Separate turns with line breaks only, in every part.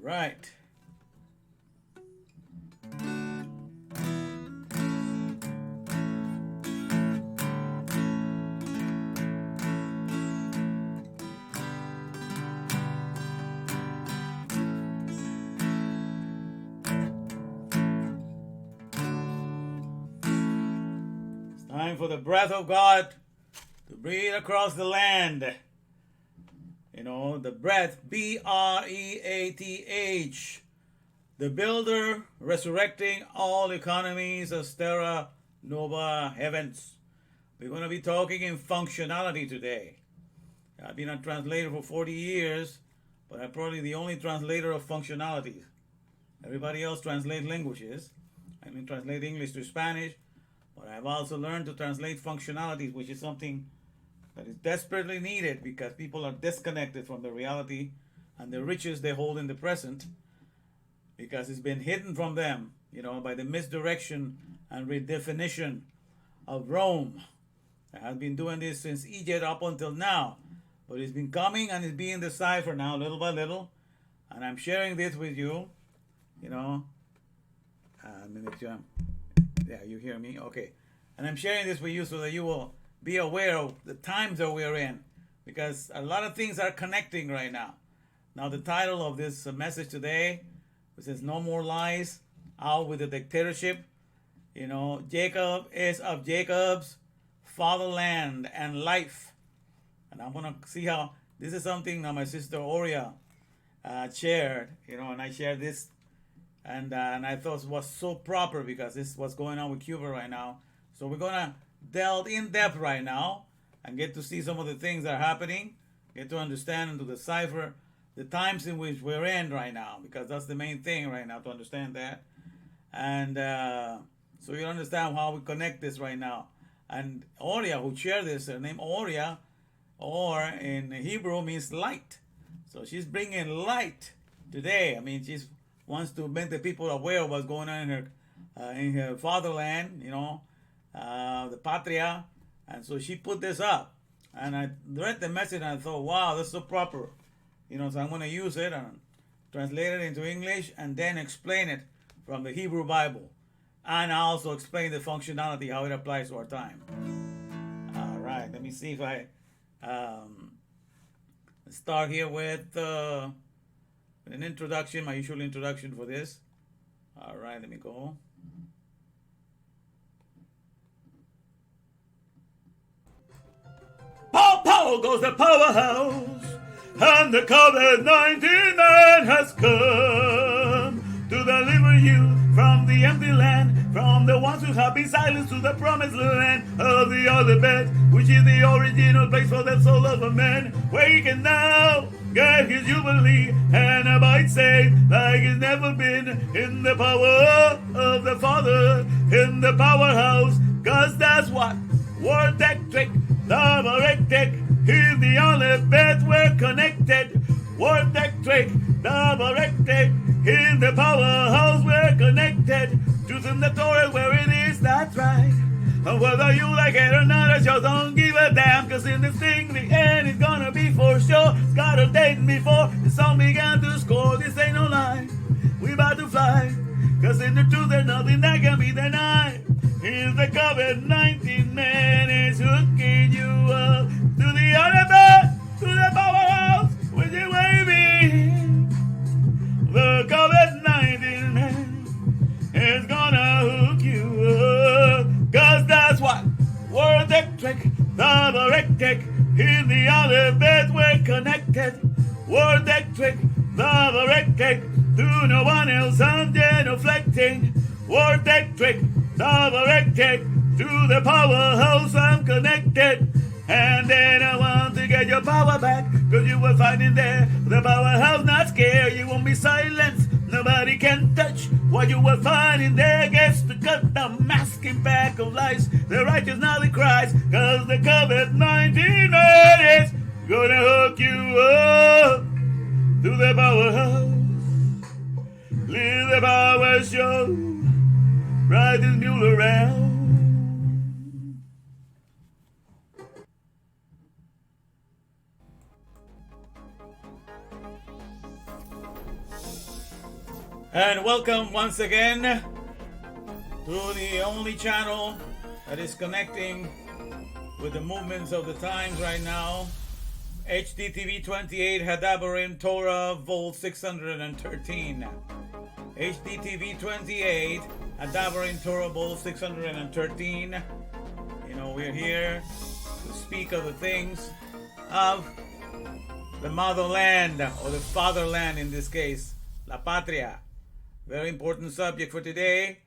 right. It's time for the breath of God to breathe across the land. You know, the breath, B-R-E-A-T-H. The builder resurrecting all economies of terra nova heavens. We're going to be talking in functionality today. I've been a translator for 40 years, but I'm probably the only translator of functionalities. Everybody else translates languages. I mean, translate English to Spanish, but I've also learned to translate functionalities, which is something that is desperately needed because people are disconnected from the reality and the riches they hold in the present because it's been hidden from them, you know, by the misdirection and redefinition of Rome. I have been doing this since Egypt up until now, but it's been coming and it's being deciphered now little by little, and I'm sharing this with you, you know. Yeah, you hear me? Okay. And I'm sharing this with you so that you will be aware of the times that we're in, because a lot of things are connecting right now. Now, the title of this message today, which says "No More Lies, Out with the Dictatorship." You know, Jacob is of Jacob's fatherland and life. And I'm going to see how this is something that my sister Oria shared, you know, and I shared this, and I thought it was so proper because this is what's going on with Cuba right now. So we're going to delve in depth right now and get to see some of the things that are happening, get to understand and to decipher the times in which we're in right now, because that's the main thing right now, to understand that. And so you understand how we connect this right now. And Oria, who shared this, her name Oria, or in Hebrew means light. So she's bringing light today. I mean, she wants to make the people aware of what's going on in her fatherland, you know, the patria. And so she put this up. And I read the message and I thought, wow, that's so proper. You know, so I'm going to use it and translate it into English and then explain it from the Hebrew Bible. And I also explain the functionality, how it applies to our time. All right, let me see if I start here with an introduction, my usual introduction for this. All right, let me go. Pow goes the powerhouse, and the COVID-19-MAN has come to deliver you from the empty land, from the ones who have been silenced, to the promised land of the other bed, which is the original place for the soul of a man, where he can now get his jubilee and abide safe like he's never been, in the power of the Father, in the powerhouse, cause that's what word trick, double rectic, he's the only bed we're connected. Word trick, double rectic, in the powerhouse we're connected. Truth in the Torah where it is, that's right. And whether you like it or not, I just don't give a damn, cause in this thing, the end is gonna be for sure. It's got a date before the song began to score. This ain't no lie, we about to fly, cause in the truth there's nothing that can be denied. Here's the COVID-19-MAN is hooking you up to the other bed, to the powerhouse, with you waving. The COVID-19-MAN is gonna hook you up, cause that's what word trick, double rectic, in the other bed we're connected. Word trick, double rectic, to no one else I'm genuflecting. Word trick, double rectic, to the powerhouse I'm connected. And then I want to get your power back, cause you were fighting there, the powerhouse not scared, you won't be silenced. Nobody can touch what you were fighting there. Gets to cut the masking back of lies. The righteous now they cries, cause the COVID-19-MAN is gonna hook you up to the powerhouse. Leave the power show, ride this mule around. And welcome once again to the only channel that is connecting with the movements of the times right now. HDTV 28 Hadabarim Torah Volt 613. HDTV 28 Hadabarim Torah Volt 613. You know, we're here to speak of the things of the motherland, or the fatherland in this case, La Patria. Very important subject for today.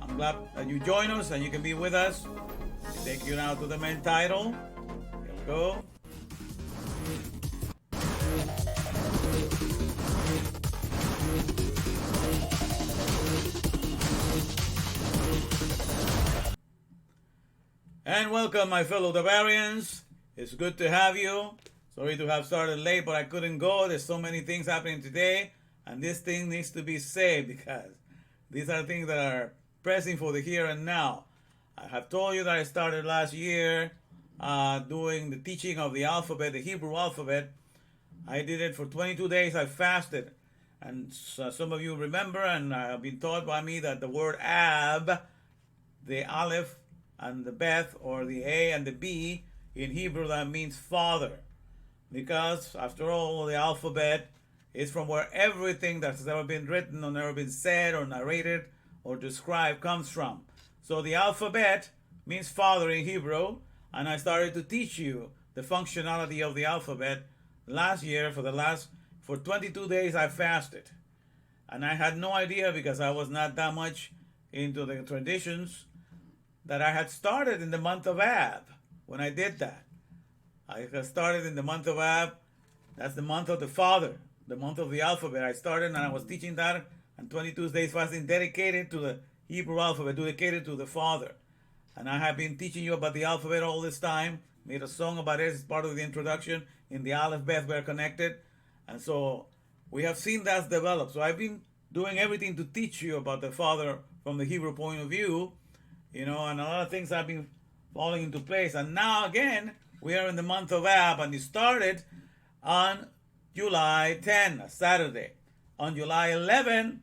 I'm glad that you join us and you can be with us. We take you now to the main title. Here we go. And welcome, my fellow Bavarians. It's good to have you. Sorry to have started late, but I couldn't go. There's so many things happening today. And this thing needs to be saved because these are things that are pressing for the here and now. I have told you that I started last year doing the teaching of the alphabet, the Hebrew alphabet. I did it for 22 days. I fasted. And some of you remember, and have been taught by me, that the word Ab, the Aleph and the Beth, or the A and the B, in Hebrew, that means father. Because, after all, the alphabet is from where everything that's ever been written or never been said or narrated or described comes from. So the alphabet means father in Hebrew, and I started to teach you the functionality of the alphabet last year. For 22 days I fasted. And I had no idea, because I was not that much into the traditions, that I had started in the month of Ab when I did that. I had started in the month of Ab. That's the month of the father, the month of the alphabet. I started and I was teaching that, and 22 days fasting dedicated to the Hebrew alphabet, dedicated to the Father. And I have been teaching you about the alphabet all this time. Made a song about it as part of the introduction. In the Aleph, Beth, we're connected. And so we have seen that develop. So I've been doing everything to teach you about the Father from the Hebrew point of view, you know, and a lot of things have been falling into place. And now again, we are in the month of Ab, and it started on July 10, a Saturday. On July 11,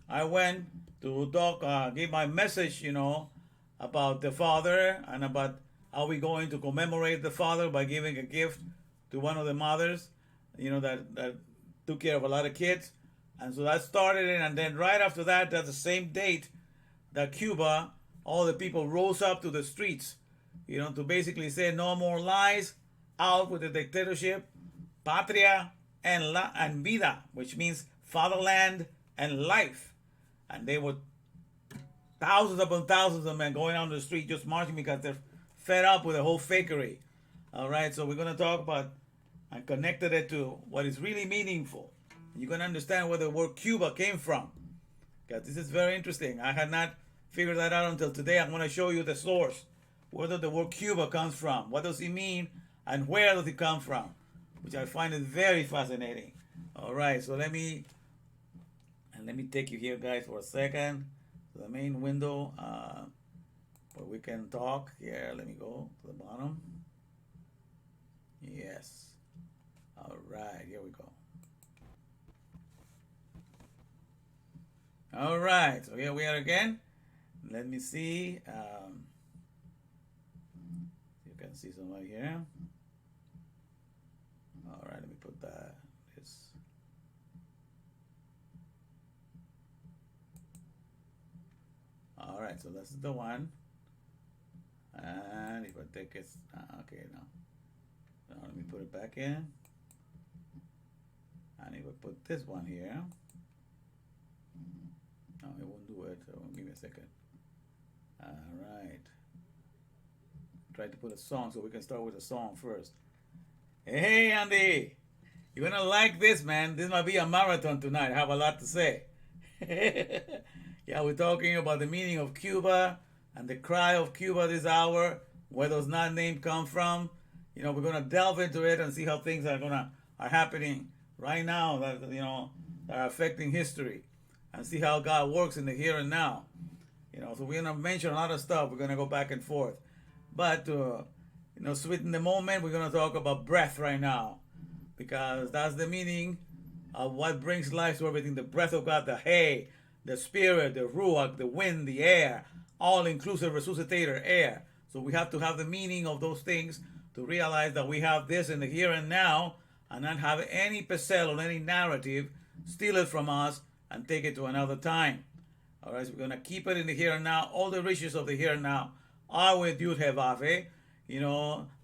I went to talk, give my message, you know, about the Father, and about how we're going to commemorate the Father by giving a gift to one of the mothers, you know, that took care of a lot of kids. And so that started it, and then right after that, that's the same date that Cuba, all the people rose up to the streets, you know, to basically say no more lies, out with the dictatorship, patria and vida, which means fatherland and life. And they were thousands upon thousands of men going on the street just marching because they're fed up with the whole fakery. All right, so we're going to talk about and connected it to what is really meaningful. You're going to understand where the word Cuba came from, because this is very interesting. I had not figured that out until today. I'm going to show you the source, where the word Cuba comes from, what does it mean, and where does it come from, which I find it very fascinating. All right, so let me take you here, guys, for a second to the main window where we can talk. Here, let me go to the bottom. Yes. All right, here we go. All right, so here we are again. Let me see. You can see somewhere here. All right, let me put this. All right, so this is the one. And if I take it, okay, now let me put it back in. And if I put this one here, no, it won't do it, so give me a second. All right. Try to put a song, so we can start with a song first. Hey, Andy, you're gonna like this, man. This might be a marathon tonight. I have a lot to say. Yeah, we're talking about the meaning of Cuba and the cry of Cuba this hour, where those not named come from. You know, we're gonna delve into it and see how things are happening right now that, you know, that are affecting history, and see how God works in the here and now. You know, so we're gonna mention a lot of stuff. We're gonna go back and forth, but you know, sweeten the moment, we're gonna talk about breath right now, because that's the meaning what brings life to everything, the breath of God, the hay, the spirit, the ruach, the wind, the air, all-inclusive resuscitator, air. So we have to have the meaning of those things to realize that we have this in the here and now, and not have any Pesel or any narrative steal it from us and take it to another time. All right, so we're going to keep it in the here and now. All the riches of the here and now are with Yud Hevave,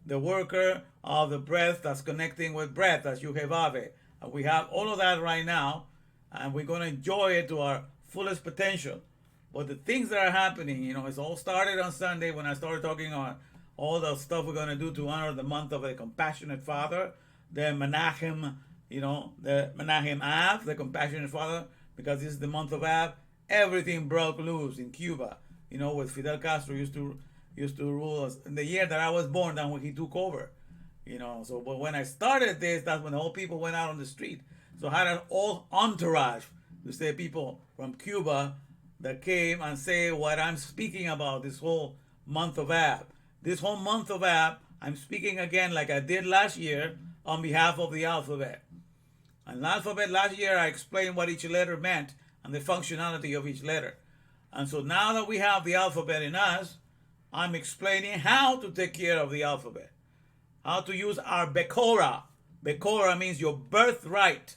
the worker of the breath that's connecting with breath, that's Yud Hevave. And we have all of that right now, and we're going to enjoy it to our fullest potential. But the things that are happening, it's all started on Sunday when I started talking on all the stuff we're going to do to honor the month of the Compassionate Father, the Menachem, the Menachem Av, the Compassionate Father, because this is the month of Av. Everything broke loose in Cuba, with Fidel Castro used to rule us in the year that I was born, then when he took over, So, but when I started this, that's when the whole people went out on the street. So I had an whole entourage to say people from Cuba that came and say what I'm speaking about this whole month of Ab. This whole month of Ab, I'm speaking again like I did last year on behalf of the alphabet. And the alphabet last year, I explained what each letter meant and the functionality of each letter. And so now that we have the alphabet in us, I'm explaining how to take care of the alphabet. How to use our Bekora. Bekora means your birthright.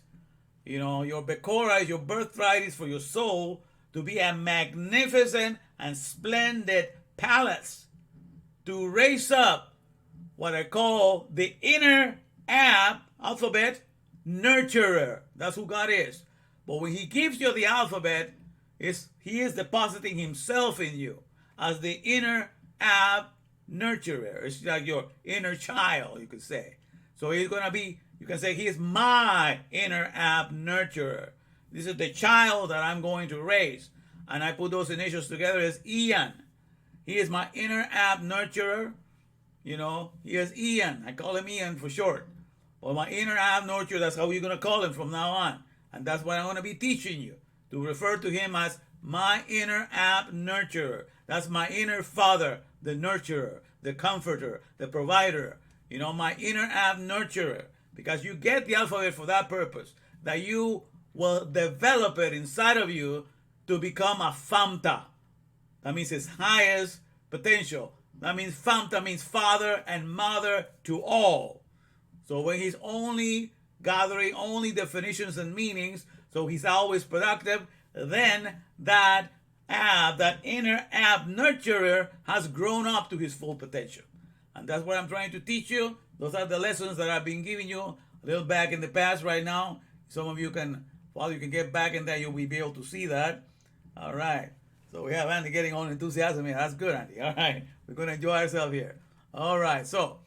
Your Bekora is your birthright, is for your soul to be a magnificent and splendid palace. To raise up what I call the inner alphabet nurturer. That's who God is. But when he gives you the alphabet, he is depositing himself in you as the inner nurturer. It's like your inner child, you could say. So he's going to be, you can say, he is my inner nurturer. This is the child that I'm going to raise. And I put those initials together as Ian. He is my inner nurturer. He is Ian. I call him Ian for short. Well, my inner nurturer, that's how you're going to call him from now on. And that's what I'm going to be teaching you, to refer to him as my inner nurturer. That's my inner father, the nurturer, the comforter, the provider. My inner nurturer. Because you get the alphabet for that purpose, that you will develop it inside of you to become a famta. That means his highest potential. That means famta means father and mother to all. So when he's only gathering only definitions and meanings, so he's always productive, then that inner nurturer has grown up to his full potential. And that's what I'm trying to teach you. Those are the lessons that I've been giving you a little back in the past right now. Some of you can get back in there, you'll be able to see that. All right. So we have Andy getting all enthusiasm here. That's good, Andy. All right. We're going to enjoy ourselves here. All right. So,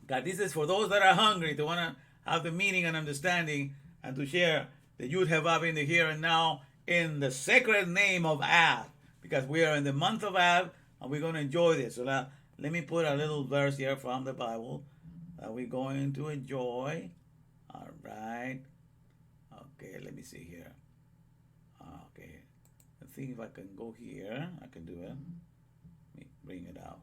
God, this is for those that are hungry, to want to have the meaning and understanding, and to share the Yud Hevav in the here and now in the sacred name of Ab, because we are in the month of Ab and we're going to enjoy this. So now, let me put a little verse here from the Bible that we're going to enjoy. All right. Okay, let me see here. Okay. Let's see if I can go here. I can do it. Let me bring it out.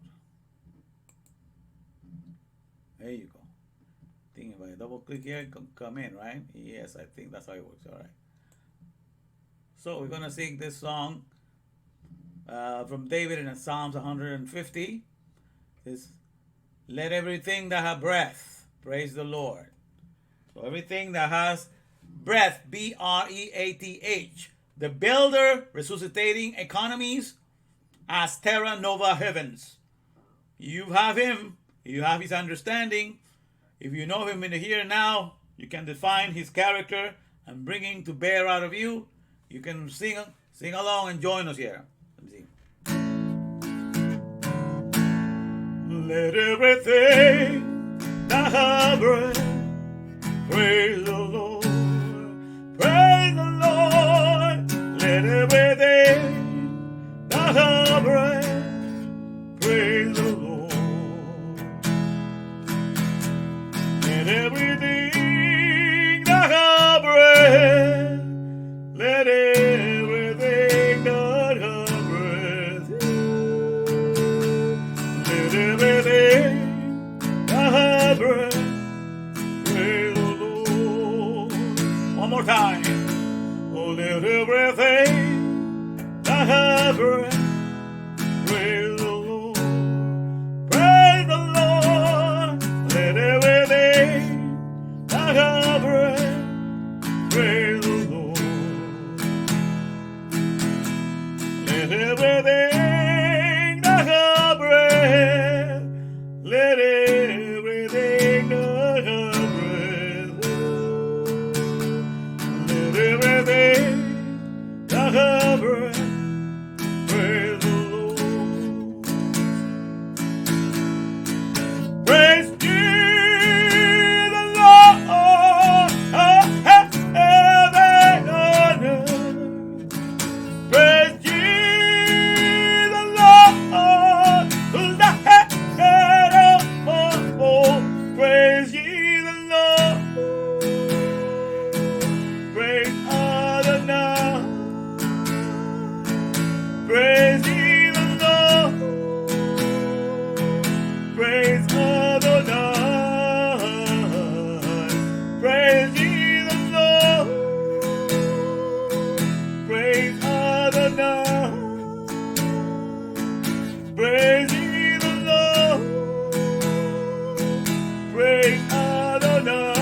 There you go. I think if I double click here, it can come in, right? Yes, I think that's how it works. All right. So we're going to sing this song from David in Psalms 150. It's, let everything that have breath praise the Lord. So everything that has breath, B-R-E-A-T-H, the builder resuscitating economies as terra nova heavens. You have him. You have his understanding. If you know him in the here and now, you can define his character and bring him to bear out of you. You can sing along and join us here. Let me see. Let everything that have breath praise the Lord. Praise the Lord. Let everything that have breath praise the Lord. Let everything that have breath, let everything that have breath, let everything that have breath praise the Lord. One more Let everything that has breath praise the Lord. Praise the Lord. Let everything that has breath praise the Lord. Let everything that has breath, let everything that has breath, let everything that has breath praise the Lord. Praise ye the Lord, heaven and earth. Praise ye the Lord, who's the head of all. Praise ye the Lord. Praise Adonai. Praise ye the Lord. Praise Adonai. Praise ye the Lord. Praise Adonai. Praise ye the Lord. Praise Adonai.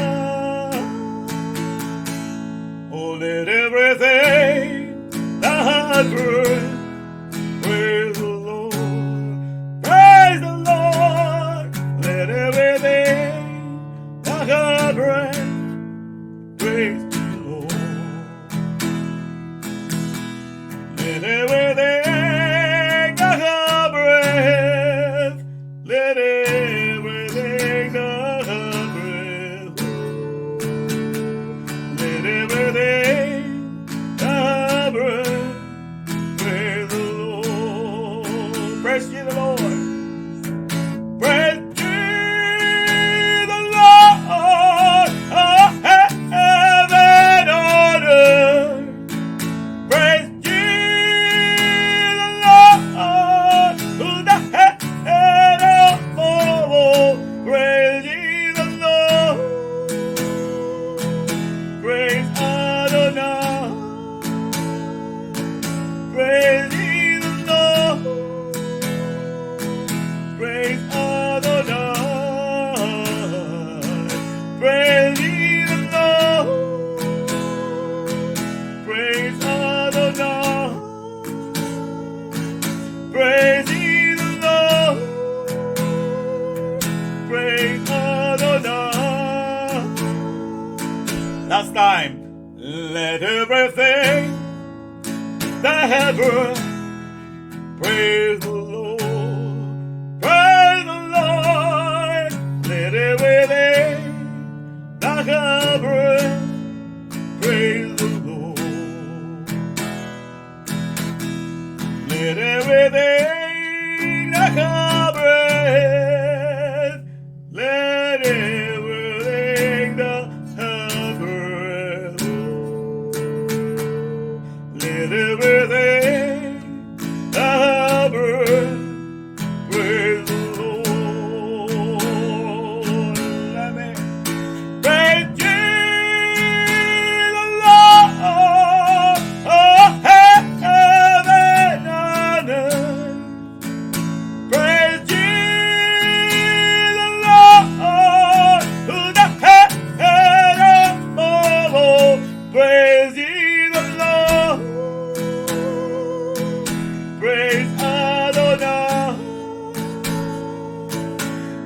Oh, let everything that has breath praise the Lord. Praise the Lord. Let everything that has breath praise the Lord. Let everything that has breath, let everything that has breath, let everything that has breath praise the Lord. Praise ye the Lord. Praise ye the Lord, oh, heaven and earth. Praise ye the Lord, who's the head of all. Praise ye the Lord. Praise Adonai. Praise ye the Lord. Praise Adonai. Praise ye the Lord. Praise Adonai. Praise ye the Lord. Praise Adonai. Last time. Let everything that has breath praise the Lord. Praise the Lord. Let everything that has breath praise the Lord. Let everything that has breath, let everything that has breath, let everything that has breath praise the Lord. Amen. Praise ye the Lord, oh, heaven and earth. Praise ye the Lord, who's the head of all. Praise ye the Lord. Praise Adonai.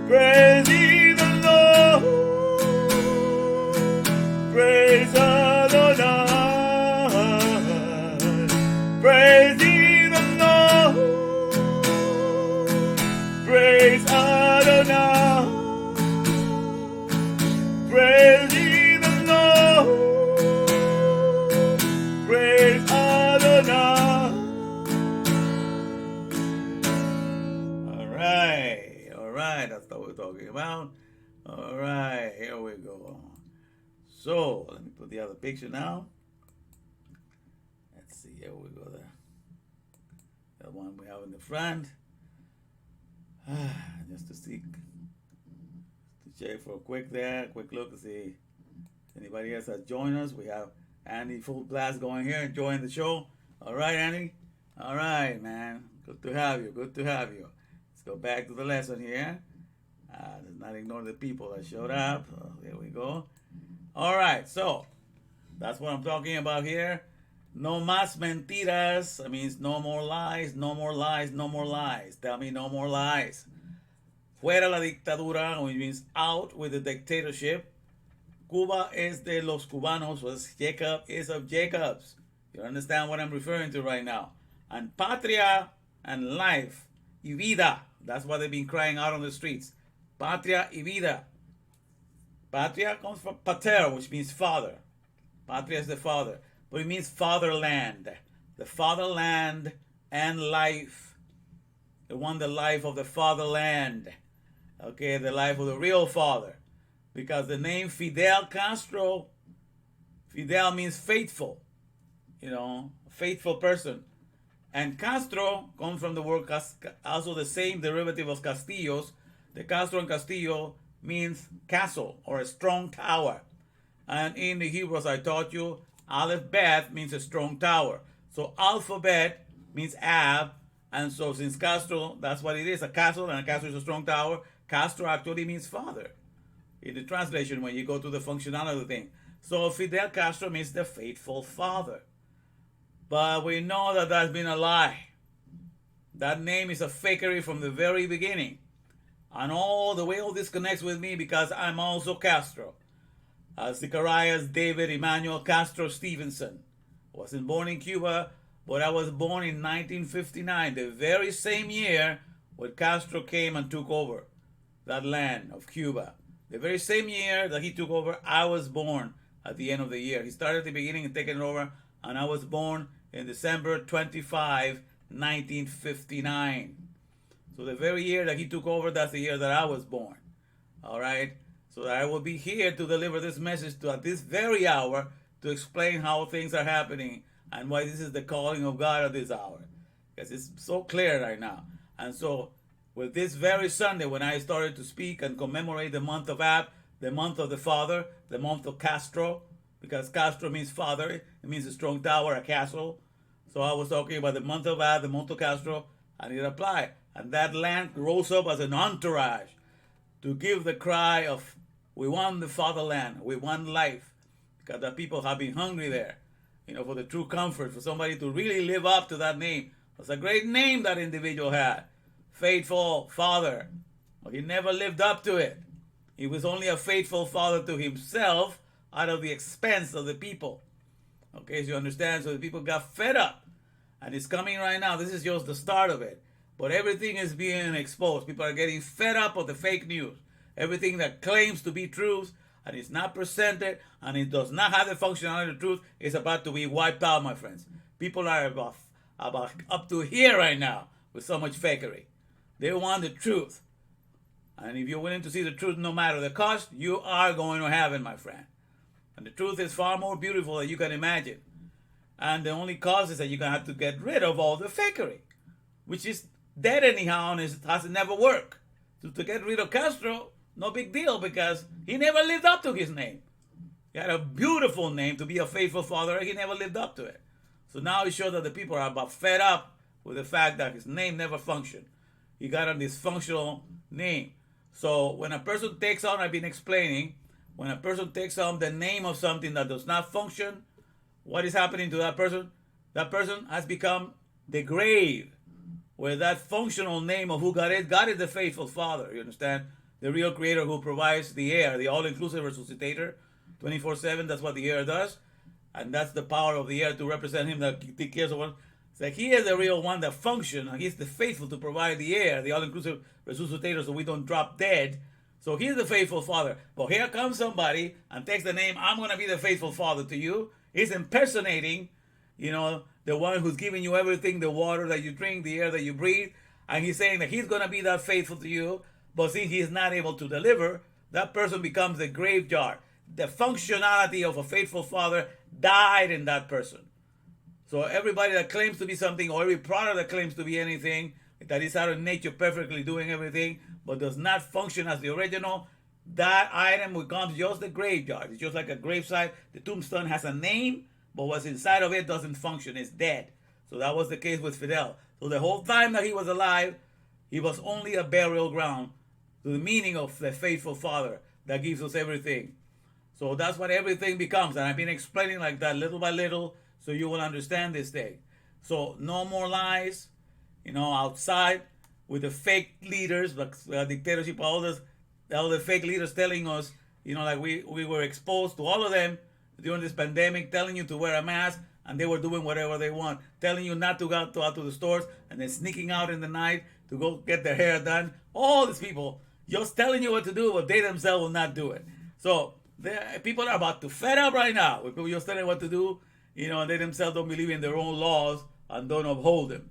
Praise ye the Lord. Praise Adonai. Praise ye the Lord. Praise Adonai. Praise ye the Lord. Praise Adonai. All right, that's what we're talking about. All right, here we go. So, let me put the other picture now. Let's see, here we go there. The one we have in the front. Just to see, to check for a quick look to see if anybody else has joined us. We have Andy, full blast going here, enjoying the show. All right, Andy? All right, man. Good to have you. Good to have you. Let's go back to the lesson here. Let's not ignore the people that showed up. There we go. All right, so that's what I'm talking about here. No más mentiras. That means no more lies, no more lies, no more lies. Tell me no more lies. Fuera la dictadura, which means out with the dictatorship. Cuba es de los cubanos, was Jacob is of Jacobs. You understand what I'm referring to right now. And patria and life, y vida. That's why they've been crying out on the streets. Patria y vida. Patria comes from pater, which means father. Patria is the father. But it means fatherland. The fatherland and life. They want the life of the fatherland. Okay, the life of the real father. Because the name Fidel Castro, Fidel means faithful, a faithful person. And Castro comes from the word, also the same derivative of Castillos. The Castro and Castillo means castle or a strong tower. And in the Hebrew, as I taught you, Aleph Bet means a strong tower. So alphabet means Ab. And so since Castro, that's what it is, a castle, and a castle is a strong tower, Castro actually means father. In the translation, when you go to the functionality of the thing. So Fidel Castro means the faithful father. But we know that that's been a lie. That name is a fakery from the very beginning. And all the way all this connects with me because I'm also Castro. Zechariah David Emmanuel Castro Stephenson. I wasn't born in Cuba, but I was born in 1959, the very same year when Castro came and took over that land of Cuba. The very same year that he took over, I was born at the end of the year. He started at the beginning and taken it over, and I was born in December 25, 1959. So the very year that he took over, that's the year that I was born. All right? So I will be here to deliver this message at this very hour to explain how things are happening and why this is the calling of God at this hour. Because it's so clear right now. And so with this very Sunday, when I started to speak and commemorate the month of Ab, the month of the Father, the month of Castro, because Castro means father, it means a strong tower, a castle. So I was talking about the month of Ab, the month of Castro, and it applied. And that land rose up as an entourage to give the cry of, we want the fatherland, we want life, because the people have been hungry there, for the true comfort, for somebody to really live up to that name. It was a great name that individual had. Faithful father. Well, he never lived up to it. He was only a faithful father to himself out of the expense of the people. Okay, so you understand? So the people got fed up. And it's coming right now. This is just the start of it. But everything is being exposed. People are getting fed up of the fake news. Everything that claims to be truth and is not presented and it does not have the functionality of truth is about to be wiped out, my friends. People are about up to here right now with so much fakery. They want the truth. And if you're willing to see the truth no matter the cost, you are going to heaven, my friend. And the truth is far more beautiful than you can imagine. And the only cost is that you're going to have to get rid of all the fakery, which is dead anyhow and it has never worked. So to get rid of Castro, no big deal because he never lived up to his name. He had a beautiful name to be a faithful father. He never lived up to it. So now it shows that the people are about fed up with the fact that his name never functioned. He got a dysfunctional name. So when a person takes on, I've been explaining, when a person takes on the name of something that does not function, what is happening to that person? That person has become the grave, where that functional name of who God is the faithful Father, you understand? The real creator who provides the air, the all-inclusive resuscitator, 24/7, that's what the air does. And that's the power of the air to represent him that takes care of one. It's like he is the real one that functions, and he's the faithful to provide the air, the all-inclusive resuscitator, so we don't drop dead. So he's the faithful father. But here comes somebody and takes the name, I'm going to be the faithful father to you. He's impersonating, the one who's giving you everything, the water that you drink, the air that you breathe. And he's saying that he's going to be that faithful to you. But since he's not able to deliver, that person becomes the graveyard. The functionality of a faithful father died in that person. So everybody that claims to be something, or every product that claims to be anything, that is out of nature perfectly doing everything, but does not function as the original, that item becomes just the graveyard. It's just like a gravesite. The tombstone has a name, but what's inside of it doesn't function. It's dead. So that was the case with Fidel. So the whole time that he was alive, he was only a burial ground to the meaning of the faithful Father that gives us everything. So that's what everything becomes. And I've been explaining like that little by little so you will understand this thing. So no more lies, outside with the fake leaders, like dictatorship, all the fake leaders telling us, like we were exposed to all of them during this pandemic, telling you to wear a mask, and they were doing whatever they want, telling you not to go out to the stores, and then sneaking out in the night to go get their hair done. All these people just telling you what to do, but they themselves will not do it. So people are about to fed up right now with people just telling what to do, and they themselves don't believe in their own laws and don't uphold them.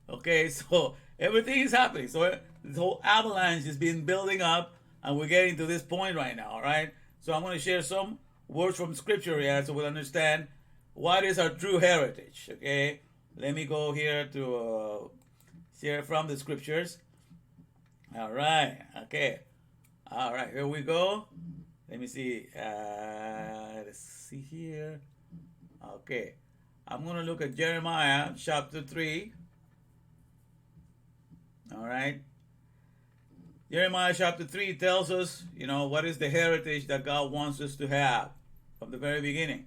Okay, so everything is happening. So this whole avalanche is being building up, and we're getting to this point right now, all right? So I'm going to share some words from Scripture here so we'll understand what is our true heritage, okay? Let me go here to share from the Scriptures. All right, okay. All right, here we go. Let me see. Let's see here. Okay. I'm going to look at Jeremiah chapter 3. All right. Jeremiah chapter 3 tells us, what is the heritage that God wants us to have from the very beginning.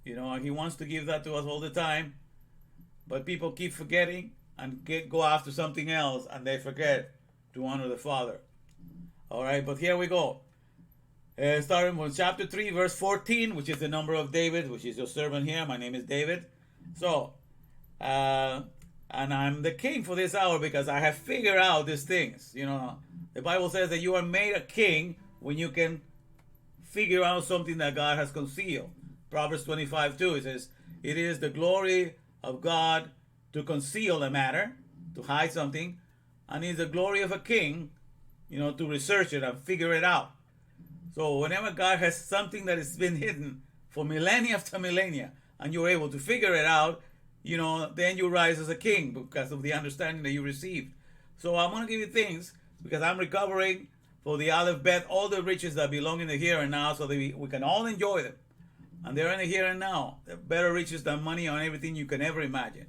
He wants to give that to us all the time, but people keep forgetting and go after something else, and they forget to honor the Father. All right, but here we go. Starting from chapter 3, verse 14, which is the number of David, which is your servant here. My name is David. So, and I'm the king for this hour because I have figured out these things. The Bible says that you are made a king when you can figure out something that God has concealed. Proverbs 25:2, it says, it is the glory of God to conceal a matter, to hide something, and it's the glory of a king, to research it and figure it out. So whenever God has something that has been hidden for millennia after millennia, and you're able to figure it out, then you rise as a king because of the understanding that you received. So I'm going to give you things because I'm recovering for the Aleph Bet, all the riches that belong in the here and now, so that we can all enjoy them. And they're in the here and now. They're better riches than money or everything you can ever imagine.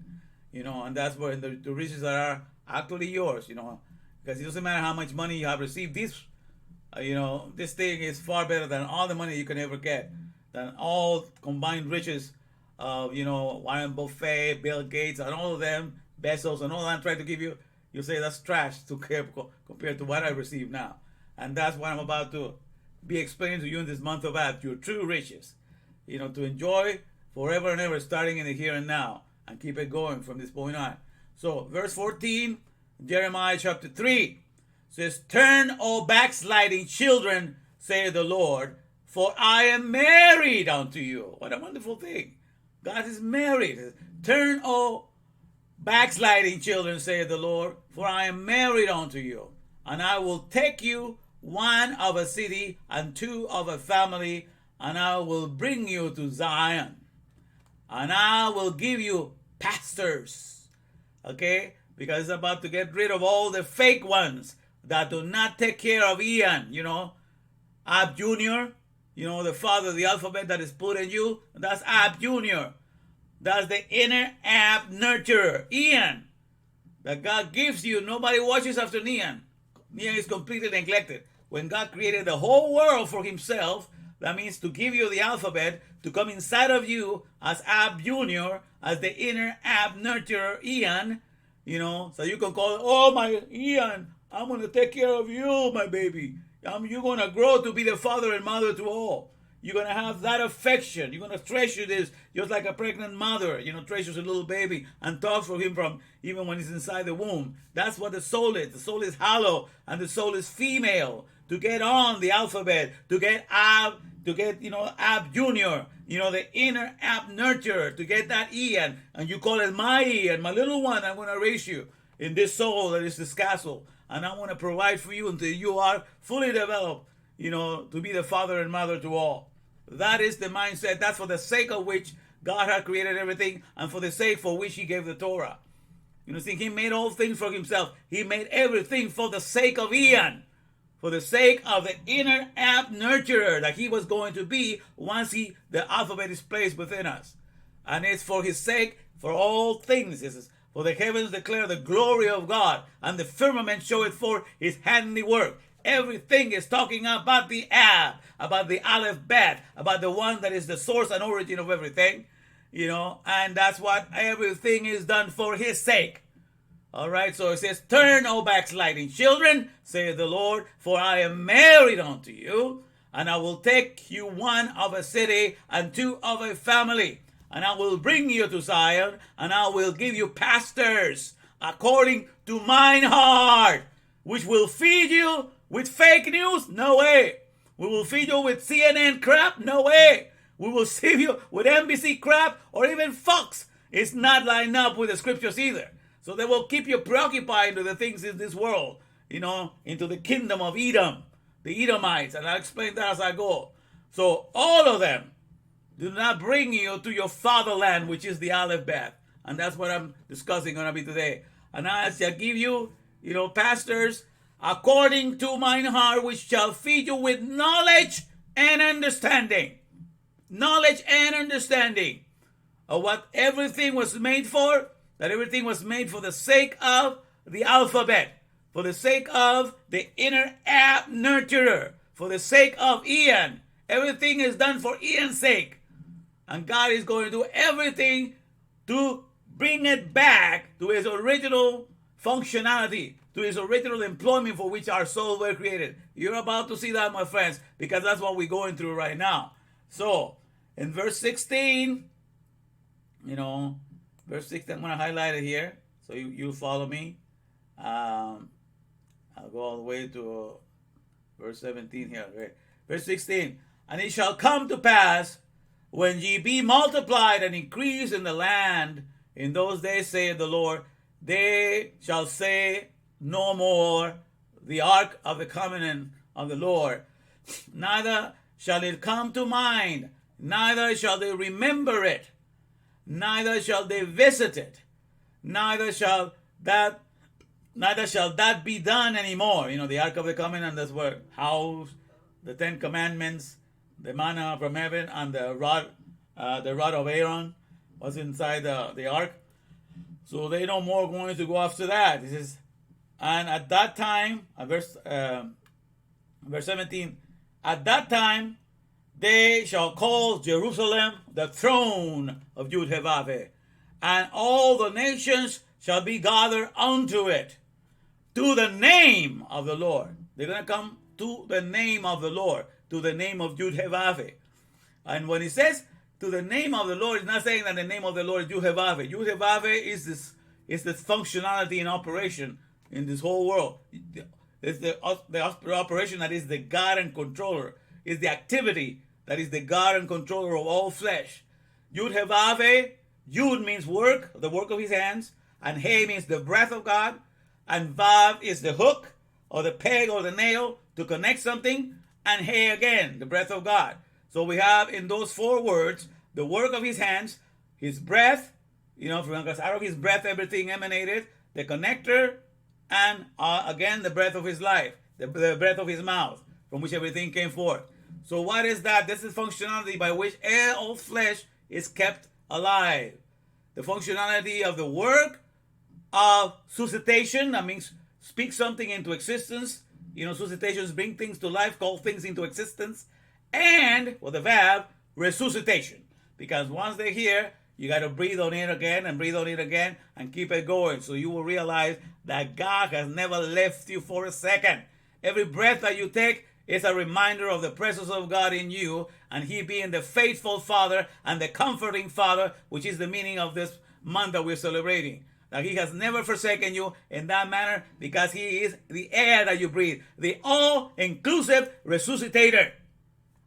And that's where the riches that are actually yours, because it doesn't matter how much money you have received. This thing is far better than all the money you can ever get, than all combined riches of, Warren Buffett, Bill Gates, and all of them, Bezos, and all that try to give you. You say that's trash compared to what I receive now. And that's what I'm about to be explaining to you in this month of Ab, your true riches. To enjoy forever and ever, starting in the here and now, and keep it going from this point on. So, verse 14, Jeremiah chapter 3 says, turn, O backsliding children, saith the Lord, for I am married unto you. What a wonderful thing. God is married. Turn, O backsliding children, saith the Lord, for I am married unto you. And I will take you, one of a city and two of a family, and I will bring you to Zion. And I will give you pastors. Okay? Because it's about to get rid of all the fake ones that do not take care of Ian. Ab Jr., the father of the alphabet that is put in you, that's Ab Jr. That's the inner Ab nurturer, Ian, that God gives you. Nobody watches after Ian. Ian is completely neglected. When God created the whole world for himself, that means to give you the alphabet, to come inside of you as Ab Jr., as the inner Ab nurturer, Ian, so you can call it, oh, my Ian, I'm going to take care of you, my baby. You're going to grow to be the father and mother to all. You're going to have that affection. You're going to treasure this just like a pregnant mother, treasures a little baby and talks for him from even when he's inside the womb. That's what the soul is. The soul is hollow and the soul is female. To get on the alphabet, to get Ab Junior, the inner Ab nurturer, to get that Ian, and you call it my Ian, my little one. I'm going to raise you in this soul that is this castle, and I want to provide for you until you are fully developed, to be the father and mother to all. That is the mindset. That's for the sake of which God had created everything, and for the sake for which He gave the Torah. See, He made all things for Himself. He made everything for the sake of Ian. For the sake of the inner Ab nurturer that he was going to be once the alphabet is placed within us. And it's for his sake, for all things. It says, for the heavens declare the glory of God, and the firmament showeth forth his handiwork. Everything is talking about the Ab, about the Aleph Bet, about the one that is the source and origin of everything, and that's what everything is done for his sake. All right, so it says, turn, O backsliding children, saith the Lord, for I am married unto you, and I will take you one of a city and two of a family. And I will bring you to Zion, and I will give you pastors according to mine heart, which will feed you with fake news? No way. We will feed you with CNN crap? No way. We will feed you with NBC crap or even Fox. It's not lined up with the scriptures either. So they will keep you preoccupied with the things in this world, into the kingdom of Edom, the Edomites, and I'll explain that as I go. So all of them do not bring you to your fatherland, which is the Aleph Bet. And that's what I'm discussing going to be today. And I shall give you, pastors according to mine heart, which shall feed you with knowledge and understanding. Knowledge and understanding of what everything was made for, that everything was made for the sake of the alphabet, for the sake of the inner app nurturer, for the sake of Ian. Everything is done for Ian's sake. And God is going to do everything to bring it back to his original functionality, to his original employment for which our souls were created. You're about to see that, my friends, because that's what we're going through right now. So, in verse 16, verse 16, I'm going to highlight it here, so you follow me. I'll go all the way to verse 17 here. Okay. Verse 16, and it shall come to pass, when ye be multiplied and increase in the land, in those days, saith the Lord, they shall say no more, the ark of the covenant of the Lord. Neither shall it come to mind, neither shall they remember it, neither shall they visit it, neither shall that be done anymore. The ark of the covenant, that's where house, the 10 commandments, the manna from heaven, and the rod of Aaron was inside the ark. So they no more going to go after that. It says, and at that time, verse 17, at that time they shall call Jerusalem the throne of Yud-Heh-Vav-Heh, and all the nations shall be gathered unto it, to the name of the Lord. They're going to come to the name of the Lord, to the name of Yud-Heh-Vav-Heh. And when he says to the name of the Lord, it's not saying that the name of the Lord is Yud-Heh-Vav-Heh. Yud-Heh-Vav-Heh is this functionality in operation in this whole world. It's the operation that is the God and controller. It's the activity that is the God and controller of all flesh. Yud-Heh-Vav-Heh, Yud means work, the work of his hands, and He means the breath of God, and Vav is the hook or the peg or the nail to connect something, and He again, the breath of God. So we have in those 4 words, the work of his hands, his breath, because out of his breath everything emanated, the connector, and again the breath of his life, the breath of his mouth, from which everything came forth. So what is that? This is functionality by which all flesh is kept alive. The functionality of the work of suscitation, that means speak something into existence. Suscitations bring things to life, call things into existence. And, with the verb, resuscitation. Because once they're here, you got to breathe on it again and breathe on it again and keep it going. So you will realize that God has never left you for a second. Every breath that you take is a reminder of the presence of God in you, and He being the faithful Father and the comforting Father, which is the meaning of this month that we're celebrating. That He has never forsaken you in that manner, because He is the air that you breathe, the all-inclusive resuscitator.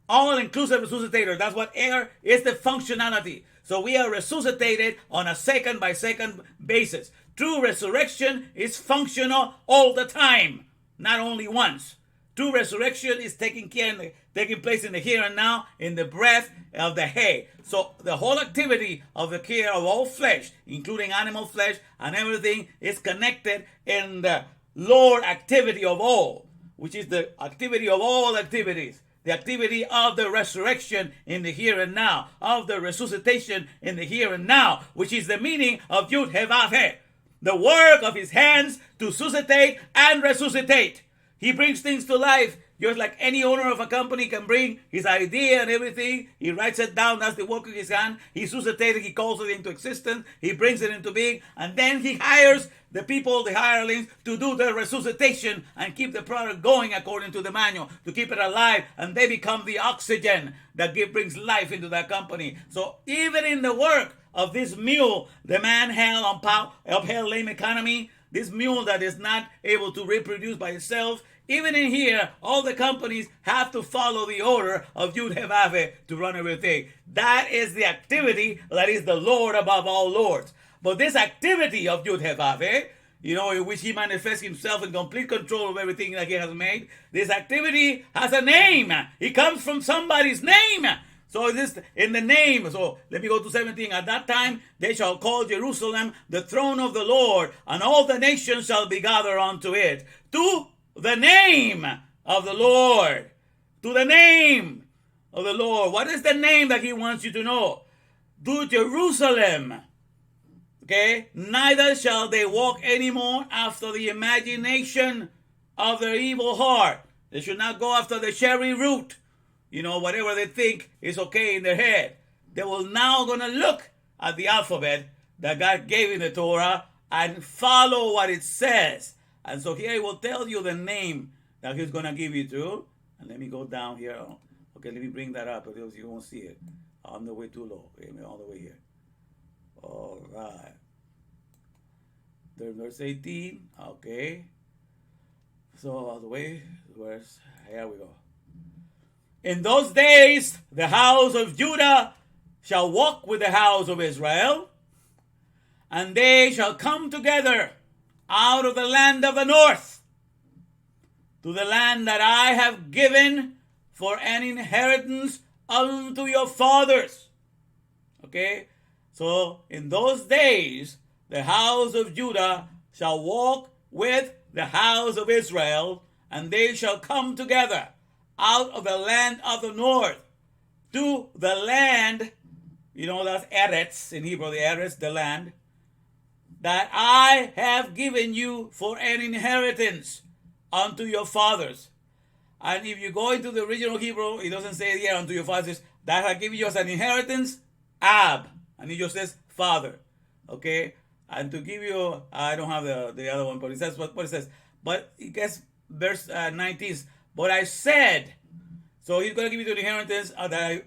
All-inclusive resuscitator. That's what air is, the functionality. So we are resuscitated on a second-by-second basis. True resurrection is functional all the time, not only once. True resurrection is taking place in the here and now, in the breath of the hay. So the whole activity of the care of all flesh, including animal flesh and everything, is connected in the Lord activity of all, which is the activity of all activities. the activity of the resurrection in the here and now, of the resuscitation in the here and now, which is the meaning of Yud He Vav He, the work of his hands to suscitate and resuscitate. He brings things to life just like any owner of a company can bring his idea and everything. He writes it down. That's the work of his hand. He suscitates it. He calls it into existence. He brings it into being. And then he hires the people, the hirelings, to do the resuscitation and keep the product going according to the manual, to keep it alive. And they become the oxygen that brings life into that company. So even in the work of this mule, the man upheld lame economy, this mule that is not able to reproduce by itself, even in here, all the companies have to follow the order of Yud He Vav He to run everything. That is the activity that is the Lord above all lords. But this activity of Yud He Vav He, in which he manifests himself in complete control of everything that he has made, this activity has a name. It comes from somebody's name. So this in the name. So let me go to 17. At that time they shall call Jerusalem the throne of the Lord, and all the nations shall be gathered unto it. To the name of the Lord. To the name of the Lord. What is the name that he wants you to know? To Jerusalem. Okay? Neither shall they walk anymore after the imagination of their evil heart. They should not go after the cherry root. Whatever they think is okay in their head. They will now going to look at the alphabet that God gave in the Torah and follow what it says. And so here he will tell you the name that he's going to give you to. And let me go down here. Okay, let me bring that up because you won't see it. I'm the way too low. Okay, all the way here. All right. There's verse 18. Okay. So all the way, here we go. In those days, the house of Judah shall walk with the house of Israel, and they shall come together out of the land of the north to the land that I have given for an inheritance unto your fathers. Okay? So, in those days, the house of Judah shall walk with the house of Israel, and they shall come together out of the land of the north to the land, that's Eretz in Hebrew, the Eretz, the land, that I have given you for an inheritance unto your fathers. And if you go into the original Hebrew, it doesn't say here unto your fathers, that I give you as an inheritance, Ab. And it just says father. Okay? And to give you, I don't have the other one, but it says what it says. But it gets verse 19. But I said, so he's going to give you the inheritance that I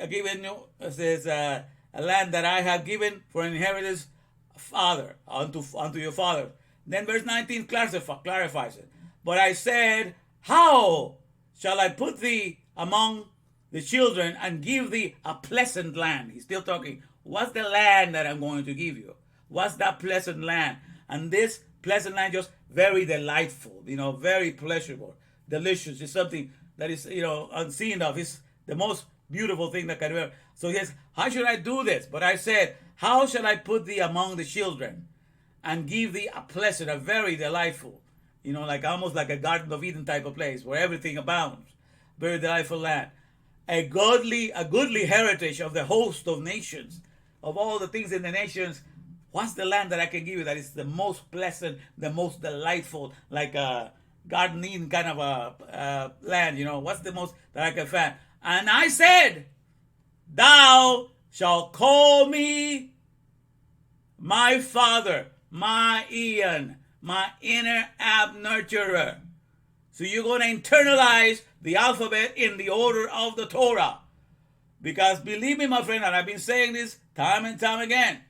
given you, it says, a land that I have given for an inheritance, father, unto your father. Then verse 19 clarifies it. But I said, how shall I put thee among the children and give thee a pleasant land? He's still talking. What's the land that I'm going to give you? What's that pleasant land? And this pleasant land just very delightful, very pleasurable, delicious. It's something that is, unseen of. It's the most beautiful thing that can ever. So he says, how should I do this? But I said, how shall I put thee among the children and give thee a pleasant, a very delightful, like almost like a Garden of Eden type of place where everything abounds, very delightful land, a goodly heritage of the host of nations, of all the things in the nations. What's the land that I can give you that is the most pleasant, the most delightful, like a Garden Eden kind of a land, what's the most that I can find? And I said, thou shalt call me my father, my Ian, my inner ab nurturer. So you're going to internalize the alphabet in the order of the Torah. Because believe me, my friend, and I've been saying this time and time again,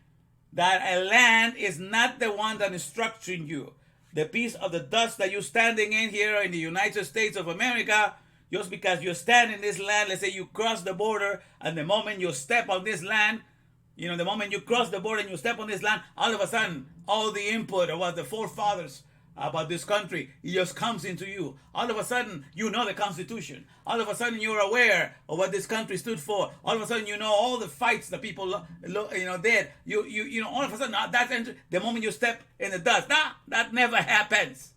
that a land is not the one that is structuring you. The piece of the dust that you're standing in here in the United States of America, just because you stand in this land, let's say you cross the border, and the moment you step on this land, the moment you cross the border and you step on this land, all of a sudden, all the input of what the forefathers about this country, it just comes into you. All of a sudden, you know the Constitution. All of a sudden, you're aware of what this country stood for. All of a sudden, you know all the fights that people, did. All of a sudden, that's the moment you step in the dust. That never happens.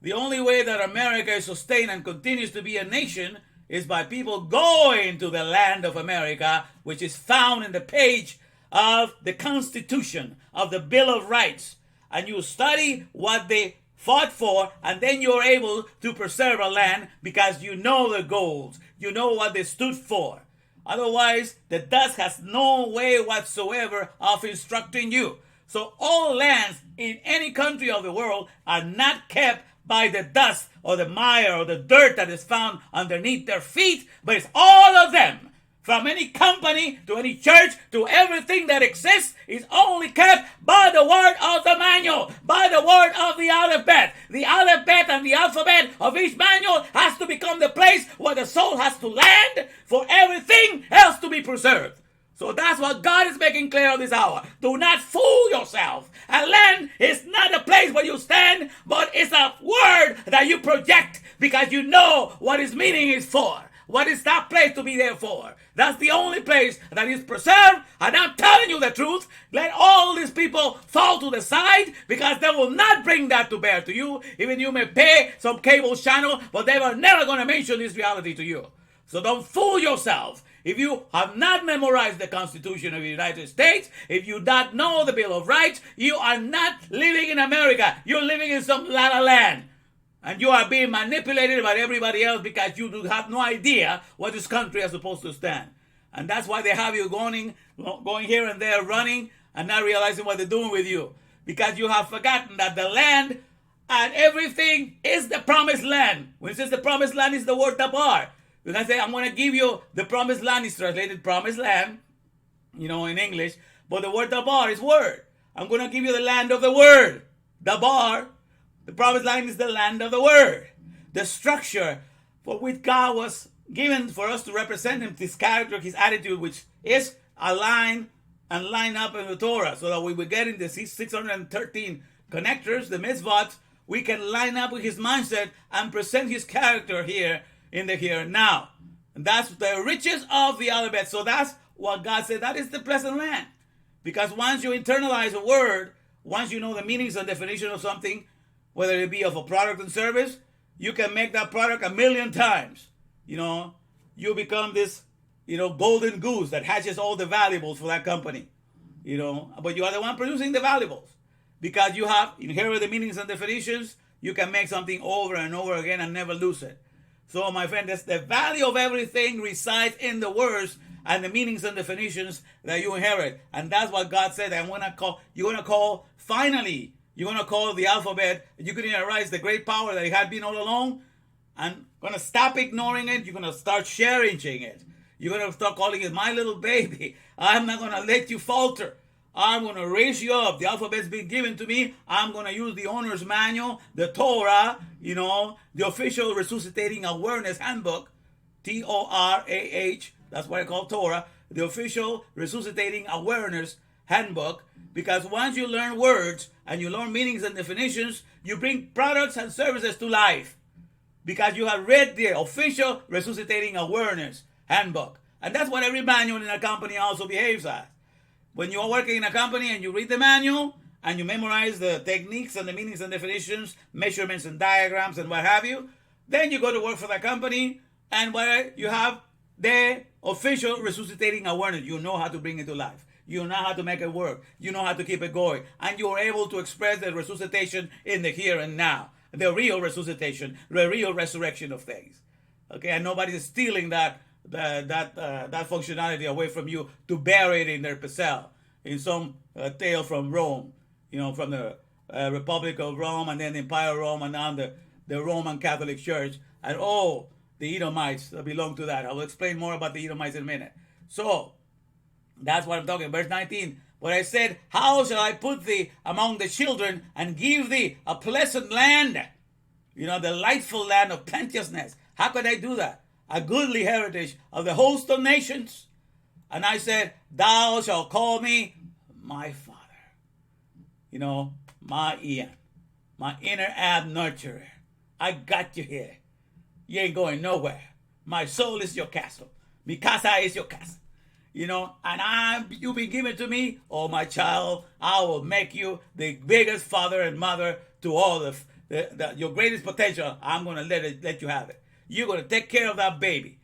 The only way that America is sustained and continues to be a nation is by people going to the land of America, which is found in the page of the Constitution, of the Bill of Rights. And you study what they fought for, and then you're able to preserve a land because you know the goals. You know what they stood for. Otherwise, the dust has no way whatsoever of instructing you. So all lands in any country of the world are not kept by the dust or the mire or the dirt that is found underneath their feet, but it's all of them. From any company to any church to everything that exists is only kept by the word of the manual, by the word of the alphabet. The alphabet and the alphabet of each manual has to become the place where the soul has to land for everything else to be preserved. So that's what God is making clear this hour. Do not fool yourself. A land is not a place where you stand, but it's a word that you project because you know what its meaning is for. What is that place to be there for? That's the only place that is preserved. And I'm telling you the truth. Let all these people fall to the side because they will not bring that to bear to you. Even you may pay some cable channel, but they are never going to mention this reality to you. So don't fool yourself. If you have not memorized the Constitution of the United States, if you don't know the Bill of Rights, you are not living in America. You're living in some la-la land. And you are being manipulated by everybody else because you do have no idea what this country is supposed to stand. And that's why they have you going here and there, running, and not realizing what they're doing with you. Because you have forgotten that the land and everything is the promised land. When it says the promised land, is the word tabar. When I say I'm going to give you the promised land, is translated promised land, in English. But the word tabar is word. I'm going to give you the land of the word. Tabar. The promised land is the land of the word. The structure for which God was given for us to represent him, his character, his attitude, which is aligned and line up in the Torah, so that we will get in the 613 connectors, the mitzvot, we can line up with his mindset and present his character here in the here and now. And that's the riches of the alphabet. So that's what God said, that is the pleasant land. Because once you internalize a word, once you know the meanings and definition of something, whether it be of a product and service, you can make that product 1,000,000 times. You become this, golden goose that hatches all the valuables for that company. But you are the one producing the valuables. Because you have inherited the meanings and definitions, you can make something over and over again and never lose it. So, my friend, the value of everything resides in the words and the meanings and definitions that you inherit. And that's what God said. You're going to call the alphabet. You're going to realize the great power that it had been all along. And going to stop ignoring it. You're going to start cherishing it. You're going to start calling it my little baby. I'm not going to let you falter. I'm going to raise you up. The alphabet's been given to me. I'm going to use the owner's manual, the Torah, the official resuscitating awareness handbook, Torah. That's what I call Torah, the official resuscitating awareness handbook. Because once you learn words and you learn meanings and definitions, you bring products and services to life. Because you have read the official resuscitating awareness handbook. And that's what every manual in a company also behaves as. When you are working in a company and you read the manual and you memorize the techniques and the meanings and definitions, measurements and diagrams and what have you, then you go to work for the company and where you have the official resuscitating awareness. You know how to bring it to life. You know how to make it work. You know how to keep it going. And you're able to express the resuscitation in the here and now. The real resuscitation, the real resurrection of things. Okay, and nobody's stealing that functionality away from you to bury it in their Pesel, in some tale from Rome, from the Republic of Rome and then the Empire of Rome and now the Roman Catholic Church and all the Edomites that belong to that. I will explain more about the Edomites in a minute. So, that's what I'm talking. Verse 19. But I said, how shall I put thee among the children and give thee a pleasant land? The delightful land of plenteousness. How could I do that? A goodly heritage of the host of nations. And I said, thou shalt call me my father. My Ian. My inner ab nurturer. I got you here. You ain't going nowhere. My soul is your castle. Mi casa is your castle. And you've been given to me, oh my child, I will make you the biggest father and mother to all your greatest potential, I'm going to let you have it. You're going to take care of that baby.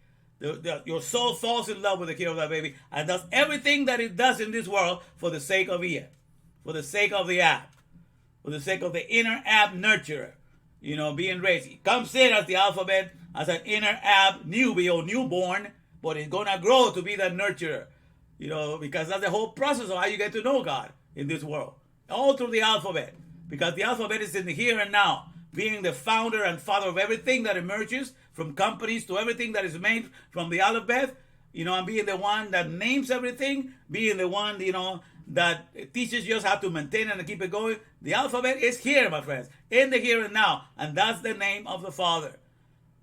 Your soul falls in love with the care of that baby and does everything that it does in this world for the sake of Ian, for the sake of the app, for the sake of the inner app nurturer, being raised. It comes in as the alphabet, as an inner app newbie or newborn, but it's going to grow to be that nurturer, because that's the whole process of how you get to know God in this world. All through the alphabet, because the alphabet is in the here and now, being the founder and father of everything that emerges, from companies to everything that is made from the alphabet, and being the one that names everything, being the one, that teaches you how to maintain it and keep it going. The alphabet is here, my friends, in the here and now, and that's the name of the Father.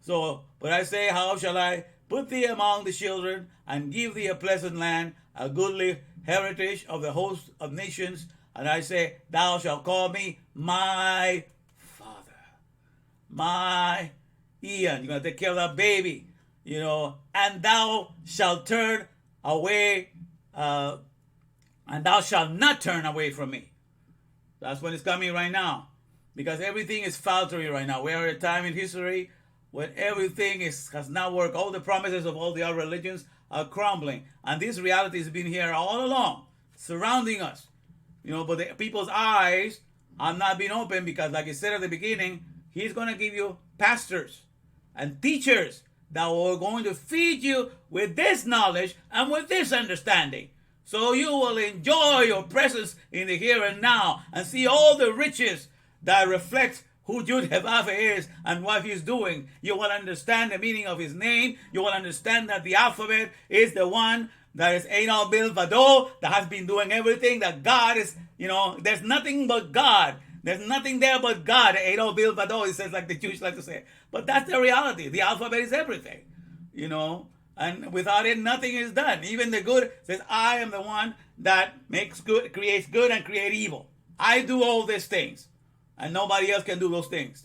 So, but I say, how shall I put thee among the children and give thee a pleasant land, a goodly heritage of the host of nations? And I say, thou shalt call me my Father, my Ian. You're going to take care of that baby, and thou shalt turn away, and thou shalt not turn away from me. That's when it's coming right now, because everything is faltering right now. We are at a time in history when everything has not worked. All the promises of all the other religions are crumbling, and this reality has been here all along, surrounding us. But the people's eyes have not been open, because, like I said at the beginning, he's going to give you pastors and teachers that are going to feed you with this knowledge and with this understanding. So you will enjoy your presence in the here and now and see all the riches that reflect who Yud-Heh-Vav-Heh is and what he's doing. You will understand the meaning of his name. You will understand that the alphabet is the one that is Ein Al Bilvado, that has been doing everything, that God is, there's nothing but God. There's nothing there but God. Ein Al Bilvado, it says, like the Jews like to say. But that's the reality. The alphabet is everything, and without it, nothing is done. Even the good says, I am the one that makes good, creates good, and create evil. I do all these things, and nobody else can do those things,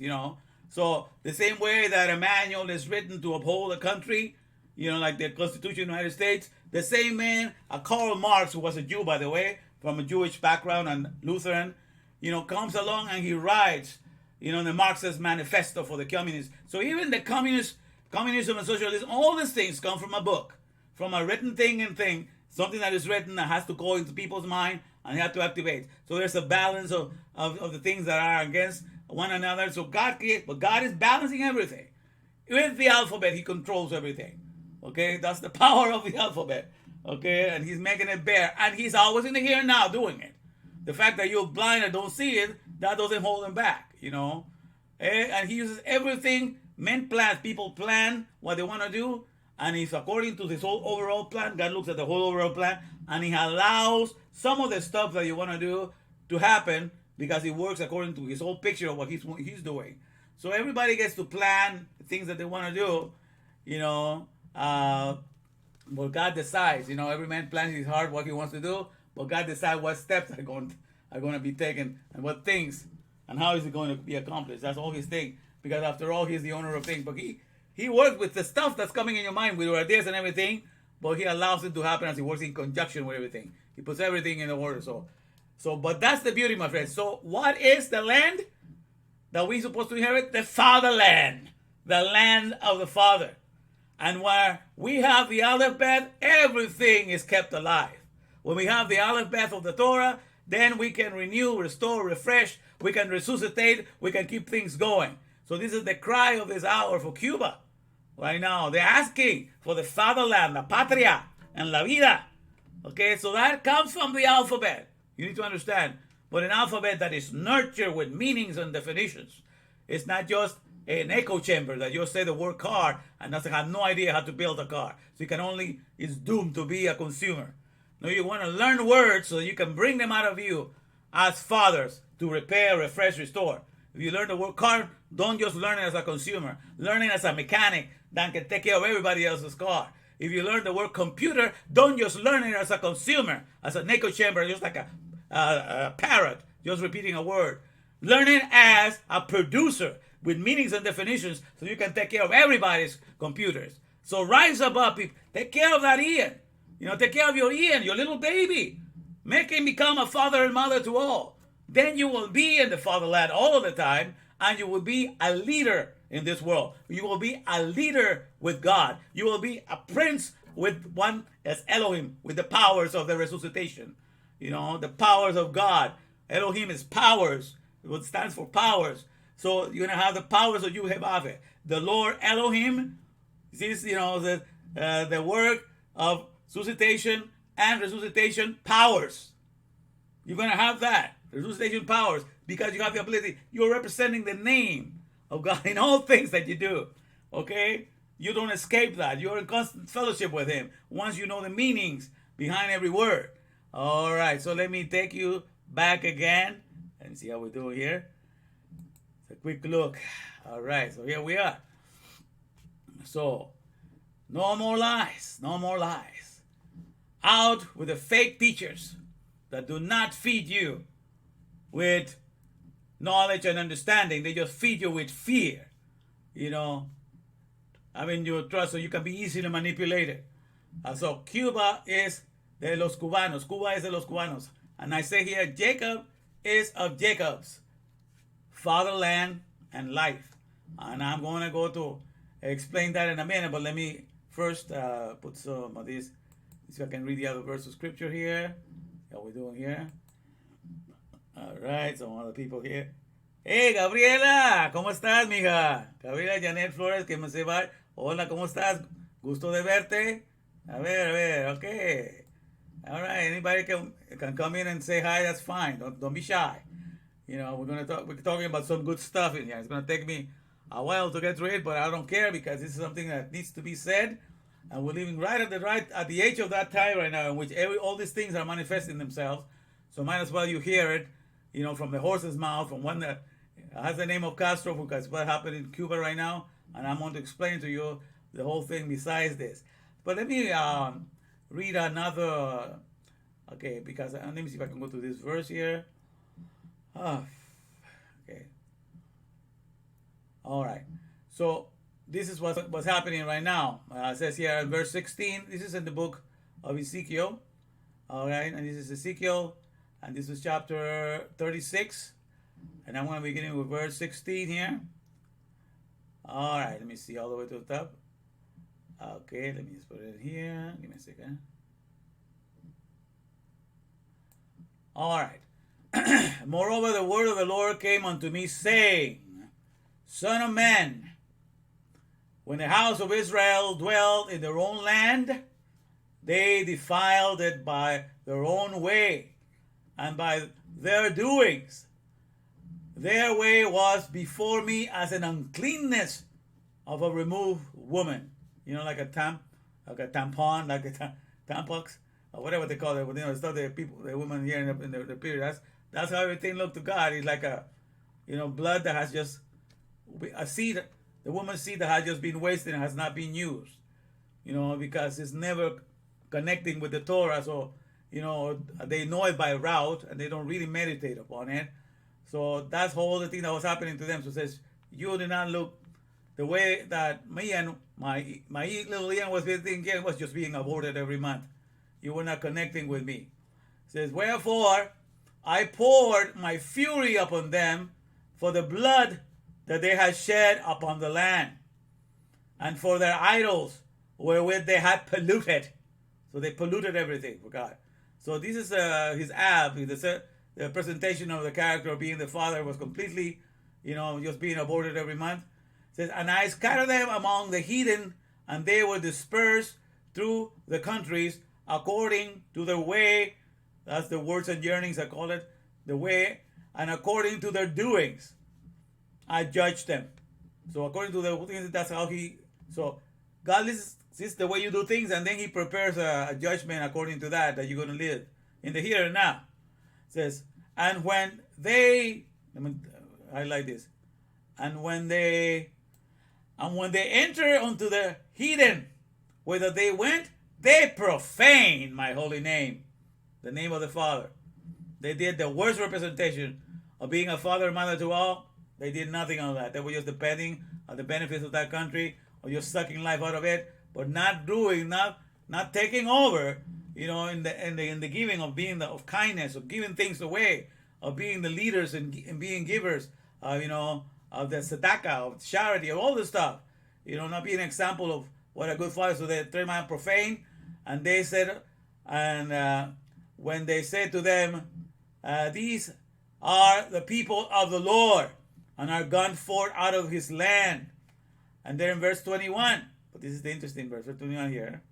So the same way that Emmanuel is written to uphold the country, like the Constitution of the United States, the same man, Karl Marx, who was a Jew, by the way, from a Jewish background and Lutheran, comes along and he writes, the Marxist manifesto for the communists. So even the communism and socialism, all these things come from a book, from a written thing, something that is written that has to go into people's mind and you have to activate. So there's a balance of the things that are against one another. So God creates, but God is balancing everything. With the alphabet, he controls everything. Okay, that's the power of the alphabet. Okay, and he's making it bare. And he's always in the here and now doing it. The fact that you're blind and don't see it, that doesn't hold him back, And he uses everything. Men plan, people plan what they want to do. And if according to this whole overall plan, God looks at the whole overall plan, and he allows some of the stuff that you want to do to happen because it works according to his whole picture of what he's doing. So everybody gets to plan things that they want to do, but God decides, every man plans in his heart what he wants to do, but God decides what steps are going to be taken and what things and how is it going to be accomplished. That's all his thing, because after all, he's the owner of things. But he works with the stuff that's coming in your mind, with your ideas and everything, but he allows it to happen as he works in conjunction with everything. He puts everything in order. But that's the beauty, my friends. So what is the land that we're supposed to inherit? The Fatherland, the land of the Father. And where we have the alphabet, everything is kept alive. When we have the alphabet of the Torah, then we can renew, restore, refresh, we can resuscitate, we can keep things going. So this is the cry of this hour for Cuba. Right now, they're asking for the fatherland, la patria, and la vida. Okay, so that comes from the alphabet. You need to understand. But an alphabet that is nurtured with meanings and definitions. It's not just an echo chamber that you say the word car and doesn't have no idea how to build a car. So is doomed to be a consumer. No, you want to learn words so you can bring them out of you as fathers to repair, refresh, restore. If you learn the word car, don't just learn it as a consumer. Learn it as a mechanic that can take care of everybody else's car. If you learn the word computer, don't just learn it as a consumer, as an echo chamber, just like a parrot, just repeating a word. Learn it as a producer with meanings and definitions so you can take care of everybody's computers. So rise above people. Take care of that Ian. Take care of your Ian, your little baby. Make him become a father and mother to all. Then you will be in the fatherland all of the time, and you will be a leader in this world. You will be a leader with God. You will be a prince with one as Elohim, with the powers of the resuscitation. You know, the powers of God. Elohim is powers. It stands for powers. So you're going to have the powers of Yehovah. The Lord Elohim, this, you know, the work of suscitation and resuscitation powers. You're going to have that. Resuscitation powers, because you have the ability. You're representing the name of God in all things that you do. Okay? You don't escape that. You're in constant fellowship with Him once you know the meanings behind every word. All right, so let me take you back again and see how we do here. It's a quick look. All right, so here we are. So, no more lies. No more lies. Out with the fake teachers that do not feed you with knowledge and understanding. They just feed you with fear. You know, I mean, you trust, so you can be easily manipulated. So Cuba is de los cubanos. Cuba is de los cubanos. And I say here, Jacob is of Jacob's. Fatherland and life. And I'm going to go to explain that in a minute, but let me first put some of these, so I can read the other verse of scripture here. How we doing here? All right, some other people here. Hey, Gabriela, ¿cómo estás, mija? Gabriela Janet Flores, que me se va. Hola, ¿cómo estás? Gusto de verte. A ver, okay. All right, anybody can come in and say hi, that's fine. Don't be shy. You know, we're talking about some good stuff in here. It's gonna take me a while to get through it, but I don't care, because this is something that needs to be said. And we're living right at the age of that time right now, in which all these things are manifesting themselves. So might as well you hear it, you know, from the horse's mouth, from one that has the name of Castro, because what happened in Cuba right now, and I'm going to explain to you the whole thing besides this. But let me read another, okay, because let me see if I can go to this verse here. Okay. All right. So this is what's happening right now. It says here in verse 16, this is in the book of Ezekiel. All right, and this is Ezekiel, and this is chapter 36. And I'm going to be beginning with verse 16 here. All right, let me see all the way to the top. Okay, let me just put it in here. Give me a second. All right. Moreover, the word of the Lord came unto me, saying, Son of man, when the house of Israel dwelled in their own land, they defiled it by their own way and by their doings. Their way was before me as an uncleanness of a removed woman. You know, like a tampon, like a tampons, or whatever they call it. You know, it's not the women here in the period. That's how everything looked to God. It's like a, you know, blood that has just, a seed, the woman's seed that has just been wasted and has not been used. You know, because it's never connecting with the Torah. So, you know, they know it by route and they don't really meditate upon it. So that's all the thing that was happening to them. So it says, you did not look the way that me and my little Ian was thinking. It was just being aborted every month. You were not connecting with me. It says, wherefore I poured my fury upon them for the blood that they had shed upon the land, and for their idols wherewith they had polluted. So they polluted everything for God. So this is his the presentation of the character of being the father was completely, you know, just being aborted every month. It says, and I scattered them among the heathen, and they were dispersed through the countries according to their way. That's the words and yearnings, I call it, the way, and according to their doings, I judged them. So according to the things, that's how so God sees the way you do things, and then he prepares a judgment according to that you're going to live in the here and now. It says, and when they, let me highlight this, and when they enter unto the heathen, whither they went, they profaned my holy name, the name of the Father. They did the worst representation of being a father and mother to all. They did nothing on that. They were just depending on the benefits of that country, or just sucking life out of it, but not taking over, you know, in the giving of being of kindness, of giving things away, of being the leaders and being givers, you know, the tzedakah, of charity, of all this stuff. Not being an example of what a good father. So they turned out profane, and they said, and when they said to them, these are the people of the Lord, and are gone forth out of his land. And then in verse 21, but this is the interesting verse 21 here.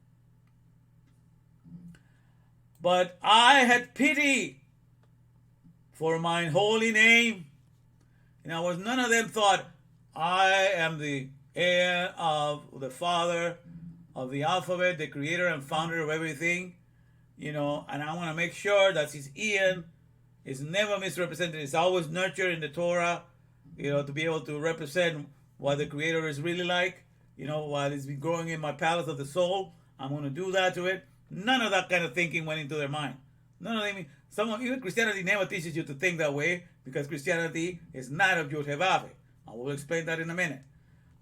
But I had pity for mine holy name. In other words, none of them thought, I am the heir of the father of the alphabet, the creator and founder of everything, and I want to make sure that his Ian is never misrepresented. It's always nurtured in the Torah, to be able to represent what the creator is really like, while it's been growing in my palace of the soul. I'm going to do that to it. None of that kind of thinking went into their mind. None of them. Even Christianity never teaches you to think that way, because Christianity is not of Yud Hevave. I will explain that in a minute.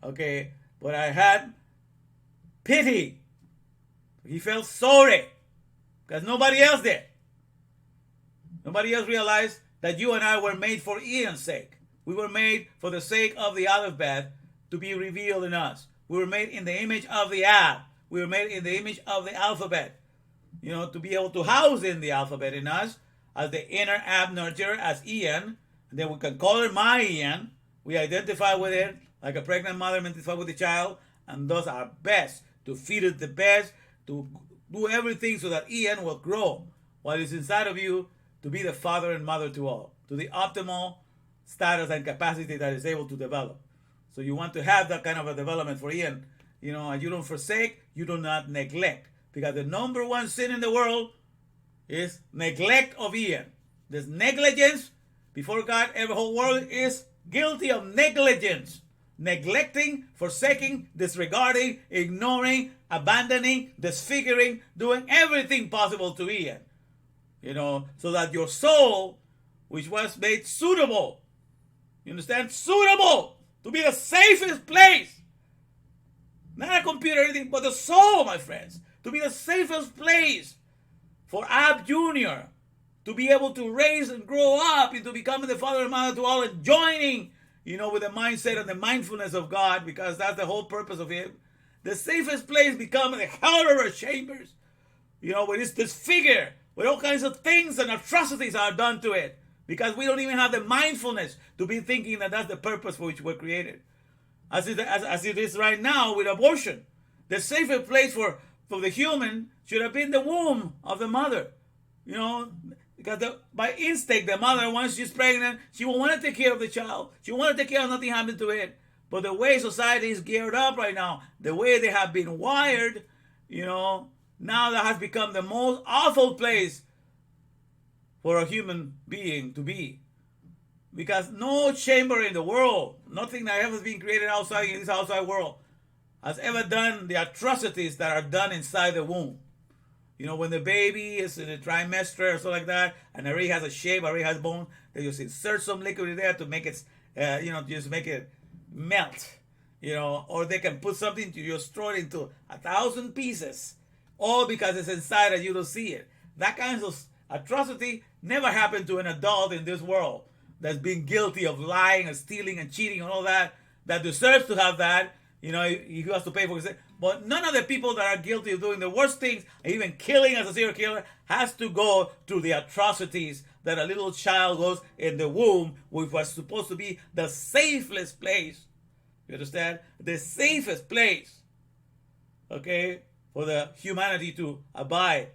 Okay, but I had pity. He felt sorry, because nobody else did. Nobody else realized that you and I were made for Ian's sake. We were made for the sake of the alphabet to be revealed in us. We were made in the image of the Ab. We were made in the image of the alphabet. To be able to house in the alphabet in us as the inner Ab nurture, as Ian. And then we can call it my Ian. We identify with it like a pregnant mother identifies with the child, and thus our best to feed it the best, to do everything so that Ian will grow what is inside of you, to be the father and mother to all, to the optimal status and capacity that is able to develop. So you want to have that kind of a development for Ian, and you don't forsake, you do not neglect. Because the number one sin in the world is neglect of Ian. There's negligence before God. Every whole world is guilty of negligence. Neglecting, forsaking, disregarding, ignoring, abandoning, disfiguring, doing everything possible to Ian. So that your soul, which was made suitable, you understand? Suitable to be the safest place. Not a computer or anything, but the soul, my friends. To be the safest place for Ab Jr. to be able to raise and grow up into becoming the father and mother to all, and joining, with the mindset and the mindfulness of God, because that's the whole purpose of him. The safest place becoming the horror chambers, where it's disfigured, where all kinds of things and atrocities are done to it, because we don't even have the mindfulness to be thinking that that's the purpose for which we're created. As it is right now with abortion. The safest place for the human should have been the womb of the mother. Because by instinct, the mother, once she's pregnant, she will want to take care of the child. She will want to take care of nothing happening to it. But the way society is geared up right now, the way they have been wired, now that has become the most awful place for a human being to be. Because no chamber in the world, nothing that ever has been created outside in this outside world, has ever done the atrocities that are done inside the womb. When the baby is in a trimester or something like that, and already has a shape, already has bone, they just insert some liquid in there to make it, just make it melt. Or they can put something to just throw it into 1,000 pieces, all because it's inside and you don't see it. That kind of atrocity never happened to an adult in this world that's been guilty of lying and stealing and cheating and all that deserves to have that. He has to pay for it. But none of the people that are guilty of doing the worst things, even killing as a serial killer, has to go through the atrocities that a little child goes in the womb, which was supposed to be the safest place. You understand? The safest place, okay, for the humanity to abide.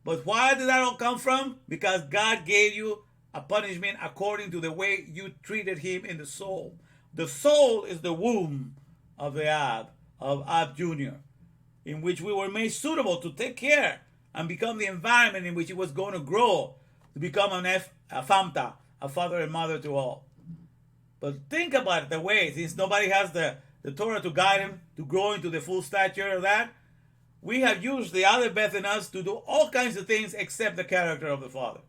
But why did that all come from? Because God gave you a punishment according to the way you treated him in the soul. The soul is the womb of the Ab Jr., in which we were made suitable to take care and become the environment in which he was going to grow, to become a famta, a father and mother to all. But think about it, the way, since nobody has the Torah to guide him to grow into the full stature of that, we have used the other Beth in us to do all kinds of things except the character of the Father.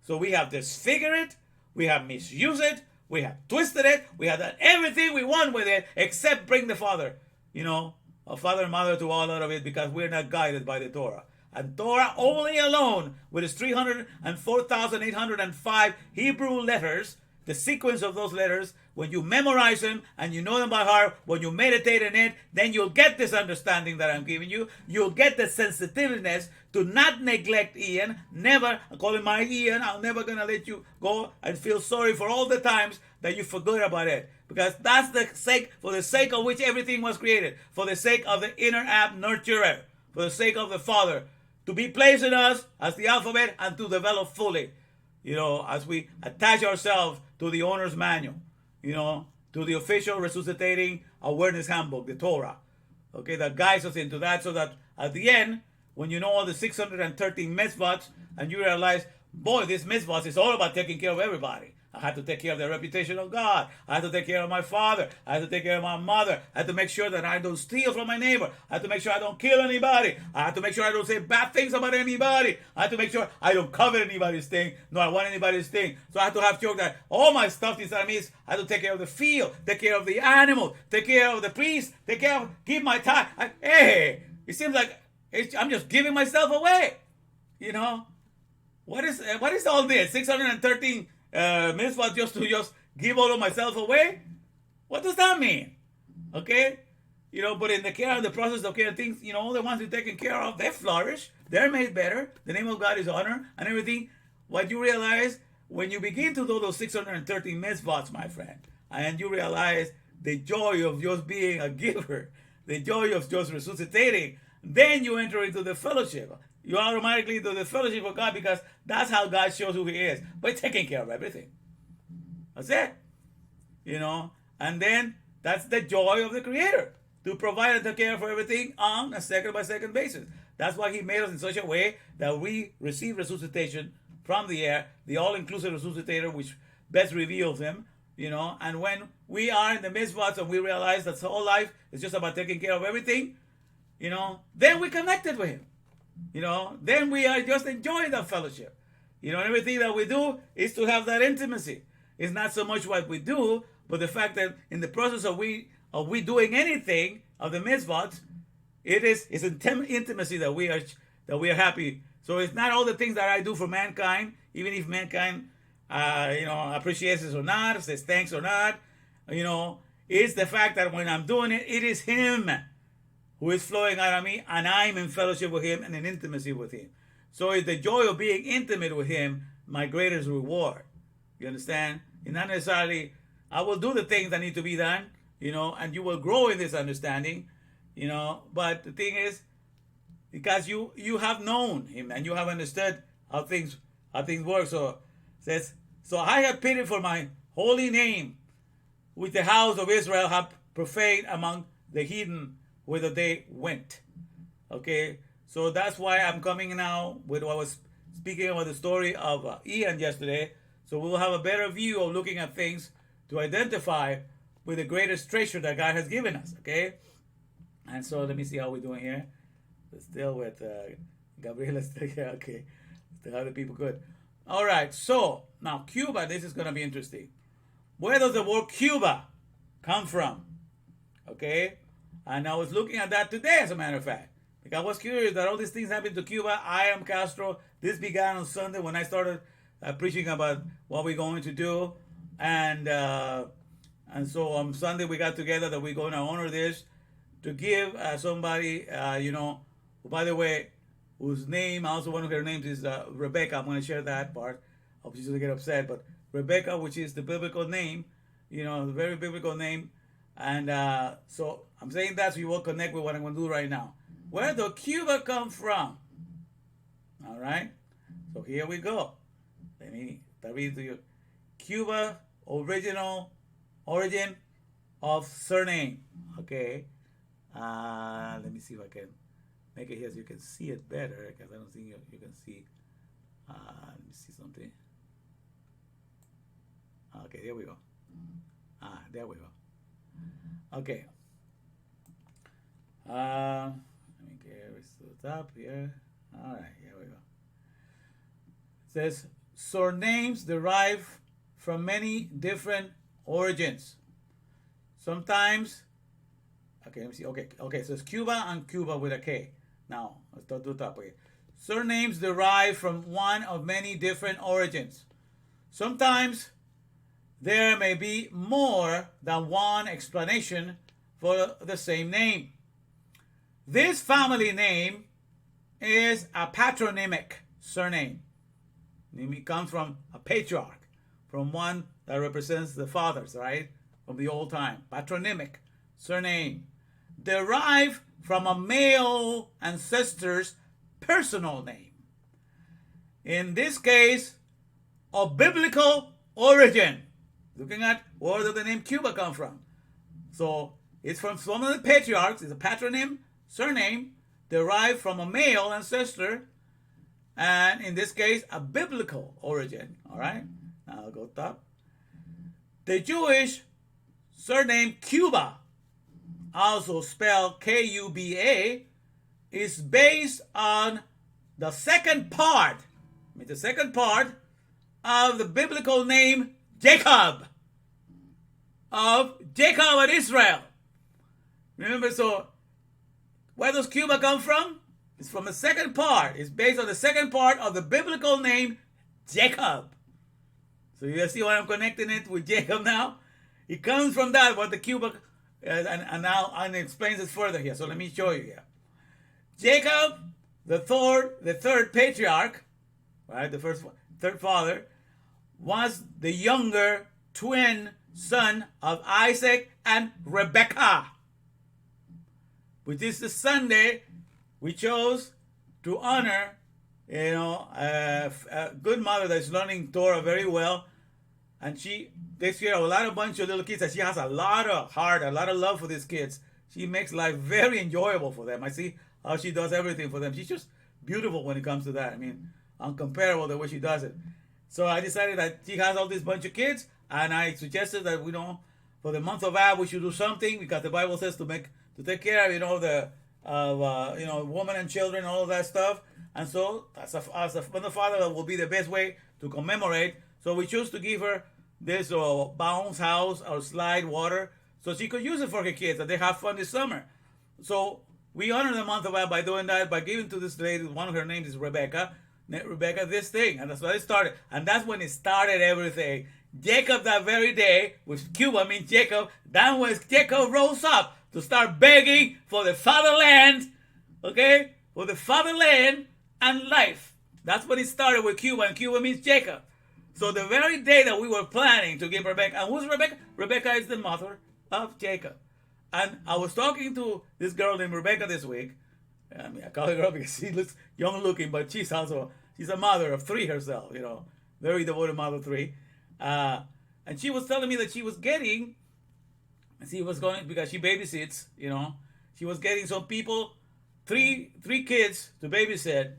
So we have disfigured it, we have misused it, we have twisted it, we have done everything we want with it except bring the Father, a father and mother to all out of it, because we're not guided by the Torah. And Torah only alone, with its 304,805 Hebrew letters, the sequence of those letters, when you memorize them and you know them by heart, when you meditate on it, then you'll get this understanding that I'm giving you. You'll get the sensitiveness to not neglect Ian. Never, I call him my Ian. I'm never going to let you go and feel sorry for all the times that you forgot about it. Because that's for the sake of which everything was created. For the sake of the inner app nurturer. For the sake of the Father. To be placed in us as the alphabet and to develop fully. As we attach ourselves to the owner's manual, to the official resuscitating awareness handbook, the Torah, that guides us into that, so that at the end, when you know all the 613 mitzvahs, and you realize, boy, this mitzvah is all about taking care of everybody. I had to take care of the reputation of God. I had to take care of my father. I had to take care of my mother. I had to make sure that I don't steal from my neighbor. I had to make sure I don't kill anybody. I had to make sure I don't say bad things about anybody. I had to make sure I don't covet anybody's thing, nor I want anybody's thing. So I had to have sure that all my stuff, these enemies, I had to take care of the field, take care of the animals, take care of the priest, give my time. Hey, it seems like I'm just giving myself away. What is all this? 613 mitzvah just to give all of myself away? What does that mean? Okay? But in the care of the process of care, things, all the ones you're taken care of, they flourish. They're made better. The name of God is honored and everything. What you realize when you begin to do those 613 mitzvahs, my friend, and you realize the joy of just being a giver, the joy of just resuscitating, then you enter into the fellowship. You automatically do the fellowship of God, because that's how God shows who He is, by taking care of everything. That's it. And then that's the joy of the Creator, to provide and take care for everything on a second-by-second basis. That's why He made us in such a way that we receive resuscitation from the air, the all-inclusive resuscitator, which best reveals Him. And when we are in the mitzvahs and we realize that whole life is just about taking care of everything, then we connected with Him. Then we are just enjoying that fellowship. And everything that we do is to have that intimacy. It's not so much what we do, but the fact that in the process of we doing anything of the mitzvahs, it's intimacy that we are happy. So it's not all the things that I do for mankind, even if mankind appreciates it or not, says thanks or not. It's the fact that when I'm doing it, it is Him who is flowing out of me, and I'm in fellowship with Him and in intimacy with Him. So it's the joy of being intimate with Him, my greatest reward. You understand? And not necessarily, I will do the things that need to be done, and you will grow in this understanding, but the thing is, because you have known Him and you have understood how things work. So it says, so I have pity for my holy name, which the house of Israel have profaned among the heathen, whither they went. Okay, so that's why I'm coming now with what I was speaking about the story of Ian yesterday. So we'll have a better view of looking at things to identify with the greatest treasure that God has given us. Okay, and so let me see how we're doing here. Still with Gabriela. Okay, still have the people good. All right, so now Cuba. This is going to be interesting. Where does the word Cuba come from? Okay. And I was looking at that today, as a matter of fact, because I was curious that all these things happened to Cuba. I am Castro. This began on Sunday when I started preaching about what we're going to do, and so on Sunday we got together that we're going to honor this, to give somebody, who, by the way, whose name, also one of her names is Rebecca. I'm going to share that part. I hope she's going to get upset, but Rebecca, which is the biblical name, the very biblical name. And so I'm saying that so you will connect with what I'm going to do right now. Where does Cuba come from? All right. So here we go. Let me read to you. Cuba, origin of surname. Okay. Let me see if I can make it here so you can see it better, because I don't think you can see. Let me see something. Okay, there we go. There we go. Okay. Let me get this to the top here. All right, here we go. It says, surnames derive from many different origins. Sometimes, okay, let me see. Okay, so it's Cuba and Cuba with a K. Now, let's do the top. Okay. Surnames derive from one of many different origins. Sometimes there may be more than one explanation for the same name. This family name is a patronymic surname. It comes from a patriarch, from one that represents the fathers, right? From the old time. Patronymic surname. Derived from a male ancestor's personal name. In this case, of biblical origin. Looking at where did the name Cuba come from? So it's from some of the patriarchs. It's a patronym, surname, derived from a male ancestor, and in this case, a biblical origin. All right? Now I'll go top. The Jewish surname Cuba, also spelled K-U-B-A, is based on the second part of the biblical name Jacob, of Jacob and Israel. Remember, so where does Cuba come from? It's from the second part. It's based on the second part of the biblical name Jacob. So you see why I'm connecting it with Jacob now? It comes from that, what the Cuba, and now it explains it further here. So let me show you here. Jacob, the third patriarch, right, third father, was the younger twin son of Isaac and Rebekah, which is the Sunday we chose to honor, a good mother that's learning Torah very well, and she takes care of a bunch of little kids, and she has a lot of heart, a lot of love for these kids. She makes life very enjoyable for them. I see how she does everything for them. She's just beautiful when it comes to that. I mean, uncomparable the way she does it. So I decided that she has all this bunch of kids, and I suggested that for the month of Ab we should do something, because the Bible says to take care of women and children, all of that stuff. And so as a father, that will be the best way to commemorate. So we chose to give her this bounce house or slide water, so she could use it for her kids and they have fun this summer. So we honor the month of Ab by doing that, by giving to this lady, one of her names is Rebecca, this thing, and that's why it started. And that's when it started everything. Jacob, that very day, which Cuba means Jacob, that was Jacob rose up to start begging for the fatherland, okay? For the fatherland and life. That's when it started with Cuba, and Cuba means Jacob. So the very day that we were planning to give Rebecca, and who's Rebecca? Rebecca is the mother of Jacob. And I was talking to this girl named Rebecca this week. I mean, I call her girl because she looks young looking, but she's a mother of three herself, very devoted mother of three. And she was telling me that she was going, because she babysits, she was getting some people, three kids to babysit.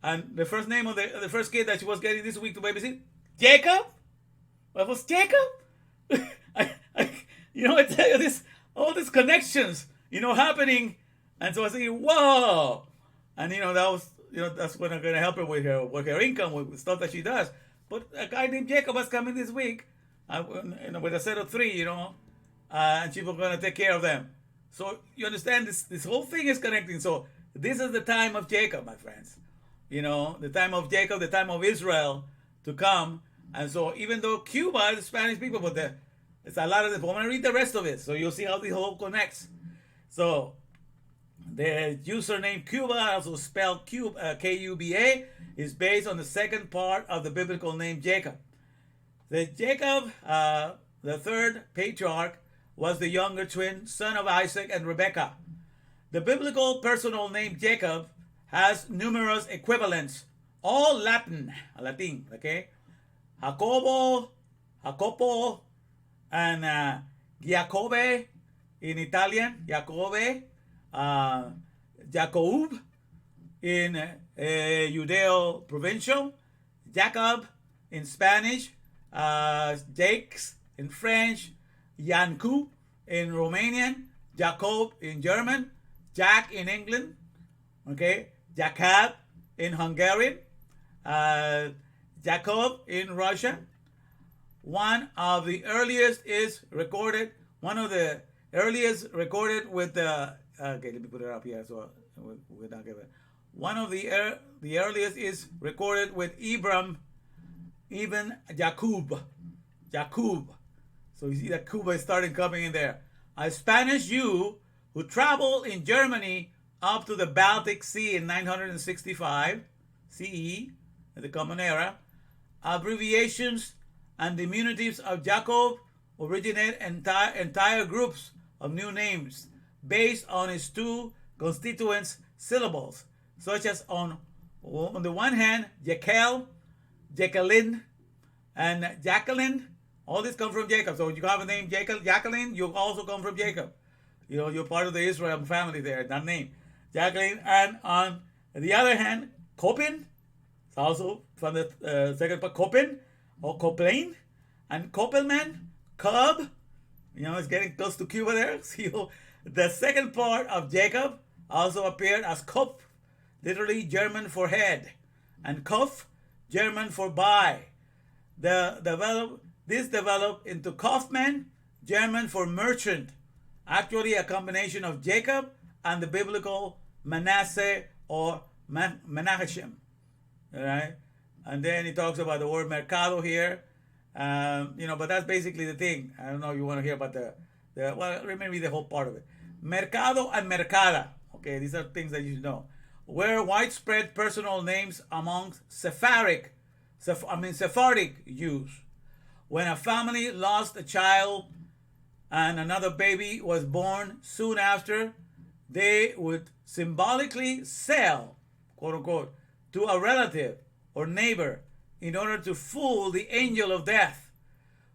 And the first name of the first kid that she was getting this week to babysit, Jacob? What was Jacob? I tell you this, all these connections, happening. And so I was thinking, whoa. And, that's what I'm going to help her with her income, with stuff that she does. But a guy named Jacob was coming this week, with a set of three, and she was going to take care of them. So you understand, this whole thing is connecting. So this is the time of Jacob, my friends. The time of Jacob, the time of Israel to come. And so even though Cuba is Spanish people, but it's a lot of this. I'm going to read the rest of it, so you'll see how the whole connects. So the username Cuba, also spelled K-U-B-A, is based on the second part of the biblical name Jacob. The Jacob, the third patriarch, was the younger twin son of Isaac and Rebekah. The biblical personal name Jacob has numerous equivalents, all Latin, okay? Jacobo, and Giacobbe in Italian, Jacob in Judeo-Provincial, Jacob in Spanish, Jakes in French, Janku in Romanian, Jacob in German, Jack in England, okay, Jacob in Hungarian, Jacob in Russia. One of the earliest recorded with the okay, let me put it up here so we're not giving it. One of the earliest is recorded with Ibn Jakub, So you see that Cuba is starting coming in there. A Spanish Jew who traveled in Germany up to the Baltic Sea in 965 CE, the Common Era. Abbreviations and diminutives of Jacob originate entire groups of new names based on its two constituent syllables, such as on the one hand, Jekyll, Jacqueline, and Jacqueline. All this come from Jacob. So you have a name Jacqueline, you also come from Jacob. You know, you're part of the Israel family there, that name. Jacqueline. And on the other hand, Copin, it's also from the second part, Copin or Coplain, and Copelman, Cub. You know, it's getting close to Cuba there. So the second part of Jacob also appeared as Kopf, literally German for head, and Kopf, German for by. This developed into Kaufman, German for merchant, actually a combination of Jacob and the biblical Manasseh or Menachem. All right? And then he talks about the word mercado here. You know, but that's basically the thing. I don't know if you want to hear about well, maybe the whole part of it. Mercado and mercada. Okay, these are things that you should know. Were widespread personal names amongst Sephardic Jews. When a family lost a child and another baby was born soon after, they would symbolically sell, quote unquote, to a relative or neighbor in order to fool the angel of death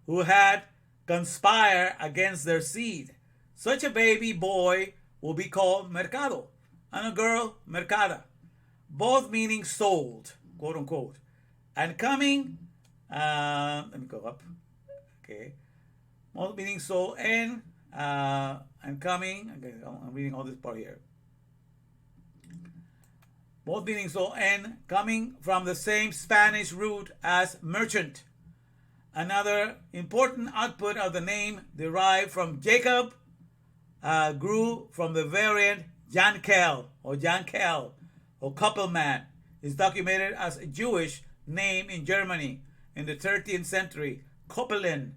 who had conspired against their seed. Such a baby boy will be called mercado and a girl mercada, both meaning sold, quote unquote. And coming, let me go up, okay, both meaning sold and coming, okay, I'm reading all this part here. Both meaning sold and coming from the same Spanish root as merchant. Another important output of the name derived from Jacob grew from the variant Jankel or Koppelman is documented as a Jewish name in Germany in the 13th century. Koppelin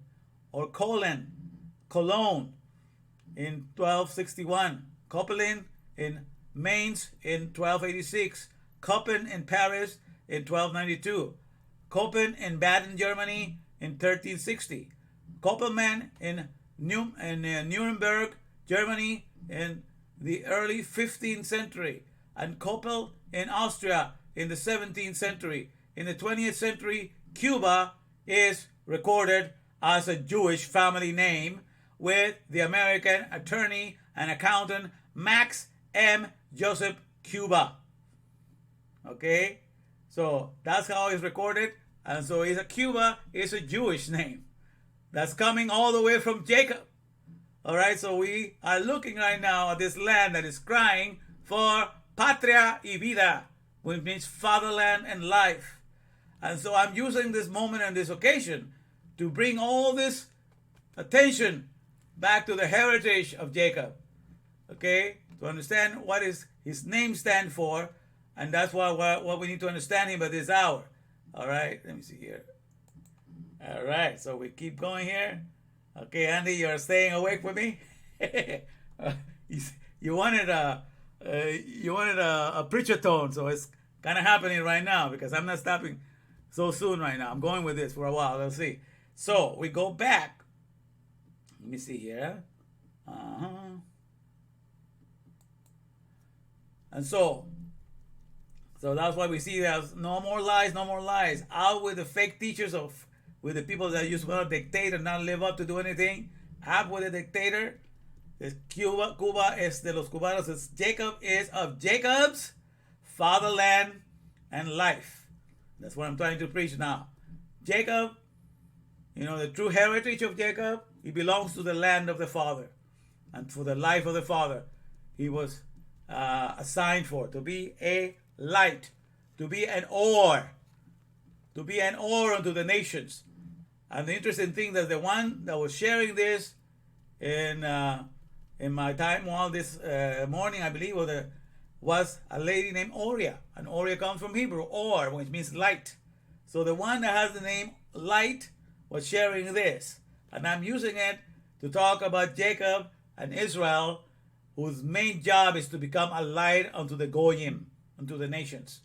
or Cologne in 1261. Koppelin in Mainz in 1286. Koppen in Paris in 1292. Koppen in Baden, Germany in 1360. Koppelman in Nuremberg, Germany in the early 15th century. And Koppel in Austria in the 17th century. In the 20th century, Cuba is recorded as a Jewish family name with the American attorney and accountant Max M. Joseph Cuba. Okay, so that's how it's recorded. And so Cuba is a Jewish name that's coming all the way from Jacob. All right, so we are looking right now at this land that is crying for patria y vida, which means fatherland and life. And so I'm using this moment and this occasion to bring all this attention back to the heritage of Jacob. Okay, to understand what his name stand for, and that's what we need to understand him at this hour. All right, let me see here. All right, so we keep going here. Okay, Andy, you're staying awake with me. You wanted a preacher tone, so it's kind of happening right now because I'm not stopping so soon right now. I'm going with this for a while. Let's see. So we go back. Let me see here. And so that's why we see there's no more lies, no more lies. Out with the fake teachers with the people that just want to dictate and not live up to do anything. Out with the dictator. Cuba es de los cubanos. Jacob is of Jacob's fatherland and life. That's what I'm trying to preach now. Jacob, the true heritage of Jacob, he belongs to the land of the father. And for the life of the father, he was assigned for, to be a light, to be an ore unto the nations. And the interesting thing that the one that was sharing this in my time while this morning, I believe, was a lady named Oria. And Oria comes from Hebrew, or, which means light. So the one that has the name light was sharing this. And I'm using it to talk about Jacob and Israel, whose main job is to become a light unto the Goyim, unto the nations.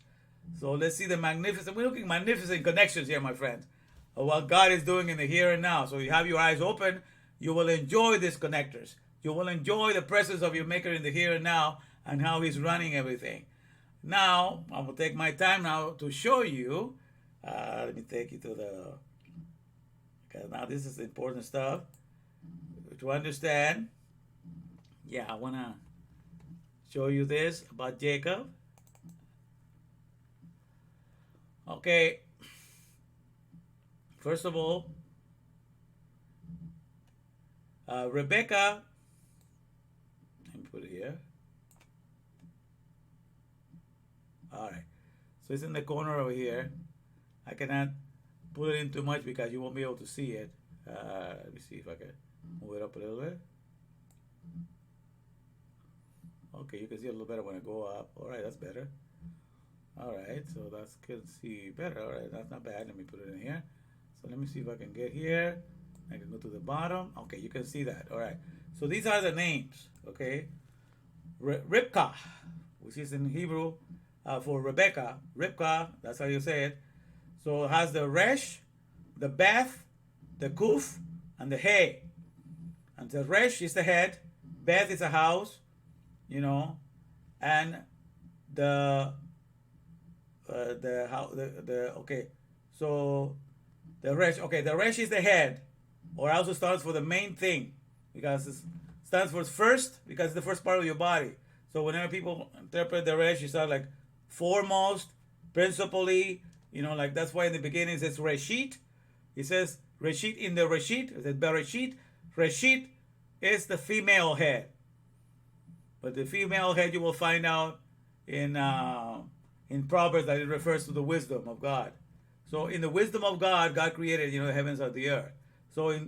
So let's see the magnificent, we're looking magnificent connections here, my friends, of what God is doing in the here and now. So you have your eyes open, you will enjoy these connectors. You will enjoy the presence of your Maker in the here and now and how He's running everything. Now, I will take my time now to show you. Let me take you to the, because now this is important stuff to understand. Yeah, I want to show you this about Jacob. Okay, first of all, Rebecca, let me put it here. All right, so it's in the corner over here. I cannot put it in too much because you won't be able to see it. Let me see if I can move it up a little bit. Okay, you can see a little better when I go up. All right, that's better. All right, so that's good to see better. All right, that's not bad. Let me put it in here. So let me see if I can get here. I can go to the bottom. Okay, you can see that. All right, so these are the names, okay? Ribkah, which is in Hebrew for Rebecca. Ribkah, that's how you say it. So it has the Resh, the Beth, the Kuf, and the Hey. And the Resh is the head, Beth is a house, you know, and okay, so the Resh is the head, or also stands for the main thing, because it stands for first, because it's the first part of your body. So whenever people interpret the Resh, you start like foremost, principally, you know, like that's why in the beginning it says Reshit. It says Reshit in the Reshit. It says Bereshit. Reshit is the female head. But the female head you will find out in Proverbs that it refers to the wisdom of God. So in the wisdom of God, God created, you know, the heavens and the earth. So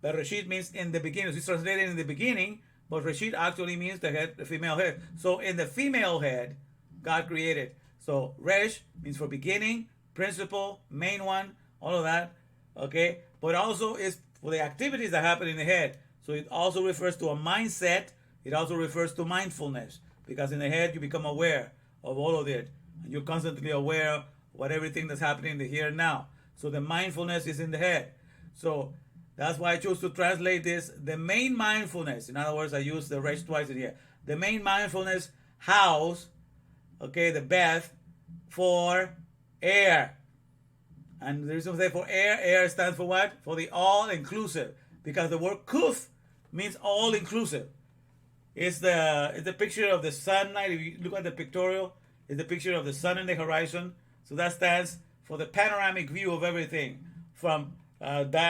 Bereshit means in the beginning. So it's translated in the beginning, but Reshit actually means the head, the female head. So in the female head, God created. So Resh means for beginning, principle, main one, all of that. Okay, but also is for the activities that happen in the head. So it also refers to a mindset. It also refers to mindfulness, because in the head you become aware of all of it, and you're constantly aware of what everything that's happening in the here and now. So the mindfulness is in the head. So that's why I chose to translate this, the main mindfulness. In other words, I use the Resh twice in here. The main mindfulness house, okay, the Beth, for air. And the reason I say for air stands for what? For the all-inclusive. Because the word kuf means all-inclusive. It's the picture of the sun. If you look at the pictorial, it's the picture of the sun in the horizon. So that stands for the panoramic view of everything from dawn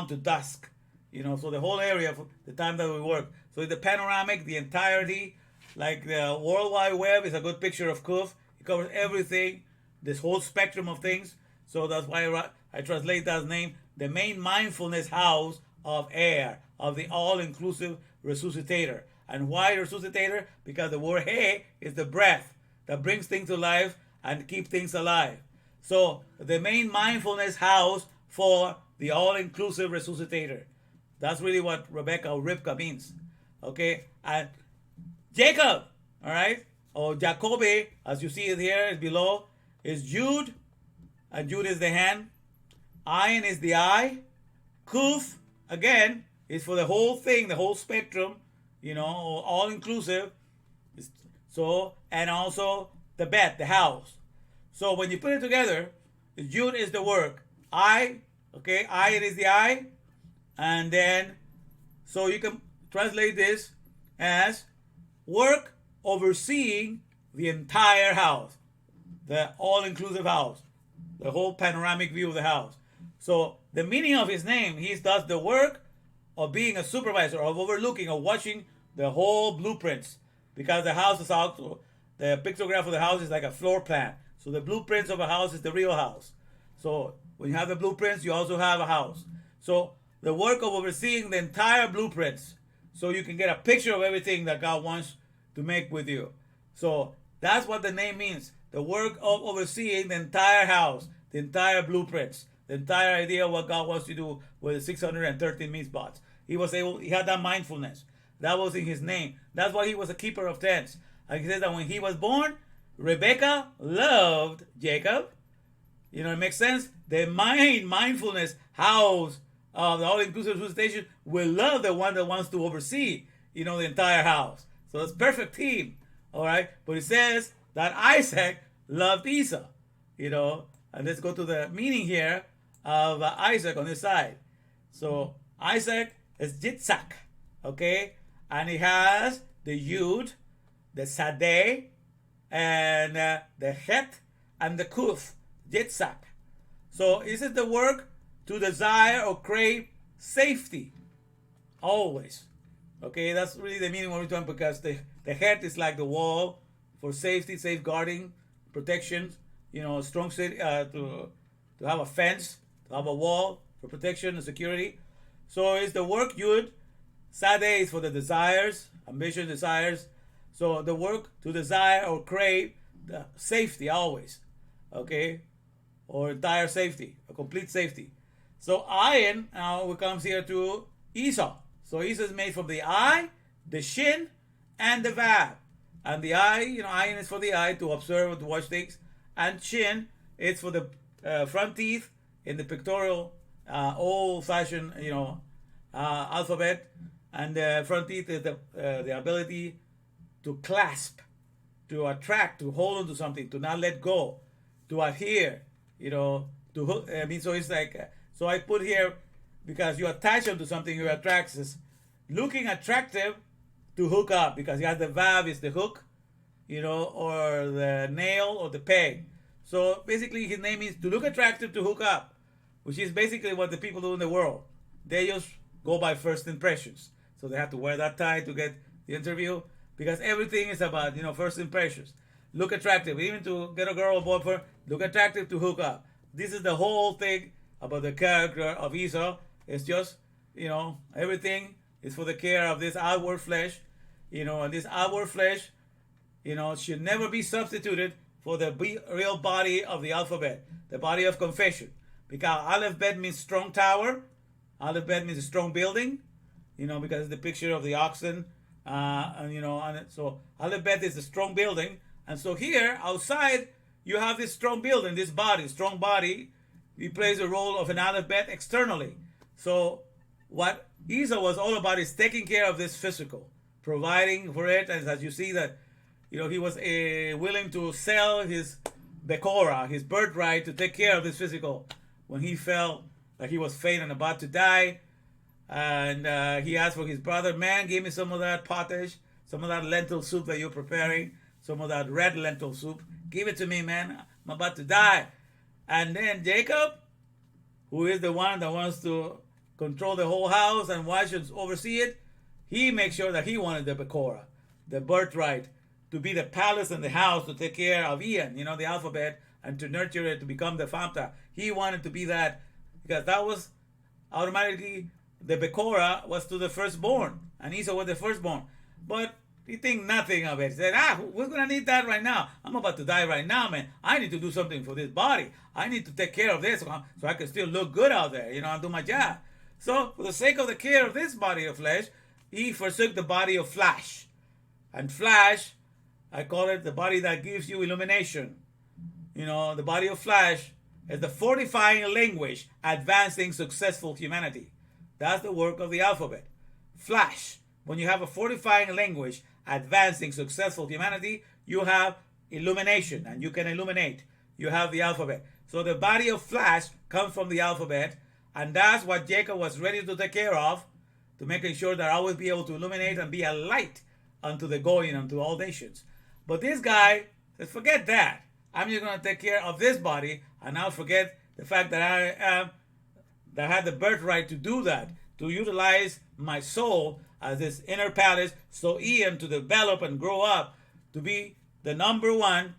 to dusk. You know, so the whole area for the time that we work. So the panoramic, the entirety, like the World Wide Web is a good picture of Kuf. It covers everything, this whole spectrum of things. So that's why I translate that name, the main mindfulness house of air, of the all-inclusive resuscitator. And why resuscitator? Because the word He is the breath that brings things to life and keep things alive. So the main mindfulness house for the all-inclusive resuscitator. That's really what Rebecca or Ribka means. Okay? And Jacob, all right, or Jacobe, as you see it here, is below, is Jude, and Jude is the hand. Ayin is the eye. Kuf, again, is for the whole thing, the whole spectrum, you know, all inclusive. So, and also the Bet, the house. So when you put it together, Jude is the work. I, okay, Ayin is the eye. And then, so you can translate this as work overseeing the entire house, the all-inclusive house, the whole panoramic view of the house. So the meaning of his name, he does the work of being a supervisor, of overlooking, of watching the whole blueprints, because the house is also, the pictograph of the house is like a floor plan. So the blueprints of a house is the real house. So when you have the blueprints, you also have a house. So the work of overseeing the entire blueprints, so you can get a picture of everything that God wants to make with you. So that's what the name means. The work of overseeing the entire house, the entire blueprints. the entire idea of what God wants to do with the 613 meat spots. He had that mindfulness. That was in his name. That's why he was a keeper of tents. And he says that when he was born, Rebecca loved Jacob. You know, it makes sense. The mindfulness house of the all-inclusive resuscitation will love the one that wants to oversee, you know, the entire house. So it's perfect team. All right. But it says that Isaac loved Esau, you know. And let's go to the meaning here of Isaac on this side. So Isaac is Yitzhak, okay? And he has the Yud, the Sadeh, and the Het, and the Kuth, Yitzhak. So this is the work to desire or crave safety, always. Okay, that's really the meaning of it, because the Het is like the wall for safety, safeguarding, protection, you know, strong city, to have a fence, to have a wall for protection and security. So it's the work Yud. Sadeh is for the desires, ambition, desires. So the work to desire or crave the safety always, okay, or entire safety, a complete safety. So ayin now comes here to Esau. So Esau is made from the eye, the shin, and the vav. And the eye, you know, ayin is for the eye to observe, to watch things, and shin, it's for the front teeth in the pictorial, old-fashioned, you know, alphabet. And the front teeth is the ability to clasp, to attract, to hold on to something, to not let go, to adhere, you know, to hook. I mean, so it's like, so I put here, because you attach onto something, you attract. Is looking attractive to hook up, because you have the vav is the hook, you know, or the nail or the peg. So basically his name is to look attractive to hook up, which is basically what the people do in the world. They just go by first impressions. So they have to wear that tie to get the interview, because everything is about, you know, first impressions. Look attractive, even to get a girl or boyfriend, look attractive to hook up. This is the whole thing about the character of Esau. It's just, you know, everything is for the care of this outward flesh, you know, and this outward flesh, you know, should never be substituted for the real body of the alphabet, the body of confession. Because Aleph Bet means strong tower. Aleph Bet means a strong building, you know, because it's the picture of the oxen, and you know, and so Aleph Bet is a strong building. And so here, outside, you have this strong building, this body, strong body. He plays the role of an Aleph Bet externally. So what Esau was all about is taking care of this physical, providing for it. And as you see that, you know, he was willing to sell his Bekorah, his birthright, to take care of this physical. When he felt like he was faint and about to die, and he asked for his brother, man, give me some of that pottage, some of that lentil soup that you're preparing, some of that red lentil soup. Give it to me, man. I'm about to die. And then Jacob, who is the one that wants to control the whole house and watch and oversee it, he makes sure that he wanted the Bekorah, the birthright, to be the palace and the house, to take care of Ian, you know, the alphabet, and to nurture it to become the Famta. He wanted to be that, because that was automatically, the Bekorah was to the firstborn, and Esau was the firstborn. But he think nothing of it. He said, who's going to need that right now? I'm about to die right now, man. I need to do something for this body. I need to take care of this so I can still look good out there, you know, and do my job. So for the sake of the care of this body of flesh, he forsook the body of flesh. And flesh, I call it the body that gives you illumination. You know, the body of flesh is the fortifying language advancing successful humanity. That's the work of the alphabet. Flesh. When you have a fortifying language advancing successful humanity, you have illumination, and you can illuminate. You have the alphabet. So the body of flesh comes from the alphabet, and that's what Jacob was ready to take care of, to making sure that I would be able to illuminate and be a light unto the going, unto all nations. But this guy says, forget that. I'm just going to take care of this body, and I'll forget the fact that I had the birthright to do that, to utilize my soul as this inner palace, so Ian to develop and grow up to be the number one,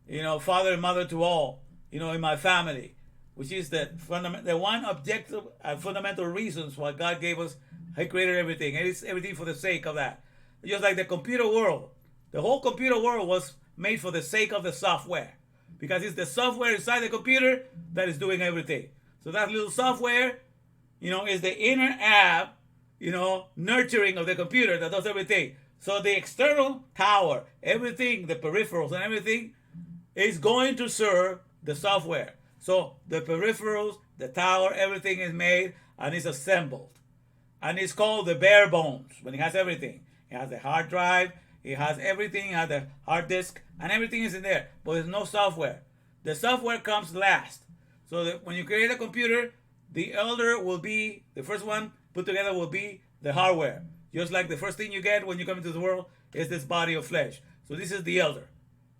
you know, father and mother to all, you know, in my family, which is the one objective and fundamental reasons why God gave us. He created everything, and it's everything for the sake of that. Just like the computer world, the whole computer world was made for the sake of the software, because it's the software inside the computer that is doing everything. So that little software, is the inner app, nurturing of the computer that does everything. So the external tower, everything, the peripherals and everything is going to serve the software. So the peripherals, the tower, everything is made and is assembled. And it's called the bare bones when it has everything. It has the hard drive, it has everything, it has the hard disk, and everything is in there. But there's no software. The software comes last. So that when you create a computer, the elder will be, the first one put together will be the hardware. Just like the first thing you get when you come into the world is this body of flesh. So this is the elder.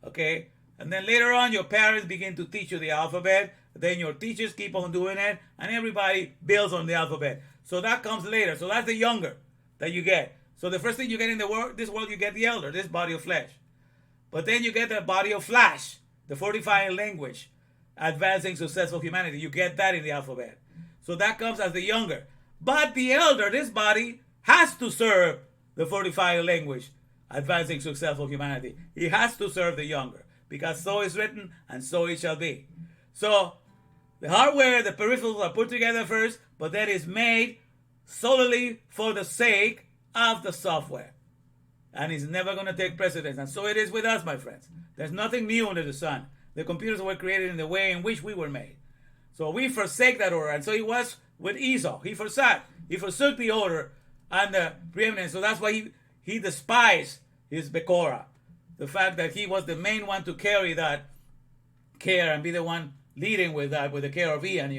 Okay? And then later on, your parents begin to teach you the alphabet. Then your teachers keep on doing it. And everybody builds on the alphabet. So that comes later. So that's the younger that you get. So the first thing you get in the world, this world, you get the elder, this body of flesh. But then you get the body of flesh, the fortifying language, advancing successful humanity. You get that in the alphabet. So that comes as the younger. But the elder, this body, has to serve the fortifying language, advancing successful humanity. He has to serve the younger, because so is written and so it shall be. So the hardware, the peripherals are put together first, but that is made solely for the sake of the software. And it's never going to take precedence. And so it is with us, my friends. There's nothing new under the sun. The computers were created in the way in which we were made. So we forsake that order. And so it was with Esau. He forsook the order and the preeminence. So that's why he despised his Bekorah. The fact that he was the main one to carry that care and be the one leading with that, with the care of Ian,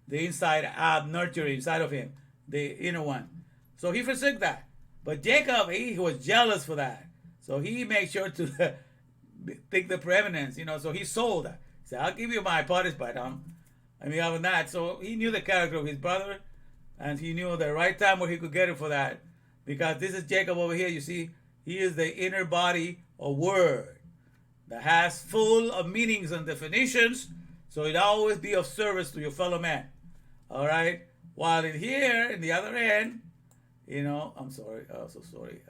the inside out nurturing inside of him, the inner one. So he forsook that. But Jacob, he was jealous for that. So he made sure to take the preeminence, so he sold that. He said, I'll give you my participate, and we have that. So he knew the character of his brother, and he knew the right time where he could get it for that. Because this is Jacob over here, you see, he is the inner body of word that has full of meanings and definitions, so it always be of service to your fellow man. All right? While in here, in the other end, I'm sorry. Oh, so sorry.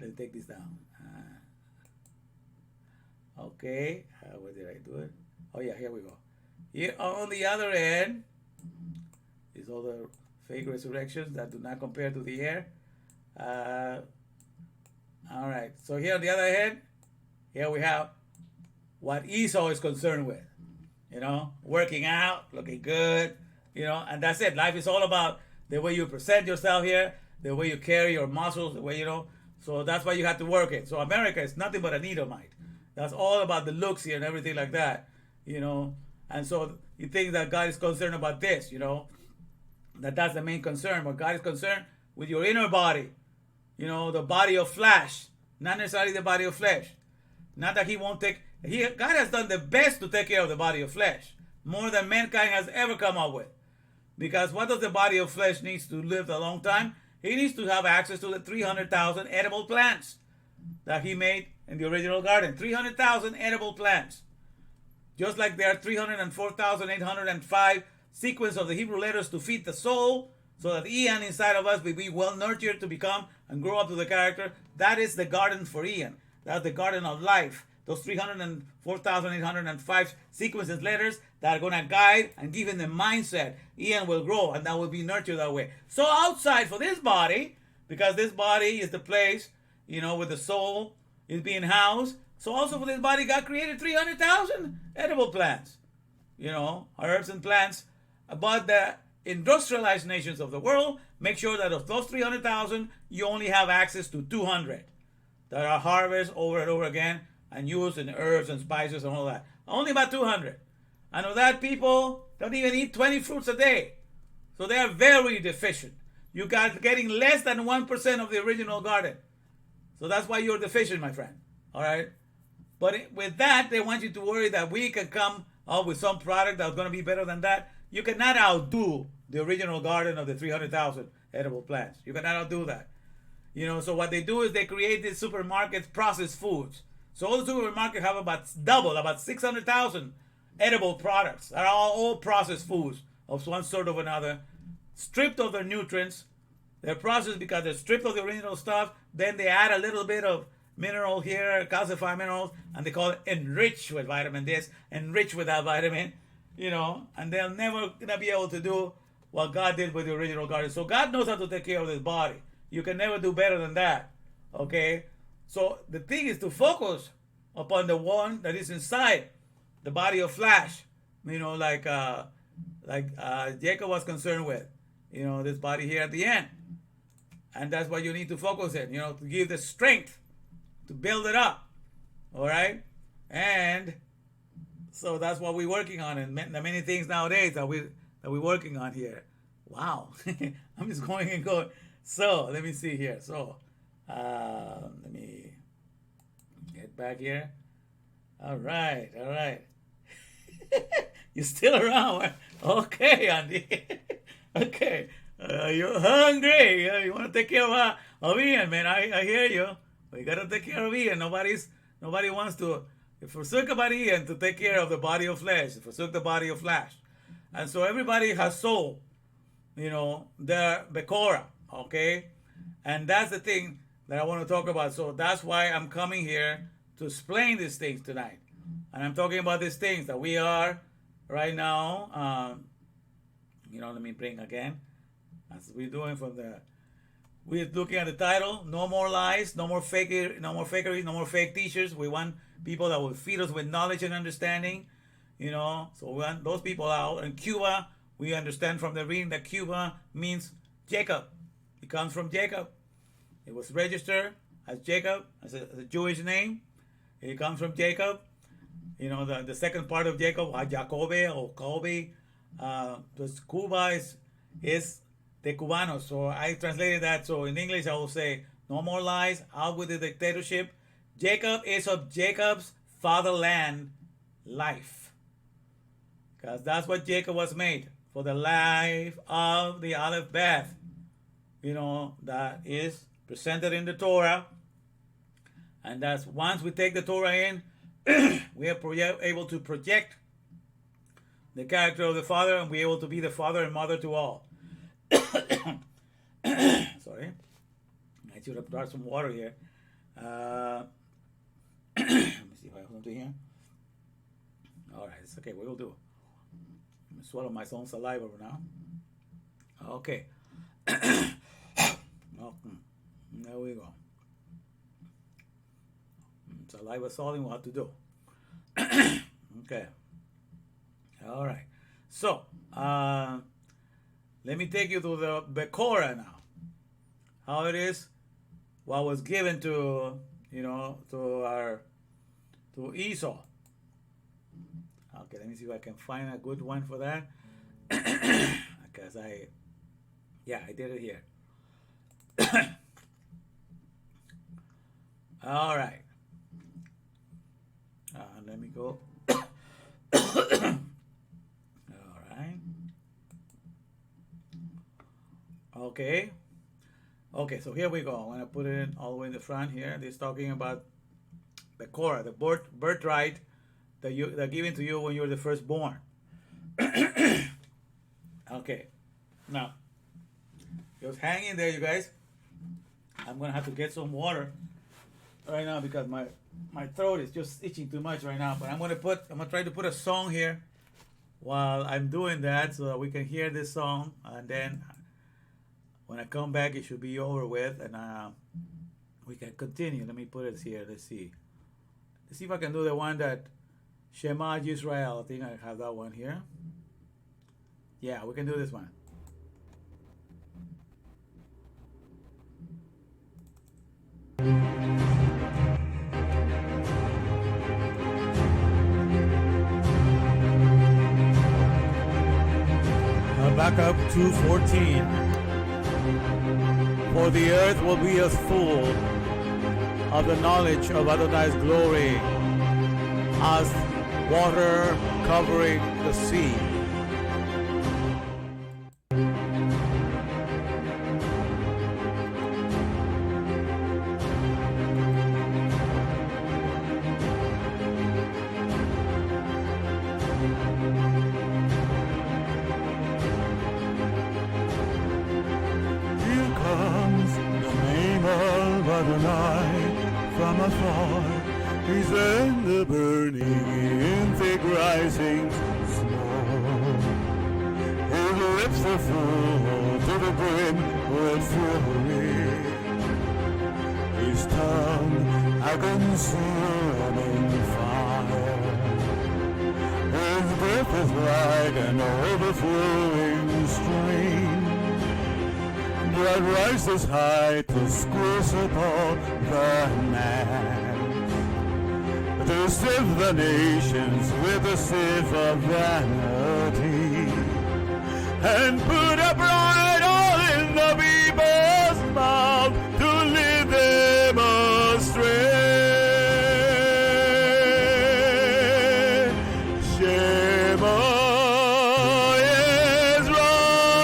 Let's take this down. Okay. Where did I do it? Oh, yeah, here we go. Here on the other end is all the fake resurrections that do not compare to the air. All right. So here on the other hand, here we have what Esau is concerned with. Working out, looking good, and that's it. Life is all about the way you present yourself here, the way you carry your muscles, the way, so that's why you have to work it. So America is nothing but an Edomite. That's all about the looks here and everything like that, and so you think that God is concerned about this, that's the main concern, but God is concerned with your inner body, the body of flesh, not necessarily the body of flesh. Not that he won't take, God has done the best to take care of the body of flesh, more than mankind has ever come up with. Because what does the body of flesh needs to live a long time? He needs to have access to the 300,000 edible plants that he made in the original garden. 300,000 edible plants. Just like there are 304,805 sequence of the Hebrew letters to feed the soul, so that Ian inside of us will be well nurtured to become and grow up to the character. That is the garden for Ian. That's the garden of life. Those 304,805 sequences letters that are going to guide and give him the mindset. Ian will grow and that will be nurtured that way. So outside for this body, because this body is the place, where the soul is being housed. So also for this body, God created 300,000 edible plants, herbs and plants. But the industrialized nations of the world make sure that of those 300,000, you only have access to 200 that are harvested over and over again and used in herbs and spices and all that. Only about 200. And of that, people don't even eat 20 fruits a day. So they are very deficient. You got getting less than 1% of the original garden. So that's why you're deficient, my friend. All right? But with that, they want you to worry that we can come up with some product that's going to be better than that. You cannot outdo the original garden of the 300,000 edible plants. You cannot outdo that. So what they do is they create these supermarkets, processed foods. So all the supermarkets have about 600,000 edible products that are all processed foods of one sort or another, stripped of their nutrients. They're processed because they're stripped of the original stuff. Then they add a little bit of mineral here, calcified minerals, and they call it enriched with vitamin this, enriched with that vitamin, and they'll never gonna be able to do what God did with the original garden. So God knows how to take care of this body. You can never do better than that. Okay? So the thing is to focus upon the one that is inside the body of flesh, like Jacob was concerned with, this body here at the end. And that's what you need to focus in, to give the strength to build it up. All right? And so that's what we're working on, and many things nowadays that we're working on here. Wow. I'm just going and going. So let me see here. So let me get back here. All right. You're still around. Okay, Andy. Okay. You're hungry. You want to take care of Ian, man. I hear you. We got to take care of Ian. Nobody wants to forsook about Ian to take care of the body of flesh. Forsook the body of flesh. And so everybody has soul, their Bekora, okay? And that's the thing that I want to talk about. So that's why I'm coming here to explain these things tonight. And I'm talking about these things that we are right now, let me bring again, as we're doing we're looking at the title, No More Lies, no more fakery, no more fake teachers. We want people that will feed us with knowledge and understanding, so we want those people out. In Cuba, we understand from the reading that Cuba means Jacob. It comes from Jacob. It was registered as Jacob, as a Jewish name. It comes from Jacob. The second part of Jacob, Jacobe or Kobe. Cuba is the Cubanos. So I translated that. So in English, I will say, no more lies, out with the dictatorship. Jacob is of Jacob's fatherland life. Because that's what Jacob was made, for the life of the Aleph Beth. That is presented in the Torah. And that's once we take the Torah in, we are able to project the character of the Father, and we're able to be the father and mother to all. Sorry. I should have brought some water here. Let me see if I have something here. All right, it's okay. We will do. I'm going to swallow my own saliva now. Okay. Oh, there we go. Saliva solving what to do. Okay. All right. So, let me take you to the Bekora now. How it is, what was given to Esau. Okay, let me see if I can find a good one for that. Because I did it here. All right. Let me go. All right. Okay, so here we go. I'm going to put it all the way in the front here. This is talking about the Korah, the birthright that they're given to you when you're the firstborn. Okay. Now, just hang in there, you guys. I'm going to have to get some water right now because my throat is just itching too much right now. But I'm going to try to put a song here while I'm doing that so that we can hear this song. And then when I come back, it should be over with, and we can continue. Let me put it here. Let's see if I can do the one that Shema Yisrael. I think I have that one here. Yeah, we can do this one. Habakkuk 2:14. For the earth will be as full of the knowledge of Adonai's glory as water covering the sea. from afar, he's in the burning, thick rising smoke. His lips are full to the brim with fury. His tongue a consuming fire. His breath is like an overflowing stream. Blood rises high to squeeze upon the land, to sieve the nations with the sieve of vanity, and put a pride all in the people's mouth to lead them astray. Shema Yisrael,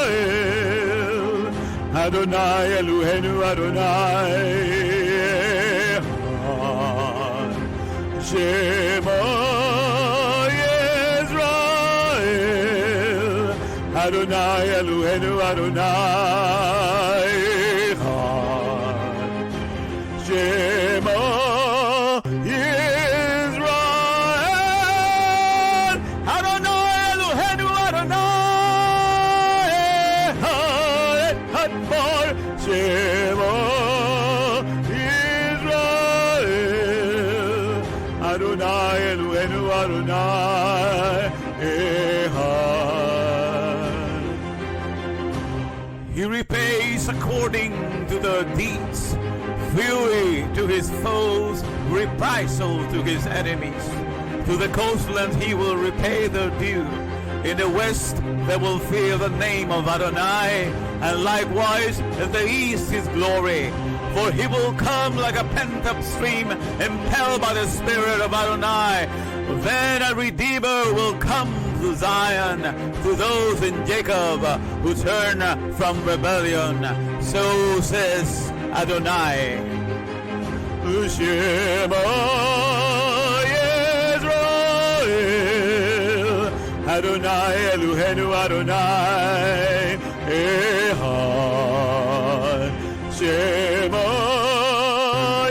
Adonai Eloheinu Adonai Echad. Shema Yisrael, Adonai Eloheinu Adonai Echad. Shema Yisrael, Adonai Eloheinu Adonai Echad. Shema Yisrael, Adonai Eloheinu Adonai Echad. He repays according to the deeds, fury to his foes, reprisal to his enemies. To the coastlands he will repay their due. In the west they will fear the name of Adonai, and likewise in the east his glory. For he will come like a pent-up stream, impelled by the Spirit of Adonai. Then a Redeemer will come to Zion, to those in Jacob who turn from rebellion. So says Adonai. Shema Yisrael, Adonai Eloheinu Adonai Echad. Shema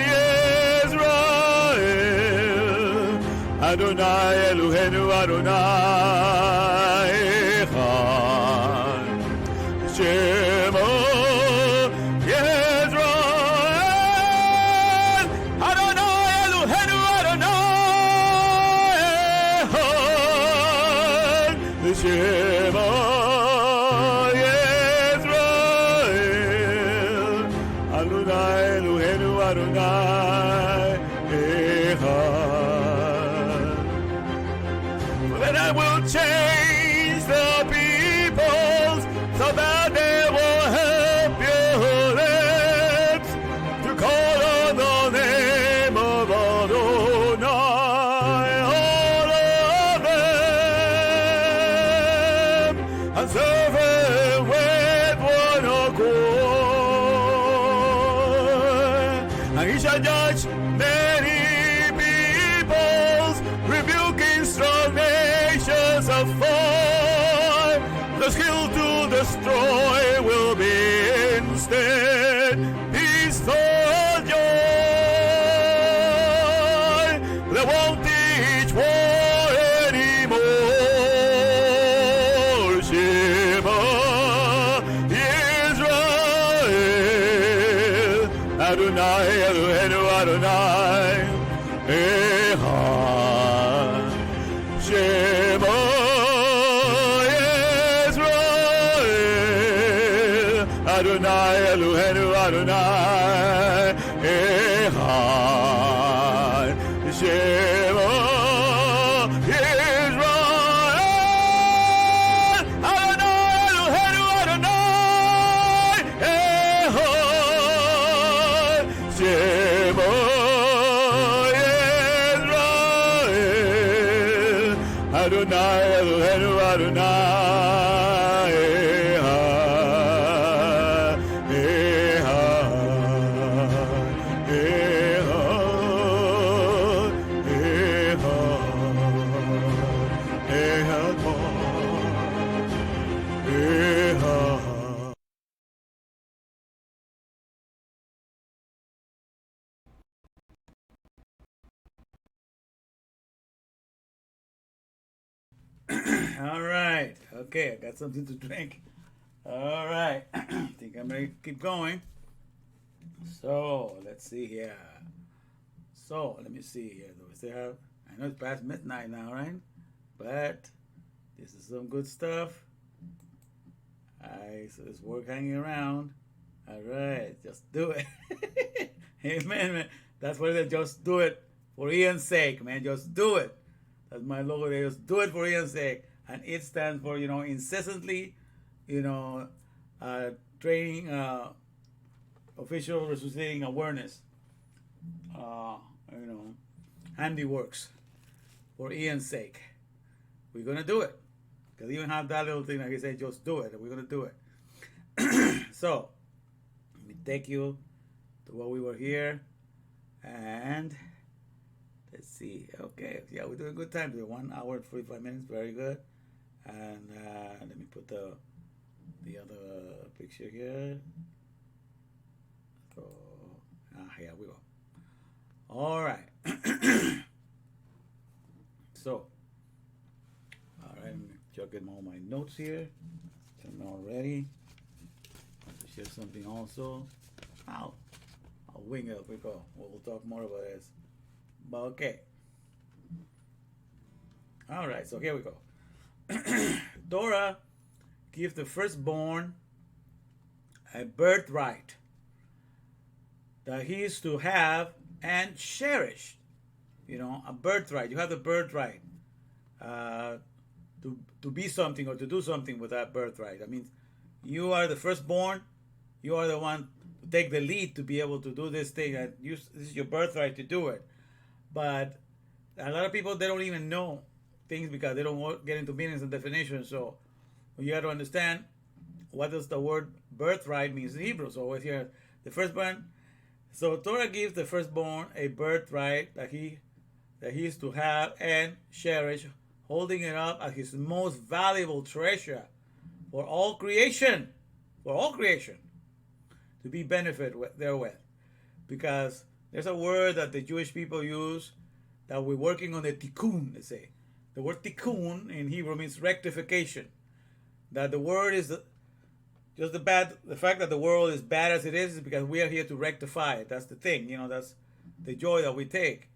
Yisrael, Adonai Eloheinu Adonai Echad. Shema Yisrael, Adonai Eloheinu Adonai Echad. Shema Adonai Echad. Then I will change the peoples so that they will help your lips to call on the name of Adonai, all of them, and serve him with one accord. And he shall judge many peoples, rebuking strong nations afar. The skill to destroy will be instead peace for joy. They won't teach war anymore. Shema Yisrael, Adonai Eloheinu Adonai Echad. Shema Yisrael, Adonai Eloheinu Adonai Echad. Shema Yisrael, Adonai Eloheinu Adonai Echad. Shema Yisrael, Adonai Eloheinu Adonai Echad. Echad. Echad. Echad. Echad. All right. Okay, I got something to drink. All right. I think I'm ready to keep going. So, let's see here. So, let me see here. Do we still have, I know it's past midnight now, right? But this is some good stuff. So there's work hanging around. All right, just do it. Amen, man. That's what it is. Just do it for Ian's sake, man. Just do it. That's my logo there. Just do it for Ian's sake. And it stands for, incessantly, training, official resuscitating awareness, handiworks for Ian's sake. We're going to do it. Because even have that little thing like he said, just do it. And we're going to do it. So, let me take you to where we were here. And let's see. Okay. Yeah, we're doing good time. 1 hour and 45 minutes. Very good. And let me put the other picture here. So, here we go. All right. So, all right. I'm checking all my notes here. I'm all ready. I'll share something also. I'll wing it. We go. We'll talk more about this. But okay. All right. So here we go. Torah gives the firstborn a birthright that he is to have and cherish. A birthright. You have the birthright to be something or to do something with that birthright. That means you are the firstborn. You are the one to take the lead to be able to do this thing. And this is your birthright to do it. But a lot of people, they don't even know things because they don't get into meanings and definitions. So you have to understand what does the word birthright means in Hebrew. So over here, the firstborn. So Torah gives the firstborn a birthright that he is to have and cherish, holding it up as his most valuable treasure for all creation, to be benefit therewith. Because there's a word that the Jewish people use that we're working on the tikkun, they say. The word tikkun in Hebrew means rectification. That the word is the fact that the world is bad as it is because we are here to rectify it. That's the thing, that's the joy that we take.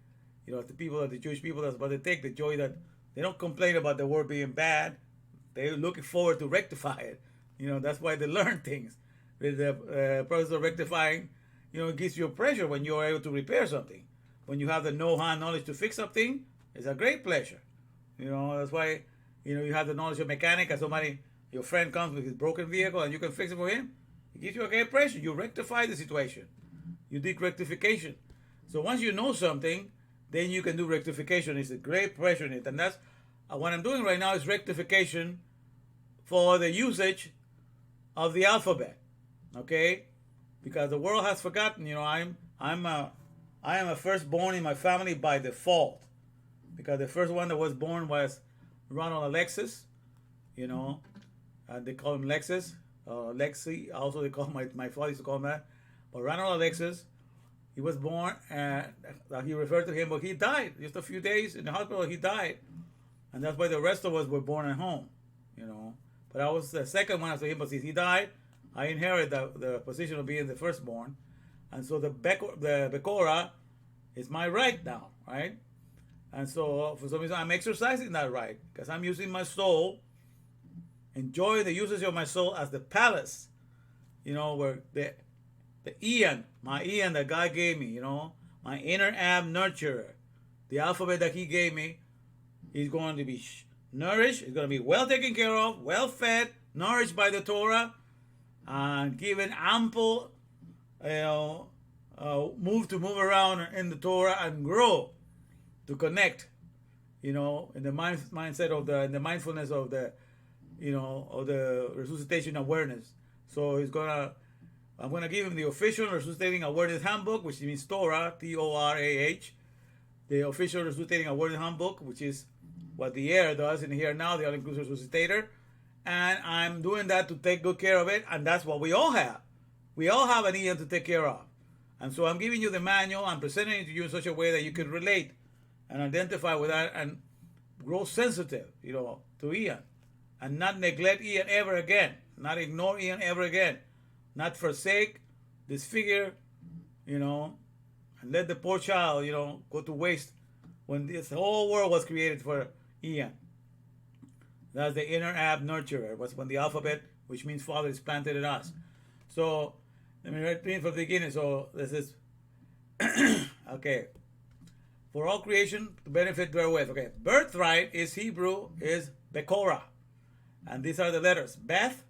The Jewish people, that's what they take, the joy that they don't complain about the world being bad. They're looking forward to rectify it. That's why they learn things. The process of rectifying, it gives you a pleasure when you're able to repair something. When you have the know-how knowledge to fix something, it's a great pleasure. That's why, you have the knowledge of mechanic and your friend comes with his broken vehicle and you can fix it for him. It gives you a great pleasure. You rectify the situation. You did rectification. So once you know something, then you can do rectification. It's a great pleasure in it. And that's what I'm doing right now is rectification for the usage of the alphabet. Okay? Because the world has forgotten, I am a firstborn in my family by default. Because the first one that was born was Ronald Alexis, and they call him Lexus, Lexi. Also, they call my father used to call him that. But Ronald Alexis, he was born, and he referred to him, but he died just a few days in the hospital. He died, and that's why the rest of us were born at home, But I was the second one after him. But since he died, I inherited the position of being the firstborn, and so the Bekora is my right now, right? And so for some reason I'm exercising that right because I'm using my soul, enjoying the usage of my soul as the palace, where the Ian, my Ian that God gave me, my inner ab nurturer, the alphabet that he gave me, is going to be nourished, it's going to be well taken care of, well fed, nourished by the Torah, and given ample, move around in the Torah and grow to connect, in the mindset of in the mindfulness of the, of the resuscitation awareness. So I'm gonna give him the official resuscitating awareness handbook, which means Torah, Torah, the official resuscitating awareness handbook, which is what the air does in here now, the all-inclusive resuscitator. And I'm doing that to take good care of it, and that's what we all have. We all have an Ian to take care of. And so I'm giving you the manual, I'm presenting it to you in such a way that you can relate and identify with that and grow sensitive, to Ian. and not neglect Ian ever again, not ignore Ian ever again, not forsake, disfigure, and let the poor child, go to waste when this whole world was created for Ian. That's the inner ab nurturer, was when the alphabet, which means Father, is planted in us. So, let me read from the beginning. So, this is, okay. For all creation to benefit therewith. Okay, birthright is Hebrew, is Bekorah. And these are the letters. Beth,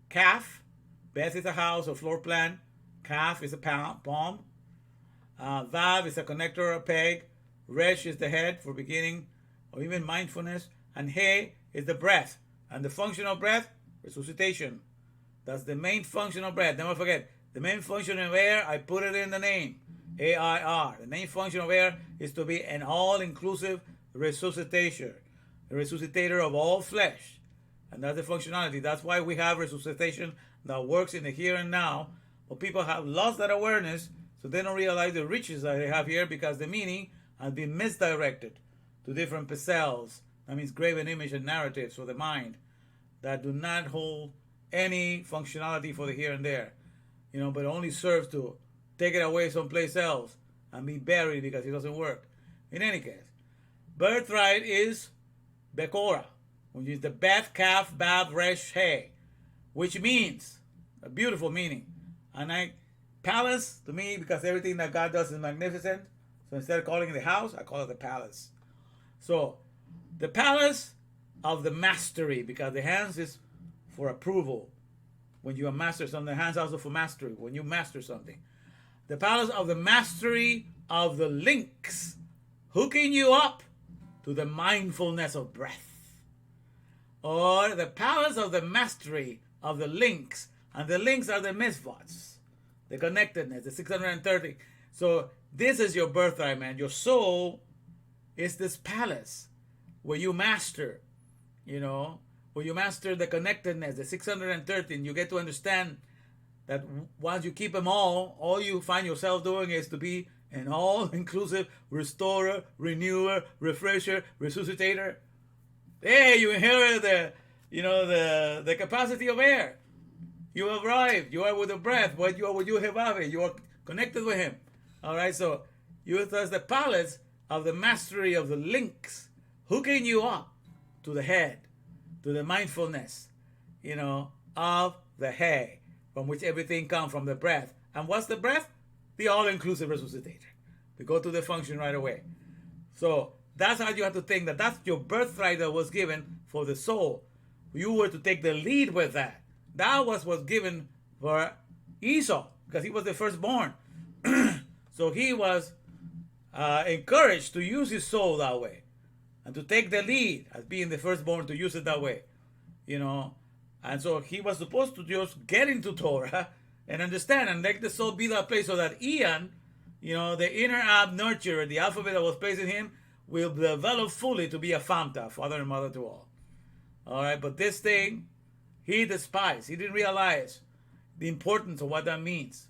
Kaf. Beth is a house or floor plan. Kaf is a palm. Vav is a connector or a peg. Resh is the head for beginning or even mindfulness. And He is the breath. And the function of breath, resuscitation. That's the main function of breath. Never forget, the main function of air, I put it in the name. AIR. The main function of air is to be an all-inclusive resuscitator. The resuscitator of all flesh. And that's the functionality. That's why we have resuscitation that works in the here and now. But people have lost that awareness, so they don't realize the riches that they have here because the meaning has been misdirected to different Pesels. That means graven image and narratives for the mind that do not hold any functionality for the here and there. But only serves to take it away someplace else and be buried because it doesn't work. In any case, birthright is Bekorah, which is the Beth, Kaf, Bav, Resh, He, which means a beautiful meaning. And palace to me, because everything that God does is magnificent. So instead of calling it the house, I call it the palace. So the palace of the mastery, because the hands is for approval. When you master something, the hands also for mastery. When you master something. The palace of the mastery of the links, hooking you up to the mindfulness of breath. Or the palace of the mastery of the links, and the links are the mitzvahs, the connectedness, the 630. So this is your birthright, man. Your soul is this palace where you master, where you master the connectedness, the 613. You get to understand that once you keep them all you find yourself doing is to be an all-inclusive restorer, renewer, refresher, resuscitator. Hey, you inherit the capacity of air. You have arrived. You are with the breath. What you are with you have. You are connected with Him. All right. So you are the palace of the mastery of the links, hooking you up to the head, to the mindfulness, of the head, from which everything comes from the breath. And what's the breath? The all-inclusive resuscitator. We go to the function right away. So that's how you have to think that that's your birthright that was given for the soul. You were to take the lead with that. That was given for Esau because he was the firstborn. So he was encouraged to use his soul that way and to take the lead as being the firstborn, to use it that way. And so he was supposed to just get into Torah and understand and let the soul be that place so that Ian, the inner ab nurturer, the alphabet that was placed in him, will develop fully to be a Famta, father and mother to all. All right, but this thing, he despised. He didn't realize the importance of what that means.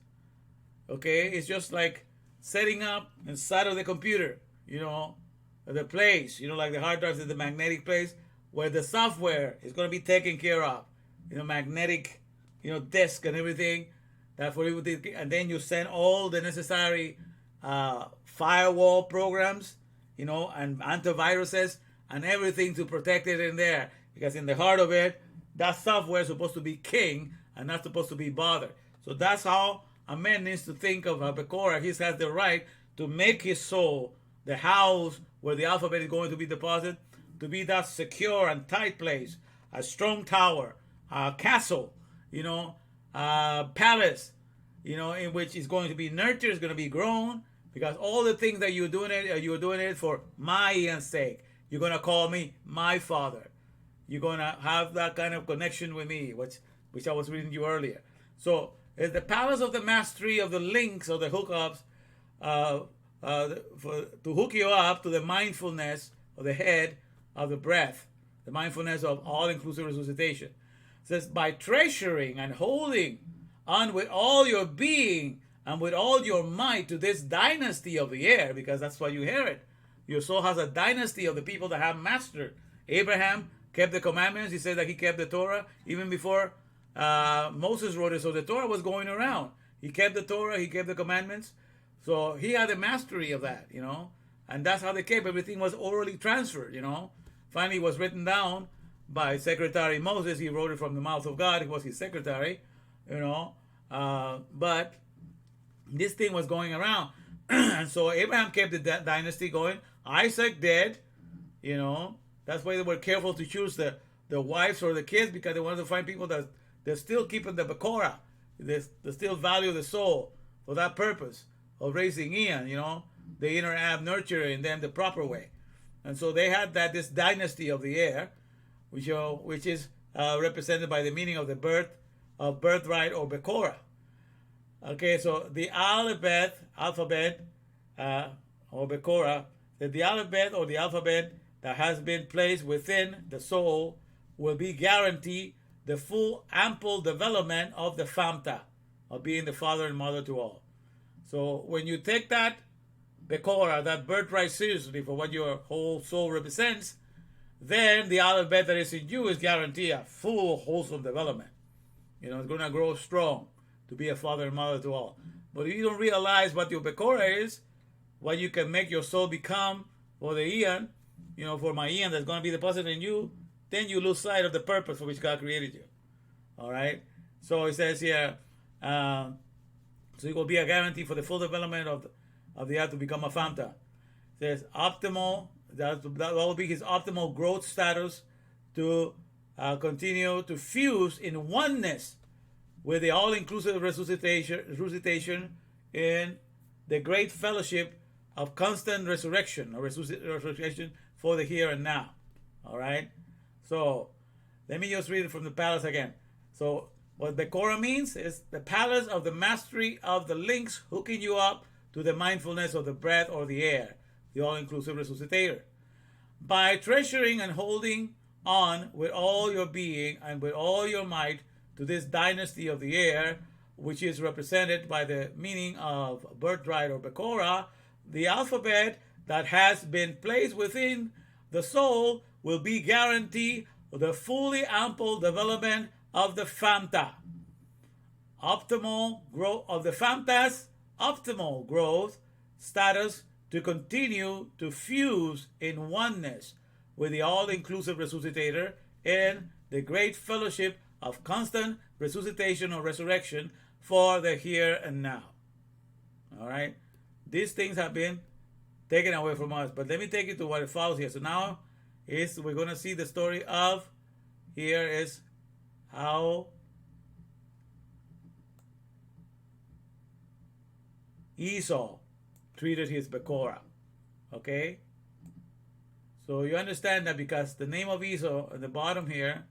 Okay, it's just like setting up inside of the computer, the place, like the hard drives is the magnetic place where the software is going to be taken care of. Magnetic, disk and everything. That for you, and then you send all the necessary firewall programs, and antiviruses and everything to protect it in there. Because in the heart of it, that software is supposed to be king and not supposed to be bothered. So that's how a man needs to think of Bekorah. He has the right to make his soul the house where the alphabet is going to be deposited, to be that secure and tight place, a strong tower, a castle, a palace, in which is going to be nurtured, is going to be grown, because all the things that you're doing it for my Ian's sake. You're going to call me my father. You're going to have that kind of connection with me, which I was reading to you earlier. So it's the palace of the mastery of the links, or the hookups, to hook you up to the mindfulness of the head of the breath, the mindfulness of all-inclusive resuscitation. It says, by treasuring and holding on with all your being and with all your might to this dynasty of the air, because that's what you inherit. Your soul has a dynasty of the people that have mastered. Abraham kept the commandments. He said that he kept the Torah even before Moses wrote it. So the Torah was going around. He kept the Torah. He kept the commandments. So he had the mastery of that, and that's how they kept. Everything was orally transferred, Finally, it was written down by Secretary Moses. He wrote it from the mouth of God. He was his secretary, but this thing was going around. And so Abraham kept the dynasty going. Isaac dead, That's why they were careful to choose the wives or the kids, because they wanted to find people that they're still keeping the Bekorah. They still value the soul for that purpose of raising Ian, the inner Ab nurture in them the proper way. And so they had this dynasty of the heir, which is represented by the meaning of the birthright or Bekorah. Okay, so the alphabet or Bekorah, the alphabet or the alphabet that has been placed within the soul will be guaranteed the full ample development of the famta, of being the father and mother to all. So when you take that Bekorah, that birthright, seriously for what your whole soul represents, then the alphabet that is in you is guaranteed a full wholesome development. It's going to grow strong to be a father and mother to all. But if you don't realize what your Bekorah is, what you can make your soul become for the Ian, for my Ian that's going to be deposited in you, then you lose sight of the purpose for which God created you. All right? So it says here, so it will be a guarantee for the full development of the earth to become a famta. It says optimal, that will be his optimal growth status to continue to fuse in oneness with the all-inclusive resuscitation in the great fellowship of constant resurrection or resurrection for the here and now. All right? So let me just read it from the palace again. So what Bekorah means is the palace of the mastery of the links hooking you up to the mindfulness of the breath or the air, the all-inclusive resuscitator. By treasuring and holding on with all your being and with all your might to this dynasty of the air, which is represented by the meaning of birthright or Bekorah, the alphabet that has been placed within the soul will be guaranteed the fully ample development of the famta. Optimal growth of the famta's optimal growth status to continue to fuse in oneness with the all-inclusive resuscitator in the great fellowship of constant resuscitation or resurrection for the here and now. All right? These things have been taken away from us. But let me take you to what it follows here. So now we're going to see the story of, here is how Esau treated his Bekorah. Okay? So you understand that because the name of Esau at the bottom here,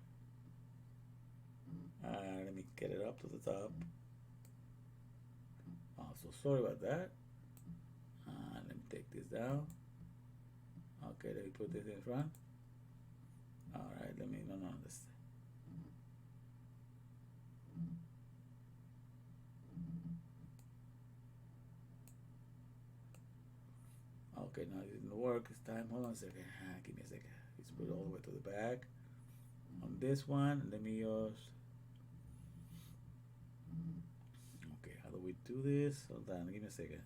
let me get it up to the top. Oh, so sorry about that. Let me take this down. Okay, let me put this in front. All right, let me, no, this. Okay, now it didn't work this time. Hold on a second. Give me a second. Let's put it all the way to the back. On this one, let me just. Okay, how do we do this? Hold on, give me a second.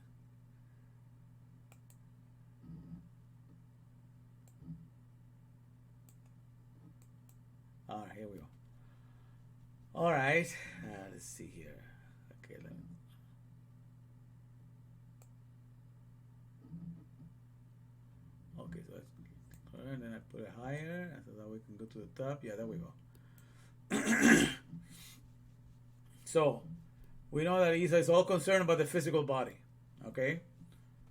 All right, here we go. All right, let's see here. Okay, let me. Okay, so that's and then I put it higher so that we can go to the top. Yeah, there we go. So we know that Esau is all concerned about the physical body. Okay,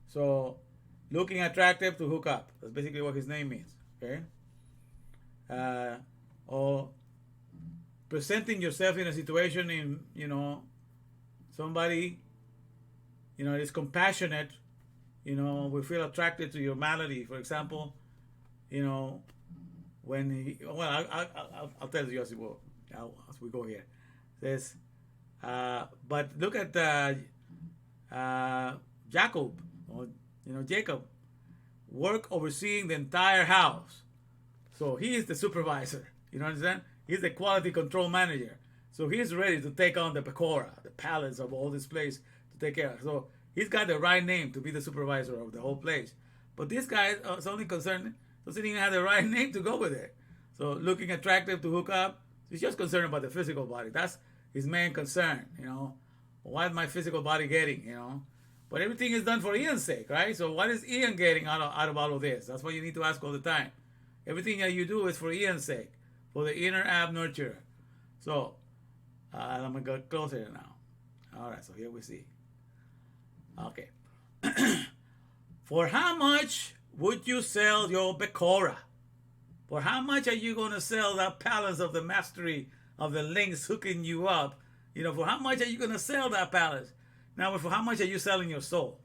so looking attractive to hook up. That's basically what his name means. Okay, or presenting yourself in a situation in somebody that is compassionate. We feel attracted to your malady. For example, when he, well, I'll tell you as we go here. It says, but look at Jacob, Jacob, work overseeing the entire house.
So he is the supervisor. You know what I'm saying? He's the quality control manager. So he's ready to take on the Pecora, the palace of all this place to take care of. So he's got the right name to be the supervisor of the whole place. But this guy is only concerned, doesn't even have the right name to go with it. So looking attractive to hook up, he's just concerned about the physical body. That's his main concern, you know. What is my physical body getting, you know? But everything is done for Ian's sake, right? So what is Ian getting out of all of this? That's what you need to ask all the time. Everything that you do is for Ian's sake, for the inner ab nurturer. So I'm going to go closer now. All right, so here we see. Okay. For how much would you sell your Becora? For how much are you going to sell that palace of the mastery of the links hooking you up? You know, for how much are you going to sell that palace? Now, for how much are you selling your soul?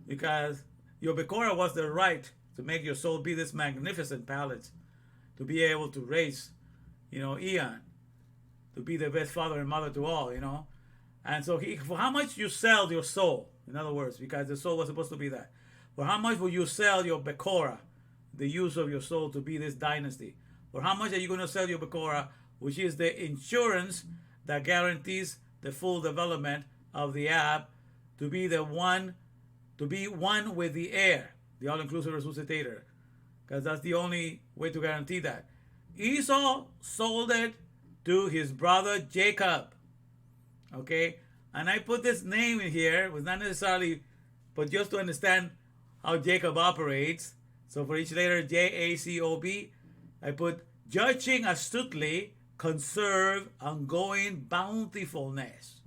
Because your Becora was the right to make your soul be this magnificent palace, to be able to raise, you know, Eon, to be the best father and mother to all, you know. And so for how much you sell your soul, in other words, because the soul was supposed to be that. For how much will you sell your Becora, the use of your soul to be this dynasty? For how much are you going to sell your Becora, which is the insurance that guarantees the full development of the ab, to be one with the heir, the all-inclusive resuscitator, because that's the only way to guarantee that. Esau sold it to his brother Jacob. Okay, and I put this name in here, was not necessarily, but just to understand how Jacob operates. So for each letter Jacob, I put judging astutely, conserve ongoing bountifulness.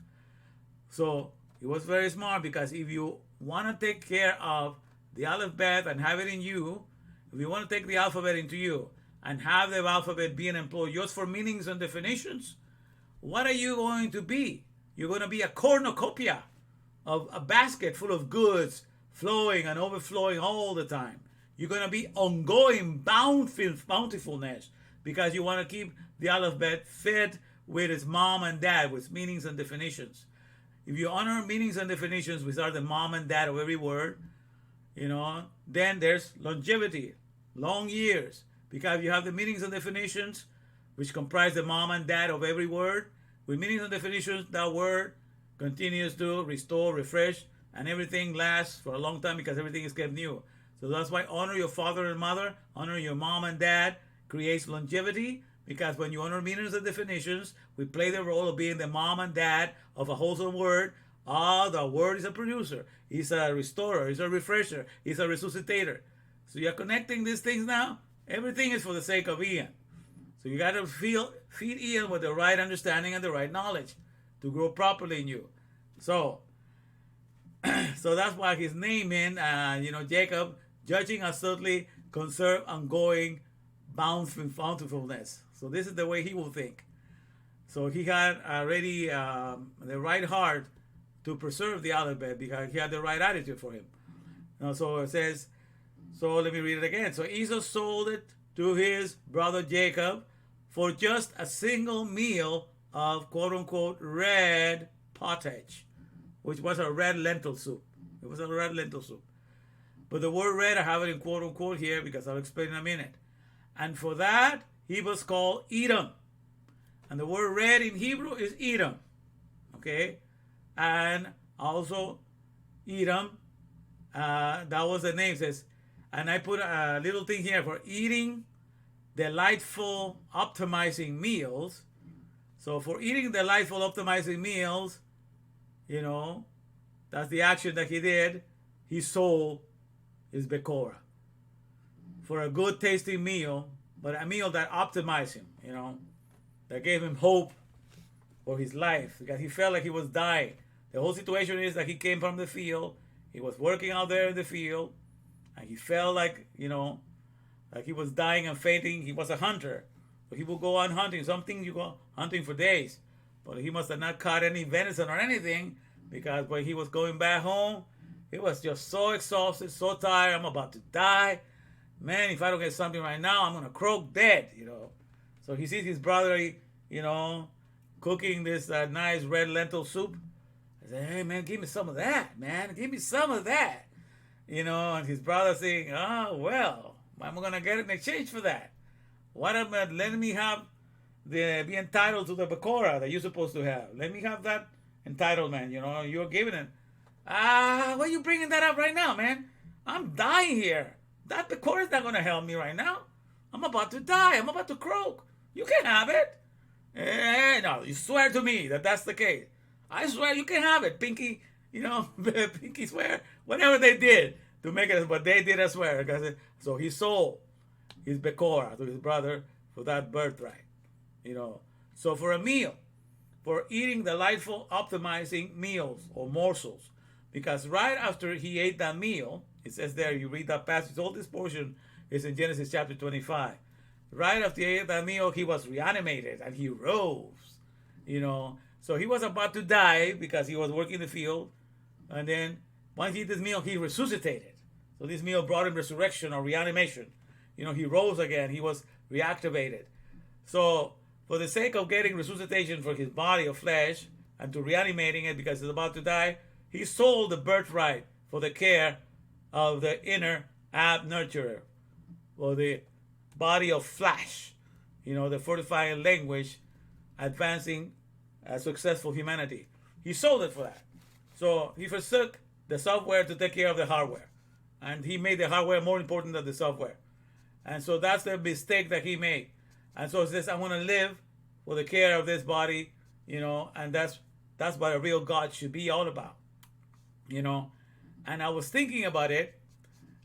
So he was very smart, because if you want to take care of the alphabet and have it in you, if you want to take the alphabet into you and have the alphabet being employed just for meanings and definitions, what are you going to be? You're going to be a cornucopia of a basket full of goods flowing and overflowing all the time. You're going to be ongoing bountifulness, because you want to keep the alphabet fed with its mom and dad, with meanings and definitions. If you honor meanings and definitions, which are the mom and dad of every word, you know, then there's longevity, long years. Because if you have the meanings and definitions, which comprise the mom and dad of every word, with meanings and definitions, that word continues to restore, refresh, and everything lasts for a long time, because everything is kept new. So that's why honor your father and mother, honor your mom and dad, creates longevity, because when you honor meanings and definitions, we play the role of being the mom and dad of a wholesome word. The word is a producer. He's a restorer. He's a refresher. He's a resuscitator. So you're connecting these things now. Everything is for the sake of Ian. So you got to feed Ian with the right understanding and the right knowledge to grow properly in you. So that's why his name in, Jacob, judging astutely, conserve ongoing bountifulness. So this is the way he will think. So he had already the right heart to preserve the alphabet, because he had the right attitude for him. So it says, so let me read it again. So Esau sold it to his brother Jacob for just a single meal of quote-unquote red pottage, which was a red lentil soup. It was a red lentil soup. But the word red, I have it in quote-unquote here, because I'll explain in a minute. And for that, he was called Edom. And the word red in Hebrew is Edom. Okay? And also Edom, that was the name. It says, and I put a little thing here for eating delightful, optimizing meals. So for eating delightful, optimizing meals, that's the action that he did. He sold his Becora for a good tasting meal, but a meal that optimized him, that gave him hope for his life, because he felt like he was dying. The whole situation is that he came from the field. He was working out there in the field, and he felt like, like he was dying and fainting. He was a hunter. So he would go on hunting. Some things you go hunting for days. But he must have not caught any venison or anything, because when he was going back home, he was just so exhausted, so tired. I'm about to die. Man, if I don't get something right now, I'm going to croak dead, So he sees his brother, cooking this nice red lentil soup. I said, hey, man, give me some of that, man. Give me some of that. And his brother saying, oh, well, I'm going to get it in exchange for that. Let me have be entitled to the Bekora that you're supposed to have. Let me have that entitlement. You're giving it. Why are you bringing that up right now, man? I'm dying here. That Bekora is not going to help me right now. I'm about to die. I'm about to croak. You can have it. No, you swear to me that that's the case. I swear you can have it. Pinky, Pinky swear. Whatever they did to make it, but they did, I swear. So he sold his Bekora to his brother for that birthright. So for a meal, for eating delightful, optimizing meals or morsels, because right after he ate that meal, it says there, you read that passage, all this portion is in Genesis chapter 25. Right after he ate that meal, he was reanimated and he rose, So he was about to die because he was working the field. And then once he ate this meal, he resuscitated. So this meal brought him resurrection or reanimation. He rose again. He was reactivated. So for the sake of getting resuscitation for his body of flesh and to reanimating it because he's about to die, he sold the birthright for the care of the inner ab nurturer, or the body of flesh, the fortifying language, advancing a successful humanity. He sold it for that. So he forsook the software to take care of the hardware. And he made the hardware more important than the software. And so that's the mistake that he made. And so he says, I want to live for the care of this body, and that's what a real God should be all about. And I was thinking about it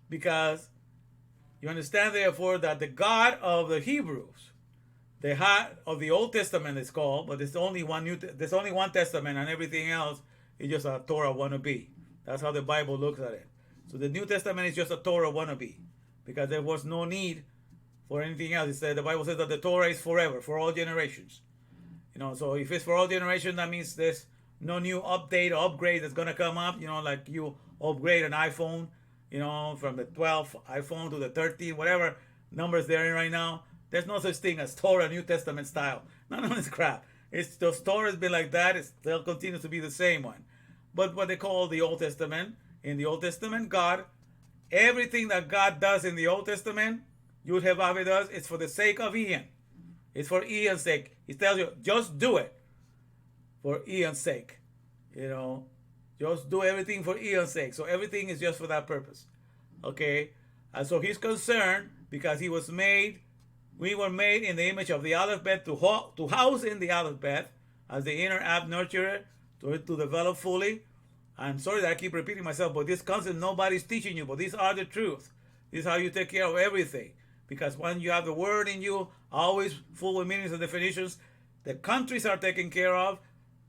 because you understand, therefore, that the God of the Hebrews, the God of the Old Testament is called, but there's only one Testament, and everything else is just a Torah wannabe. That's how the Bible looks at it. So the New Testament is just a Torah wannabe, because there was no need for anything else. The Bible says that the Torah is forever, for all generations. So if it's for all generations, that means there's no new update or upgrade that's going to come up, like you upgrade an iPhone, from the 12th iPhone to the 13th, whatever numbers they're in right now. There's no such thing as Torah New Testament style. None of this crap. The Torah has been like that. They'll continue to be the same one. But what they call the Old Testament, in the Old Testament, God, everything that God does in the Old Testament, Yud He Vav He does, it's for the sake of Ian. It's for Ian's sake. He tells you, just do it for Ian's sake. Just do everything for Ian's sake. So everything is just for that purpose. Okay? And so he's concerned because we were made in the image of the Aleph Bet to house in the Aleph Bet as the inner ab nurturer to develop fully. I'm sorry that I keep repeating myself, but this concept nobody's teaching you, but these are the truth. This is how you take care of everything. Because when you have the word in you, always full with meanings and definitions, the countries are taken care of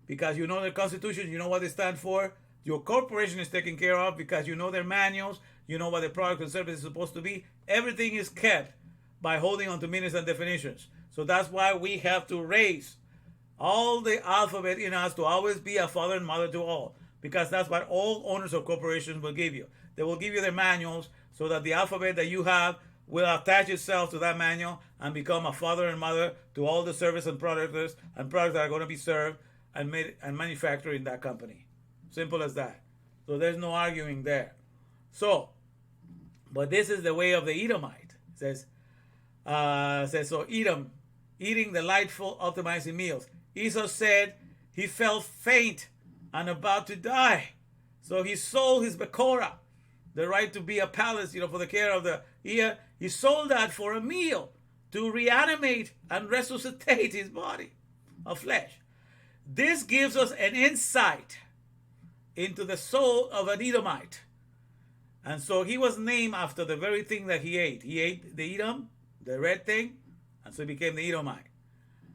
because you know their constitution, you know what they stand for. Your corporation is taken care of because you know their manuals, you know what the product and service is supposed to be. Everything is kept by holding on to meanings and definitions. So that's why we have to raise all the alphabet in us to always be a father and mother to all. Because that's what all owners of corporations will give you. They will give you their manuals so that the alphabet that you have will attach itself to that manual and become a father and mother to all the service and products that are going to be served and made and manufactured in that company. Simple as that. So there's no arguing there. So, but this is the way of the Edomite. It says so Edom, eating delightful, optimizing meals. Esau said he felt faint and about to die. So he sold his Bekora, the right to be a palace, for the care of the ear. He sold that for a meal to reanimate and resuscitate his body of flesh. This gives us an insight into the soul of an Edomite. And so he was named after the very thing that he ate. He ate the Edom, the red thing, and so he became the Edomite.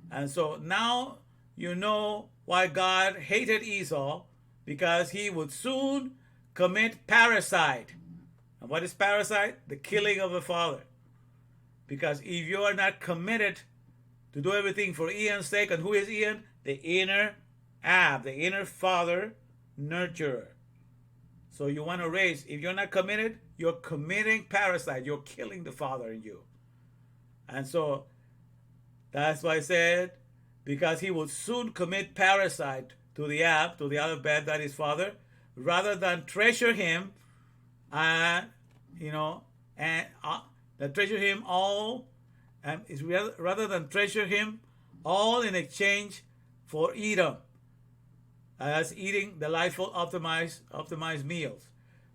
And so now you know why God hated Esau, because he would soon commit parricide. And what is parricide? The killing of the father. Because if you are not committed to do everything for Ian's sake, and who is Ian? The inner ab, the inner father nurturer. So you want to raise, if you're not committed, you're committing parricide. You're killing the father in you. And so that's why I said, because he will soon commit parricide to the ab, to the other bed that is father, rather than treasure him, treasure him all and is rather than treasure him, all in exchange for Edom, as eating delightful optimized meals.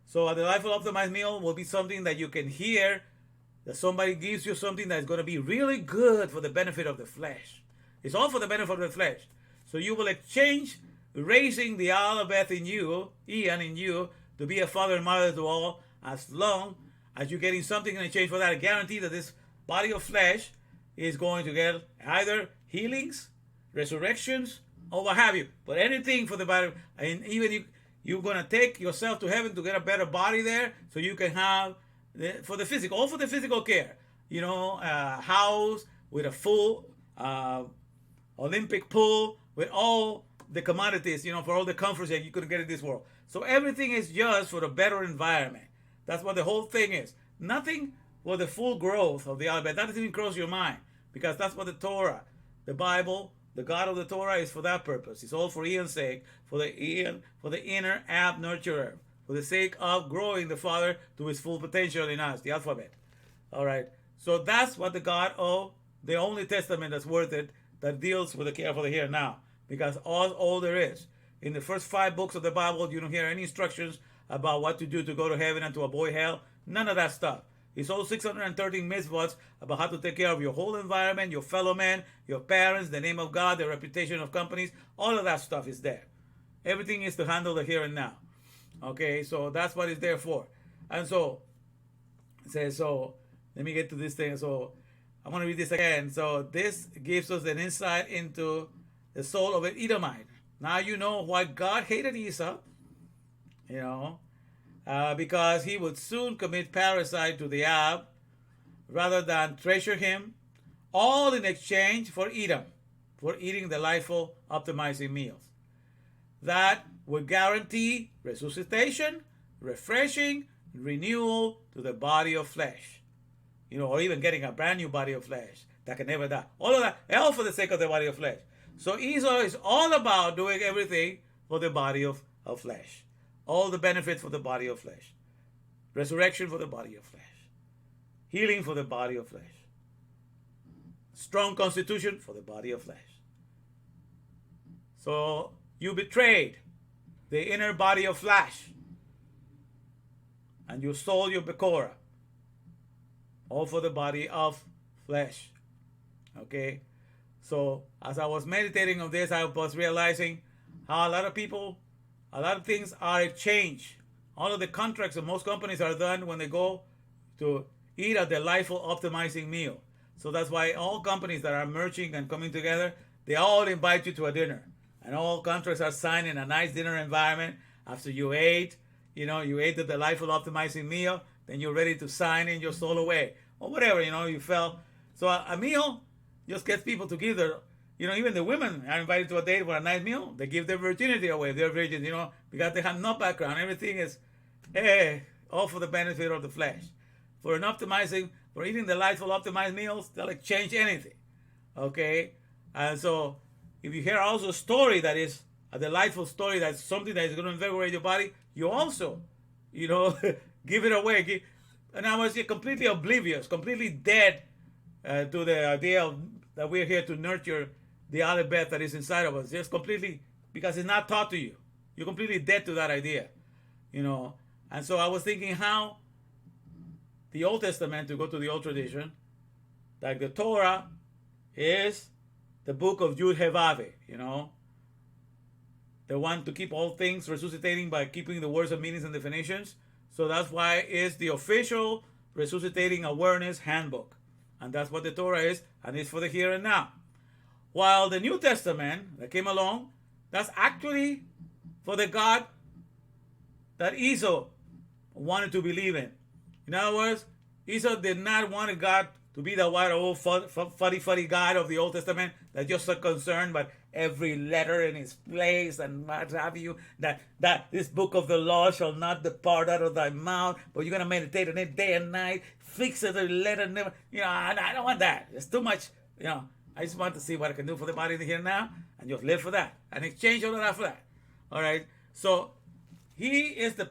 So a delightful optimized meal will be something that you can hear, that somebody gives you something that is going to be really good for the benefit of the flesh. It's all for the benefit of the flesh. So you will exchange raising the Alabeth in you, Ian in you, to be a father and mother to all, as long as you're getting something in exchange for that. I guarantee that this body of flesh is going to get either healings, resurrections, or what have you. But anything for the body, and even you're going to take yourself to heaven to get a better body there, so you can have, for the physical, all for the physical care. A house with a full Olympic pool, with all the commodities, for all the comforts that you couldn't get in this world. So everything is just for the better environment. That's what the whole thing is. Nothing for the full growth of the Alabeth. That doesn't even cross your mind, because that's what the Torah, the Bible, the God of the Torah is for that purpose. It's all for Ian's sake, for the inner ab nurturer, for the sake of growing the Father to his full potential in us, the alphabet. All right. So that's what the God of the only testament that's worth it, that deals with the care for the here and now, because all there is. In the first 5 books of the Bible, you don't hear any instructions about what to do to go to heaven and to avoid hell. None of that stuff. It's all 613 mitzvahs about how to take care of your whole environment, your fellow men, your parents, the name of God, the reputation of companies. All of that stuff is there. Everything is to handle the here and now. Okay, so that's what it's there for. And so, it says, so let me get to this thing. So I want to read this again. So this gives us an insight into the soul of an Edomite. Now you know why God hated Esau. Because he would soon commit parricide to the Ab rather than treasure him, all in exchange for Edom, for eating delightful, optimizing meals. That would guarantee resuscitation, refreshing, renewal to the body of flesh. Or even getting a brand new body of flesh that can never die. All of that, all for the sake of the body of flesh. So Esau is all about doing everything for the body of flesh. All the benefits for the body of flesh. Resurrection for the body of flesh. Healing for the body of flesh. Strong constitution for the body of flesh. So you betrayed the inner body of flesh, and you sold your Bekora. All for the body of flesh. Okay? So as I was meditating on this, I was realizing how a lot of things are exchanged. All of the contracts of most companies are done when they go to eat a delightful, optimizing meal. So that's why all companies that are merging and coming together, they all invite you to a dinner. And all contracts are signed in a nice dinner environment. After you ate, you ate the delightful, optimizing meal, then you're ready to sign in your soul away. Or whatever, you felt. So a meal just gets people together. Even the women are invited to a date for a nice meal. They give their virginity away. They're virgins, because they have no background. Everything is, all for the benefit of the flesh. For eating delightful, optimized meals, they'll exchange anything. Okay? And so, if you hear also a story that is a delightful story, that's something that is going to invigorate your body, you also, give it away. And I was completely oblivious, completely dead to the idea that we're here to nurture the Alabeth that is inside of us. Just completely, because it's not taught to you. You're completely dead to that idea, And so I was thinking how the Old Testament, to go to the old tradition, like the Torah is the book of Yud He Vav, the one to keep all things resuscitating by keeping the words of meanings and definitions. So that's why it's the official resuscitating awareness handbook. And that's what the Torah is, and it's for the here and now. While the New Testament that came along, that's actually for the God that Esau wanted to believe in. In other words, Esau did not want God to be the white old fuddy God of the Old Testament that's just so concerned about every letter in its place and what have you, that this book of the law shall not depart out of thy mouth, but you're going to meditate on it day and night, fix every letter, never, I don't want that. It's too much, I just want to see what I can do for the body here now, and just live for that, and exchange all of that for that. All right? So, he is the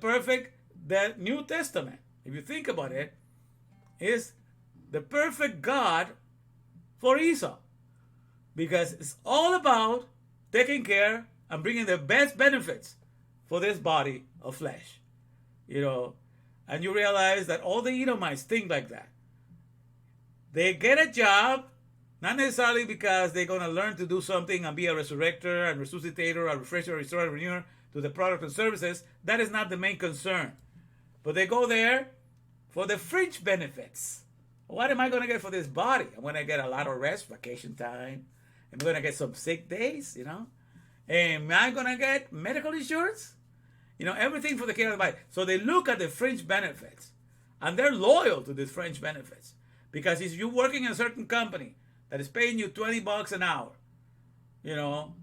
New Testament, if you think about it, is the perfect God for Esau. Because it's all about taking care and bringing the best benefits for this body of flesh. And you realize that all the Edomites think like that. They get a job, not necessarily because they're going to learn to do something and be a resurrector and resuscitator, a refresher, restorer, renewer to the product and services. That is not the main concern. But they go there for the fringe benefits. What am I going to get for this body? I'm going to get a lot of rest, vacation time. I'm going to get some sick days, Am I going to get medical insurance? Everything for the care of the body. So they look at the fringe benefits, and they're loyal to these fringe benefits. Because if you're working in a certain company that is paying you $20 an hour,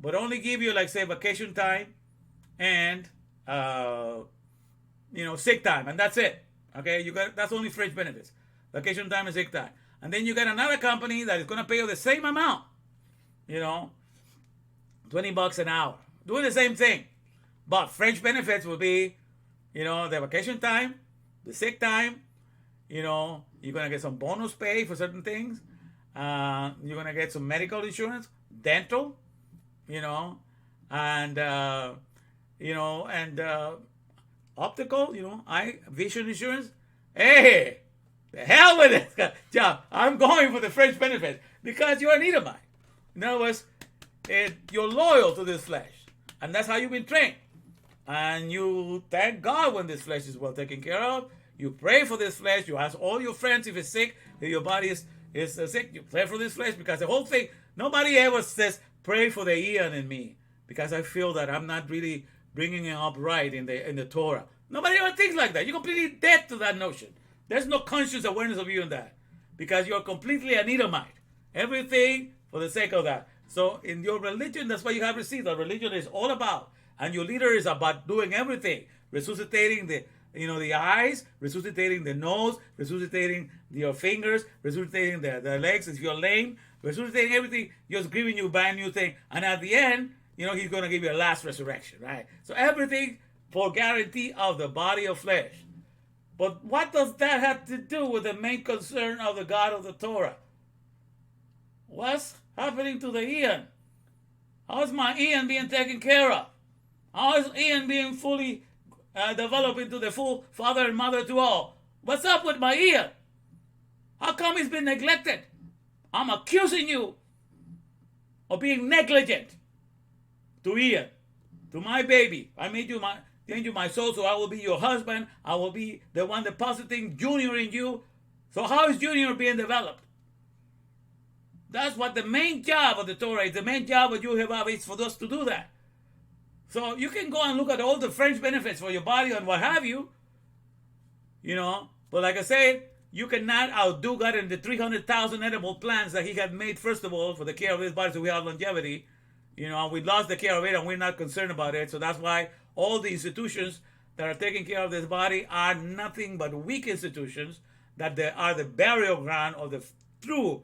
but only give you, like, say, vacation time and, sick time, and that's it. Okay, that's only fringe benefits. Vacation time and sick time. And then you get another company that is going to pay you the same amount, $20 an hour, doing the same thing. But fringe benefits will be, the vacation time, the sick time, you're going to get some bonus pay for certain things. You're going to get some medical insurance, dental, and optical, eye vision insurance. Hey, the hell with this job. I'm going for the fringe benefits because you're an Edomite. In other words, you're loyal to this flesh. And that's how you've been trained. And you thank God when this flesh is well taken care of. You pray for this flesh. You ask all your friends if it's sick, if your body is sick. You pray for this flesh because the whole thing, nobody ever says, pray for the Ian in me. Because I feel that I'm not really bringing it up right in the Torah. Nobody ever thinks like that. You're completely dead to that notion. There's no conscious awareness of you in that. Because you're completely an Edomite. Everything for the sake of that. So in your religion, that's what you have received. The religion is all about. And your leader is about doing everything. Resuscitating the eyes, resuscitating the nose, resuscitating your fingers, resuscitating the legs if you're lame, resuscitating everything, just giving you a brand new thing. And at the end, he's going to give you a last resurrection, right? So everything for guarantee of the body of flesh. But what does that have to do with the main concern of the God of the Torah? What's happening to the Ian? How is my Ian being taken care of? How is Ian being fully developed into the full father and mother to all? What's up with my Ian? How come he's been neglected? I'm accusing you of being negligent to Ian, to my baby. I made you my soul, so I will be your husband. I will be the one depositing Junior in you. So how is Junior being developed? That's what the main job of the Torah is. The main job of Yehovah is for us to do that. So you can go and look at all the fringe benefits for your body and what have you. But like I said, you cannot outdo God in the 300,000 edible plants that he had made, first of all, for the care of his body so we have longevity. We lost the care of it and we're not concerned about it. So that's why all the institutions that are taking care of this body are nothing but weak institutions that they are the burial ground of the true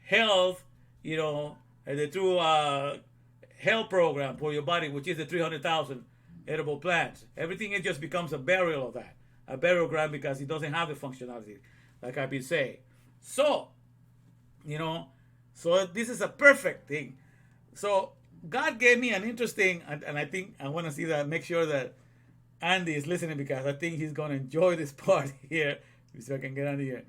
health, the true health program for your body, which is the 300,000 edible plants. Everything it just becomes a burial of that, a burial ground, because it doesn't have the functionality, like I've been saying. So, so this is a perfect thing. So God gave me an interesting, and I think I want to see that, make sure that Andy is listening, because I think he's going to enjoy this part here. So I can get Andy here.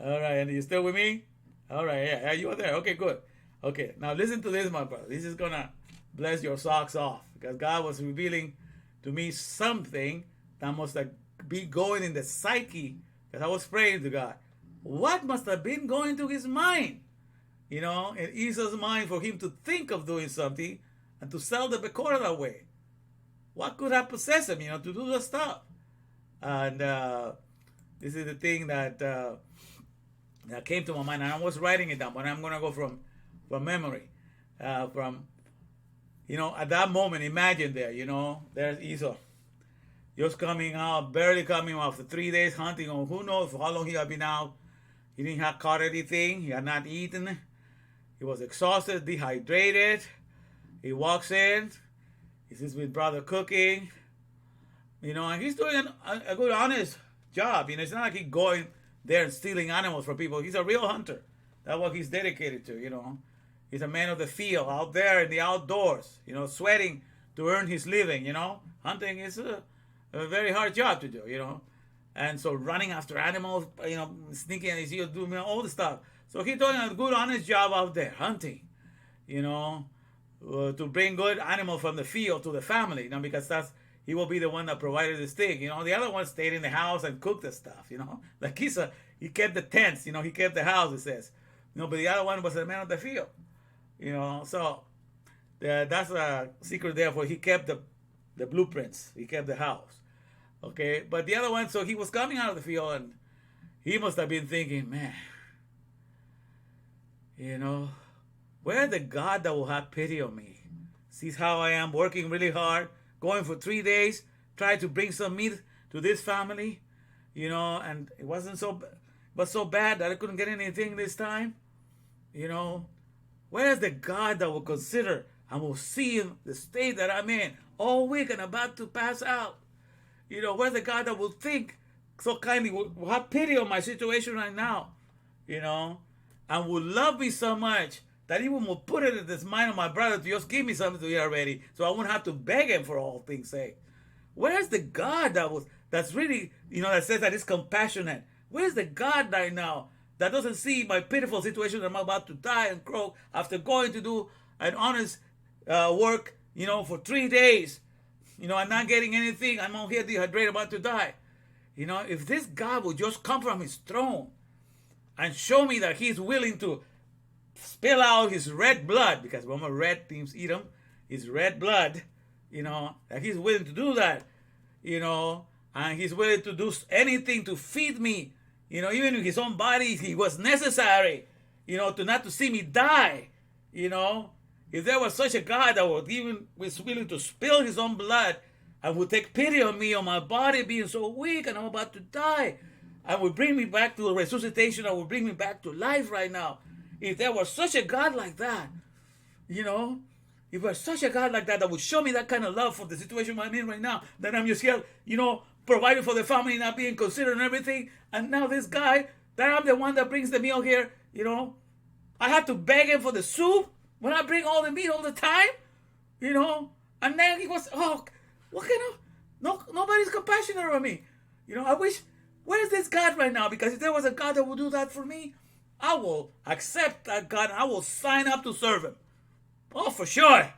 All right, Andy, you still with me? All right, yeah, you are there. Okay, good. Okay, now listen to this, my brother. This is going to bless your socks off, because God was revealing to me something that must be going in the psyche, because I was praying to God. What must have been going through his mind? In Esau's mind, for him to think of doing something and to sell the Bekor that way. What could have possessed him, to do the stuff? And this is the thing that came to my mind, and I was writing it down, but I'm going to go from memory. At that moment, imagine there's Esau. Just coming out, barely coming out after 3 days hunting, or who knows how long he had been out. He didn't have caught anything. He had not eaten. He was exhausted, dehydrated. He walks in. He sees his brother cooking. And he's doing a good, honest job. It's not like he's going there and stealing animals from people. He's a real hunter. That's what he's dedicated to, He's a man of the field, out there in the outdoors, sweating to earn his living, Hunting is a very hard job to do, And so running after animals, sneaking and doing all the stuff. So he's doing a good, honest job out there, hunting, to bring good animal from the field to the family, because he will be the one that provided this thing. The other one stayed in the house and cooked the stuff, Like he kept the tents, he kept the house, it says. But the other one was the man of the field, So that's a secret there for he kept the blueprints. He kept the house. Okay, but the other one, so he was coming out of the field and he must have been thinking, man, where's the God that will have pity on me? Sees how I am working really hard, going for 3 days, trying to bring some meat to this family, and it was so bad that I couldn't get anything this time, Where's the God that will consider and will see the state that I'm in all week and about to pass out? Where's the God that will think so kindly, will have pity on my situation right now, and will love me so much that even will put it in this mind of my brother to just give me something to eat already so I won't have to beg him for all things' sake. Where's the God that's really, that says that is compassionate? Where's the God right now that doesn't see my pitiful situation that I'm about to die and croak after going to do an honest work, for 3 days, and not getting anything? I'm out here dehydrated, about to die. If this God would just come from his throne and show me that he's willing to spill out his red blood, because when my red means Edom, his red blood, that he's willing to do that, and he's willing to do anything to feed me, even in his own body, he was necessary, to not to see me die, If there was such a God that was willing to spill his own blood and would take pity on me, on my body being so weak and I'm about to die, and would bring me back to resuscitation, and would bring me back to life right now. If there was such a God like that, if there was such a God like that would show me that kind of love for the situation I'm in right now, that I'm just here, providing for the family, not being considered and everything, and now this guy, that I'm the one that brings the meal here, I have to beg him for the soup when I bring all the meat all the time, and then he was, what kind of, nobody's compassionate on me. I wish, where's this God right now? Because if there was a God that would do that for me, I will accept that God. I will sign up to serve him. Oh, for sure.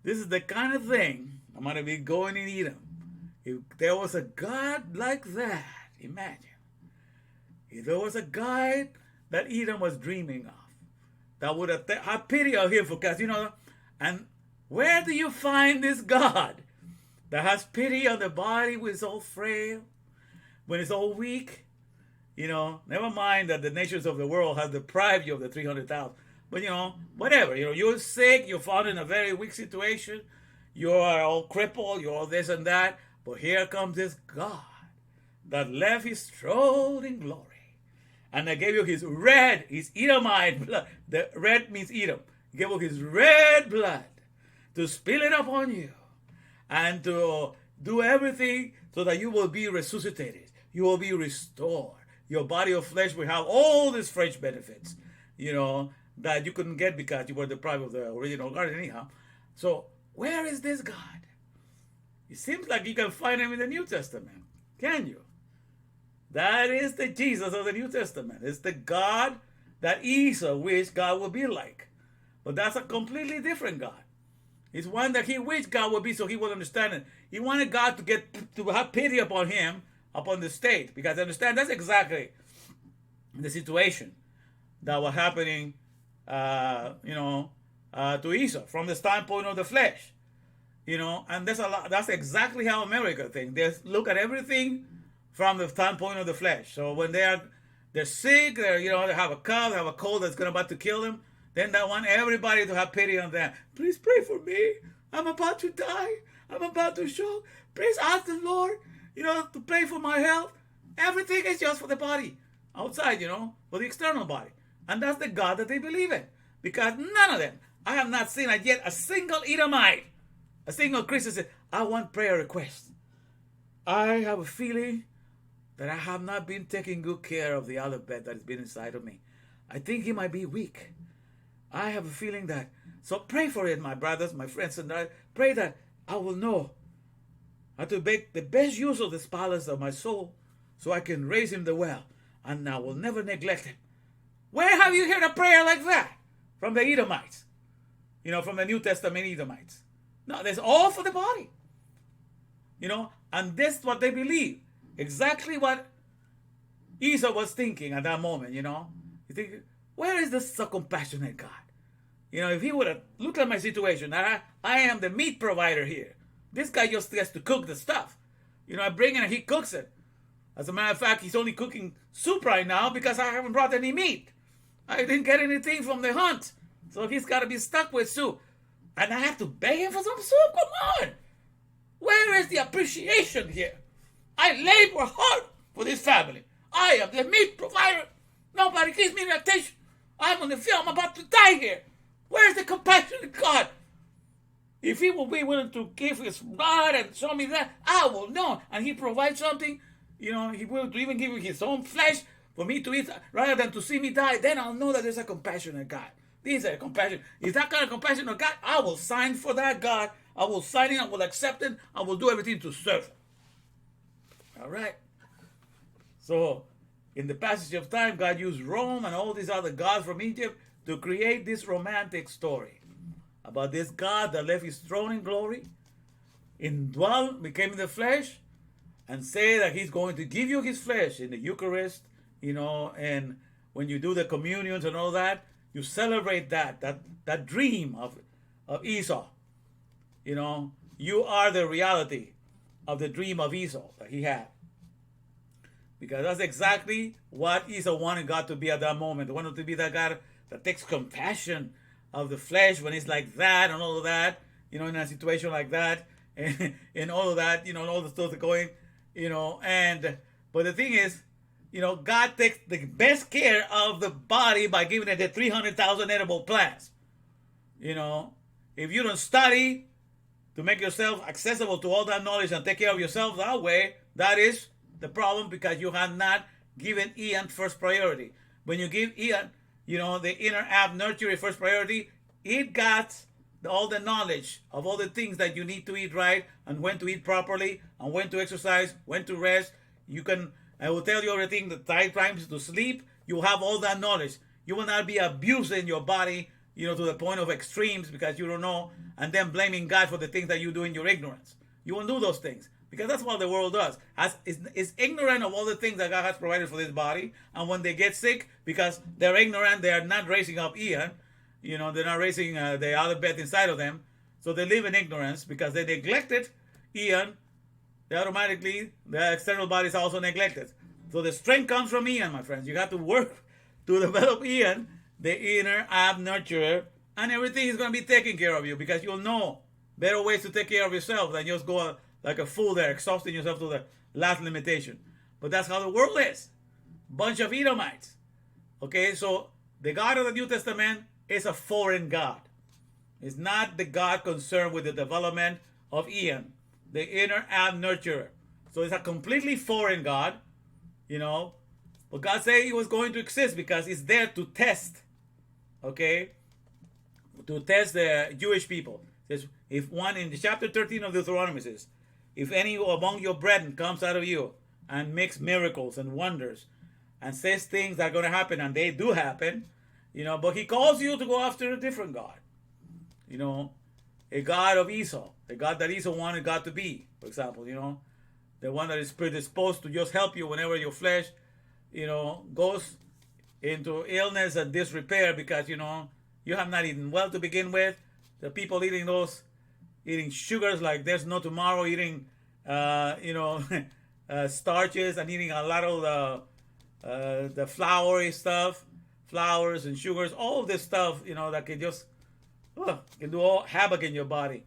This is the kind of thing I'm going to be going and eating. If there was a God like that, imagine. If there was a God that Edom was dreaming of, that would have pity on him for, because, and where do you find this God that has pity on the body when it's all frail, when it's all weak? Never mind that the nations of the world have deprived you of the 300,000. But, whatever. You're sick. You're found in a very weak situation. You are all crippled. You're all this and that. But here comes this God that left his throne in glory. And that gave you his Edomite blood. The red means Edom. He gave you his red blood to spill it upon you. And to do everything so that you will be resuscitated. You will be restored. Your body of flesh will have all these fresh benefits, that you couldn't get because you were deprived of the original garden anyhow. So where is this God? It seems like you can find him in the New Testament. Can you? That is the Jesus of the New Testament. It's the God that Esau wished God would be like. But that's a completely different God. It's one that he wished God would be so he would understand it. He wanted God to have pity upon him, upon the state, because understand that's exactly the situation that was happening, to Esau from the standpoint of the flesh, and that's exactly how America thinks. They look at everything from the standpoint of the flesh. So when they're sick, they have a cough, they have a cold that's about to kill them, then they want everybody to have pity on them. Please pray for me. I'm about to die. I'm about to choke. Please ask the Lord, to pray for my health. Everything is just for the body. Outside, for the external body. And that's the God that they believe in. Because none of them, I have not seen yet a single Edomite, a single Christian say, I want prayer requests. I have a feeling that I have not been taking good care of the alphabet that has been inside of me. I think he might be weak. I have a feeling that. So pray for it, my brothers, my friends, and I pray that I will know how to make the best use of this palace of my soul so I can raise him the well, and I will never neglect him. Where have you heard a prayer like that? From the Edomites. From the New Testament Edomites. No, that's all for the body. And that's what they believe. Exactly what Esau was thinking at that moment, You think, where is this so compassionate God? If he would have looked at my situation, I am the meat provider here. This guy just has to cook the stuff. I bring it and he cooks it. As a matter of fact, he's only cooking soup right now because I haven't brought any meat. I didn't get anything from the hunt. So he's got to be stuck with soup. And I have to beg him for some soup? Come on! Where is the appreciation here? I labor hard for this family. I am the meat provider. Nobody gives me the attention. I'm on the field. I'm about to die here. Where's the compassion of God? If he will be willing to give his blood and show me that, I will know. And he provides something, he will even give his own flesh for me to eat rather than to see me die. Then I'll know that there's a compassionate God. This is a compassion. Is that kind of compassion of God? I will sign for that God. I will sign it. I will accept it. I will do everything to serve him. All right. So, in the passage of time, God used Rome and all these other gods from Egypt to create this romantic story about this God that left his throne in glory, became in the flesh, and say that he's going to give you his flesh in the Eucharist, and when you do the communions and all that, you celebrate that dream of Esau. You are the reality of the dream of Esau that he had. Because that's exactly what Esau wanted God to be at that moment. He wanted to be that God that takes compassion of the flesh when it's like that and all of that, in a situation like that, and all of that, all the stuff that's going, but the thing is, God takes the best care of the body by giving it the 300,000 edible plants. If you don't study to make yourself accessible to all that knowledge and take care of yourself that way, that is the problem, because you have not given Ian first priority. When you give Ian, the inner ab nurture first priority, it got all the knowledge of all the things that you need to eat right, and when to eat properly, and when to exercise, when to rest. I will tell you everything, the times to sleep. You have all that knowledge. You will not be abusing your body, to the point of extremes because you don't know, and then blaming God for the things that you do in your ignorance. You won't do those things. Because that's what the world does. Is ignorant of all the things that God has provided for this body. And when they get sick, because they're ignorant, they are not raising up Ian. They're not raising the other bed inside of them. So they live in ignorance because they neglected Ian. The external body is also neglected. So the strength comes from Ian, my friends. You have to work to develop Ian, the inner ab nurturer, and everything is going to be taken care of you, because you'll know better ways to take care of yourself than just go like a fool there, exhausting yourself to the last limitation. But that's how the world is. Bunch of Edomites. Okay, so the God of the New Testament is a foreign God. It's not the God concerned with the development of Ian, the inner ab nurturer. So it's a completely foreign God, But God said he was going to exist because it's there to test, okay? To test the Jewish people. It says, if one in chapter 13 of Deuteronomy says, if any among your brethren comes out of you and makes miracles and wonders and says things that are going to happen, and they do happen, but he calls you to go after a different God, a God of Esau, the God that Esau wanted God to be, for example, the one that is predisposed to just help you whenever your flesh, goes into illness and disrepair because, you have not eaten well to begin with. The people eating sugars like there's no tomorrow, eating, starches and eating a lot of the floury stuff, flours and sugars, all of this stuff, that can just, can do all havoc in your body.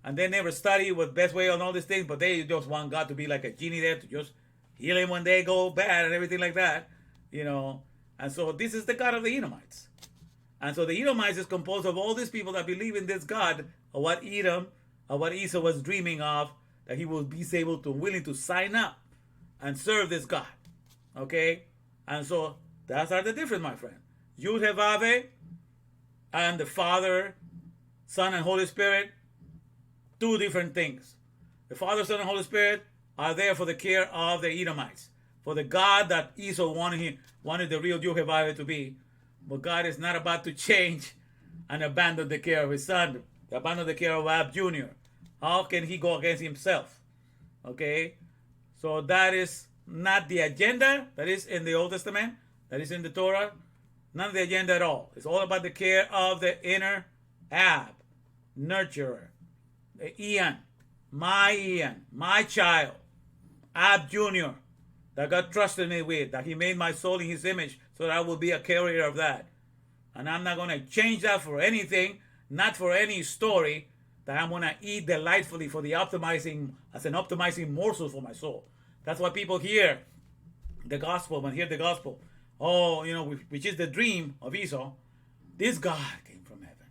And they never study what best way on all these things, but they just want God to be like a genie there to just heal him when they go bad and everything like that, And so this is the God of the Edomites. And so the Edomites is composed of all these people that believe in this God, of what Esau was dreaming of, that he will be willing to sign up and serve this God. Okay? And so that's the difference, my friend. Yud-Heh-Vav-Heh and the Father, Son, and Holy Spirit, two different things. The Father, Son, and Holy Spirit are there for the care of the Edomites, for the God that Esau wanted the real Yud-Heh-Vav-Heh to be. But God is not about to change and abandon the care of his son, abandon the care of Ab Jr. How can he go against himself? Okay? So that is not the agenda that is in the Old Testament, that is in the Torah. None of the agenda at all. It's all about the care of the inner Ab, nurturer, the Ian, my child, Ab Jr., that God trusted me with, that he made my soul in his image so that I will be a carrier of that. And I'm not going to change that for anything, not for any story that I'm going to eat delightfully for the optimizing, as an optimizing morsel for my soul. That's why people hear the gospel, when hear the gospel, oh, which is the dream of Esau. This God came from heaven.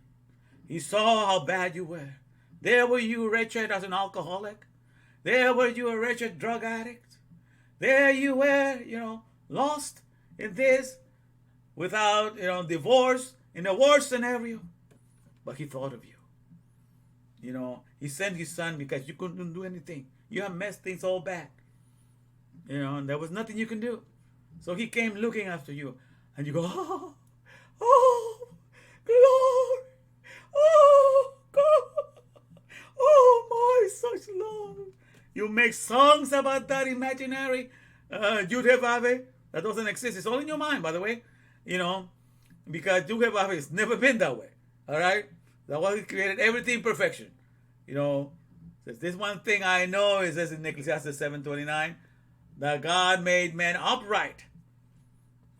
He saw how bad you were. There were you wretched as an alcoholic. There were you a wretched drug addict. There you were, lost in this, without, divorce, in the worst scenario. But he thought of you. He sent his son because you couldn't do anything. You have messed things all bad. And there was nothing you can do. So he came looking after you. And you go, oh, glory, oh, God, oh, my, such love. You make songs about that imaginary Yud-Heh-Vav-Heh. That doesn't exist. It's all in your mind, by the way. Because Yud-Heh-Vav-Heh has never been that way. All right? That's why he created everything in perfection. Says this one thing I know, it says in Ecclesiastes 7:29, that God made man upright.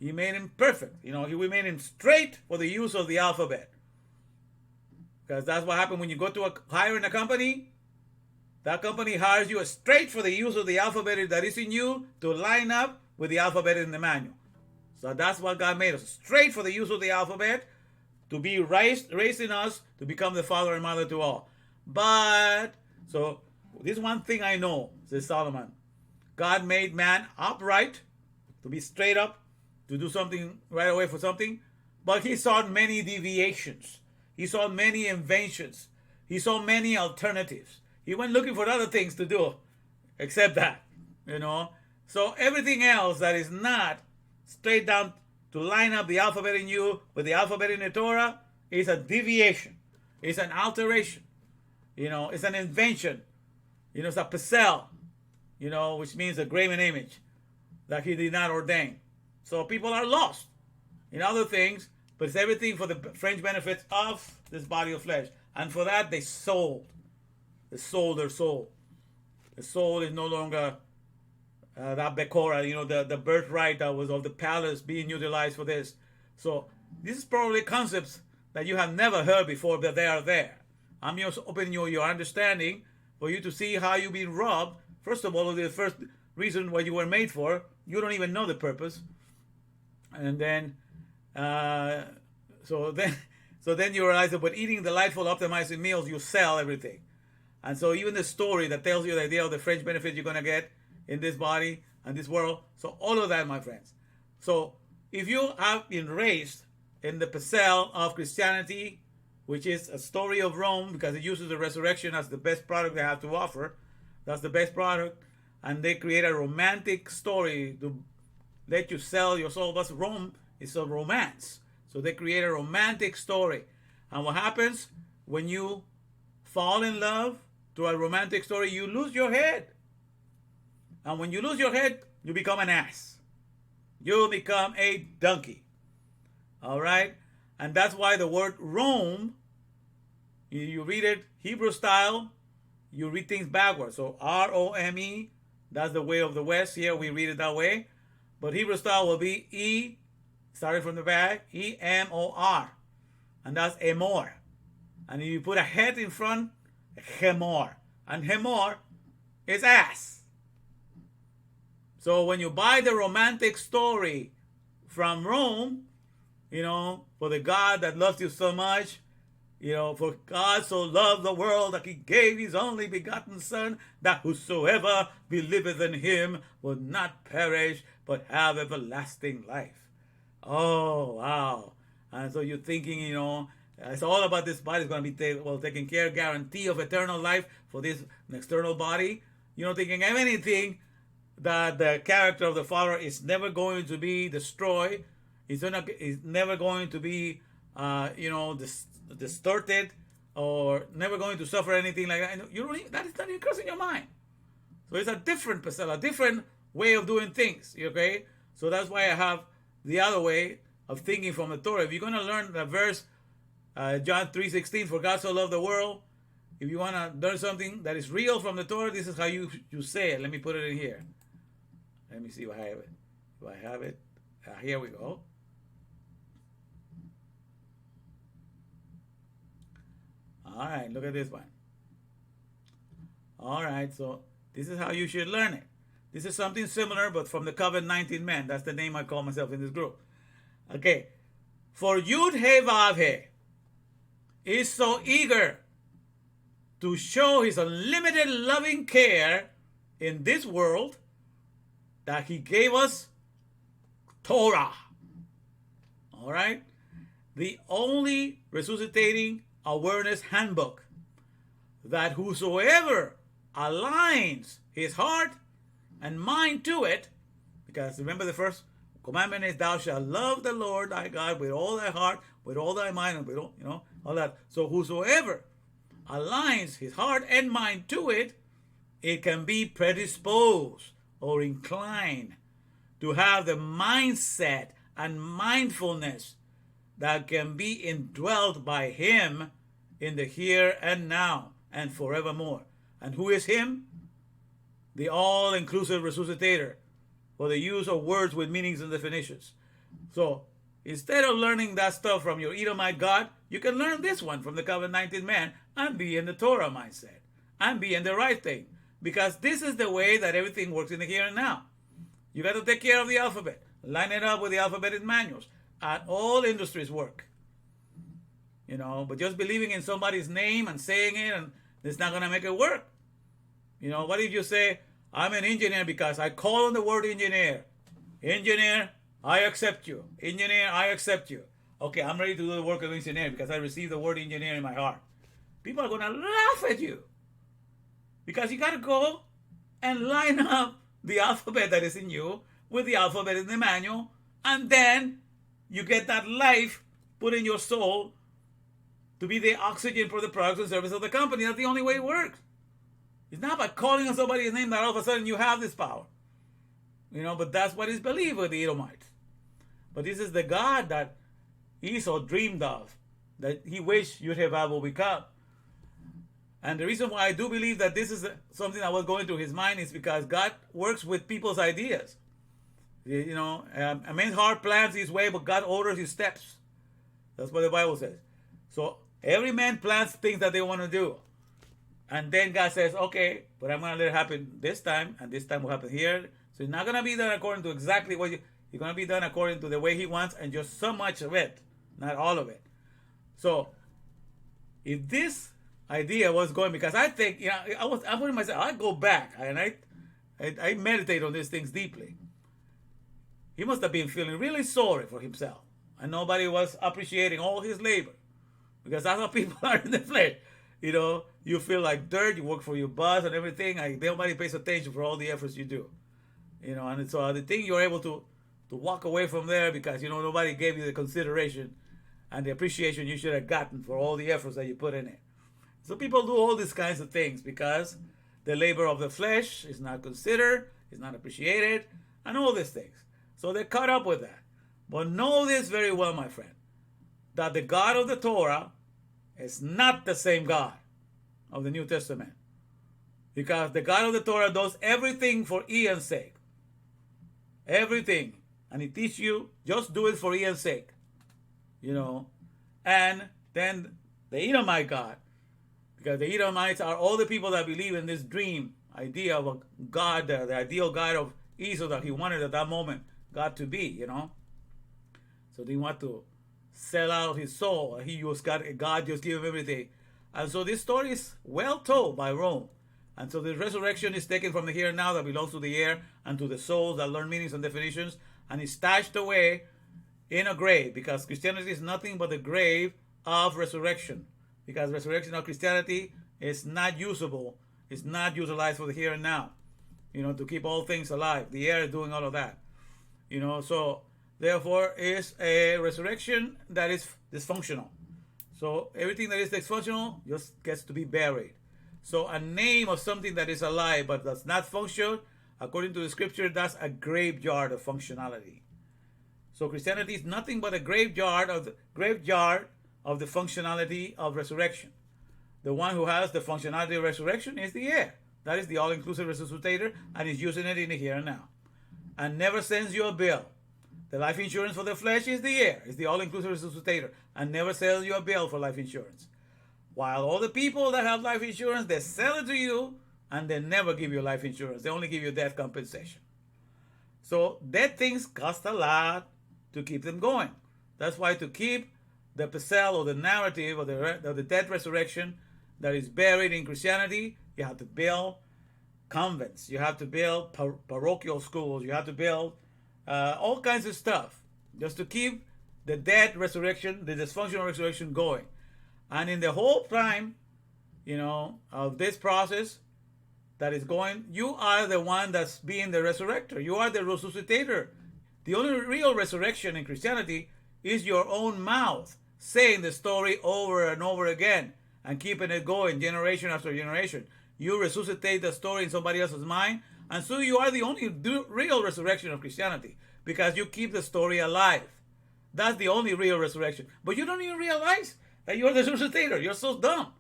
He made him perfect. He made him straight for the use of the alphabet. Because that's what happens when you go to hire in a company. That company hires you straight for the use of the alphabet that is in you to line up with the alphabet in the manual. So that's what God made us. Straight for the use of the alphabet to be raised in us to become the father and mother to all. But, so this one thing I know, says Solomon. God made man upright, to be straight up, to do something right away for something. But he saw many deviations. He saw many inventions. He saw many alternatives. He went looking for other things to do, except that, So everything else that is not straight down to line up the alphabet in you with the alphabet in the Torah is a deviation. It's an alteration. It's an invention. It's a Pesel, which means a graven image that he did not ordain. So people are lost in other things, but it's everything for the fringe benefits of this body of flesh. And for that, they sold. They sold their soul. The soul is no longer that Bekora, the birthright that was of the palace being utilized for this. So this is probably concepts that you have never heard before, but they are there. I'm just opening your understanding for you to see how you've been robbed. First of all, the first reason what you were made for, you don't even know the purpose. And then, so then you realize that with eating delightful, optimizing meals, you sell everything. And so even the story that tells you the idea of the fringe benefits you're going to get in this body and this world. So all of that, my friends. So if you have been raised in the Pesel of Christianity, which is a story of Rome, because it uses the resurrection as the best product they have to offer. That's the best product. And they create a romantic story to let you sell your soul. But Rome is a romance. So they create a romantic story. And what happens when you fall in love to a romantic story? You lose your head. And when you lose your head, you become an ass. You become a donkey. All right? And that's why the word Rome, you read it Hebrew style, you read things backwards. So R-O-M-E, that's the way of the West. Here we read it that way. But Hebrew style will be E, starting from the back, E-M-O-R. And that's Emor. And if you put a head in front, Hemor. And Hemor is ass. So when you buy the romantic story from Rome, for the God that loves you so much, for God so loved the world that he gave his only begotten Son, that whosoever believeth in him will not perish, but have everlasting life. Oh, wow. And so you're thinking, it's all about this body is going to be taken care, guarantee of eternal life for this external body. You're not thinking of anything that the character of the Father is never going to be destroyed. It's never going to be, distorted, or never going to suffer anything like that. That is not even crossing your mind. So it's a different Pesel, a different way of doing things. Okay, so that's why I have the other way of thinking from the Torah. If you're going to learn the verse, John 3:16, for God so loved the world. If you want to learn something that is real from the Torah, this is how you say it. Let me put it in here. Let me see if I have it. If I have it, here we go. All right, look at this one. All right, so this is how you should learn it. This is something similar, but from the COVID-19-MAN. That's the name I call myself in this group. Okay. For Yud-He-Vav-He is so eager to show his unlimited loving care in this world that he gave us Torah. All right? The only resuscitating awareness handbook that whosoever aligns his heart and mind to it, because remember the first commandment is thou shalt love the Lord thy God with all thy heart, with all thy mind, and with all that. So whosoever aligns his heart and mind to it, it can be predisposed or inclined to have the mindset and mindfulness that can be indwelt by him in the here and now and forevermore. And who is him? The all-inclusive resuscitator, for the use of words with meanings and definitions. So instead of learning that stuff from your Edomite God, you can learn this one from the COVID-19-MAN and be in the Torah mindset and be in the right thing. Because this is the way that everything works in the here and now. You got to take care of the alphabet. Line it up with the alphabetic manuals. And all industries work. But just believing in somebody's name and saying it, and it's not going to make it work. What if you say, I'm an engineer because I call on the word engineer. Engineer, I accept you. Engineer, I accept you. Okay, I'm ready to do the work of engineer because I received the word engineer in my heart. People are going to laugh at you. Because you got to go and line up the alphabet that is in you with the alphabet in the manual. And then you get that life put in your soul to be the oxygen for the products and service of the company. That's the only way it works. It's not by calling on somebody's name that all of a sudden you have this power. But that's what is believed with the Edomites. But this is the God that Esau dreamed of, that he wished Yud-He-Vav will become. And the reason why I do believe that this is something that was going through his mind is because God works with people's ideas. A man's heart plans his way, but God orders his steps. That's what the Bible says. So every man plans things that they want to do. And then God says, okay, but I'm going to let it happen this time, and this time will happen here. So it's not going to be done according to exactly what it's going to be done according to the way he wants, and just so much of it, not all of it. So if this idea was going, because I think, I put myself, I go back, and I meditate on these things deeply. He must have been feeling really sorry for himself, and nobody was appreciating all his labor, because that's how people are in the flesh. You feel like dirt, you work for your boss and everything, and nobody pays attention for all the efforts you do. And so the thing you're able to walk away from there because, nobody gave you the consideration and the appreciation you should have gotten for all the efforts that you put in it. So people do all these kinds of things because the labor of the flesh is not considered, is not appreciated, and all these things. So they're caught up with that. But know this very well, my friend, that the God of the Torah is not the same God of the New Testament. Because the God of the Torah does everything for Ian's sake. Everything. And he teaches you, just do it for Ian's sake. And then the Edomite God, because the Edomites are all the people that believe in this dream idea of a God, the ideal God of Esau that he wanted at that moment God to be, So they want to sell out his soul. God just gave him everything. And so this story is well told by Rome. And so the resurrection is taken from the here and now that belongs to the air and to the souls that learn meanings and definitions, and is stashed away in a grave, because Christianity is nothing but the grave of resurrection. Because resurrection of Christianity is not usable, it's not utilized for the here and now, to keep all things alive. The air is doing all of that. So therefore is a resurrection that is dysfunctional. So everything that is dysfunctional just gets to be buried. So a name of something that is alive but does not function, according to the scripture, that's a graveyard of functionality. So Christianity is nothing but a graveyard of the functionality of resurrection. The one who has the functionality of resurrection is the air. That is the all-inclusive resuscitator, and is using it in the here and now, and never sends you a bill. The life insurance for the flesh is the air, is the all-inclusive resuscitator, and never sells you a bill for life insurance. While all the people that have life insurance, they sell it to you, and they never give you life insurance. They only give you death compensation. So dead things cost a lot to keep them going. That's why to keep the Pesel, or the narrative of the dead resurrection that is buried in Christianity, you have to build convents, you have to build parochial schools, you have to build all kinds of stuff just to keep the dead resurrection, the dysfunctional resurrection going. And in the whole time, of this process that is going, you are the one that's being the resurrector. You are the resuscitator. The only real resurrection in Christianity is your own mouth saying the story over and over again and keeping it going generation after generation. You resuscitate the story in somebody else's mind, and so you are the only real resurrection of Christianity, because you keep the story alive. That's the only real resurrection. But you don't even realize that you're the resuscitator. You're so dumb,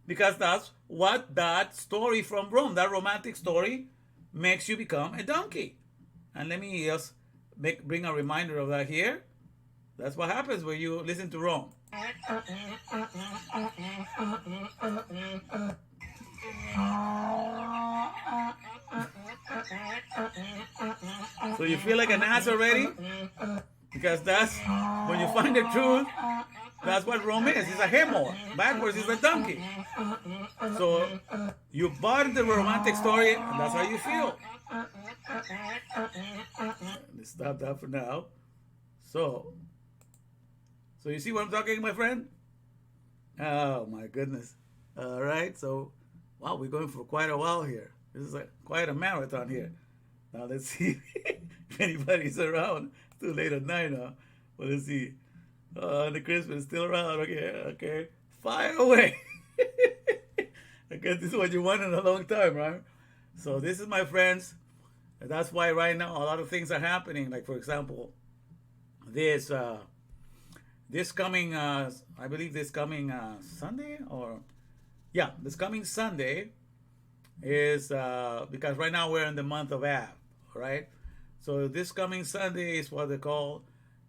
because that's what that story from Rome, that romantic story, makes you become a donkey. And let me just bring a reminder of that here. That's what happens when you listen to Rome. So you feel like an ass already? Because that's, when you find the truth, that's what Rome is. It's a hemor. Backwards is a donkey. So you bought the romantic story, and that's how you feel. Let's stop that for now. So you see what I'm talking, my friend? Oh my goodness. All right. So, wow, we're going for quite a while here. This is quite a marathon here. Now let's see if anybody's around. It's too late at night now. But let's see. The Christmas is still around. Okay. Fire away. I guess this is what you want in a long time, right? So this is, my friends. That's why right now a lot of things are happening. Like, for example, this coming, I believe this coming Sunday, this coming Sunday is, because right now we're in the month of Av, right? So this coming Sunday is what they call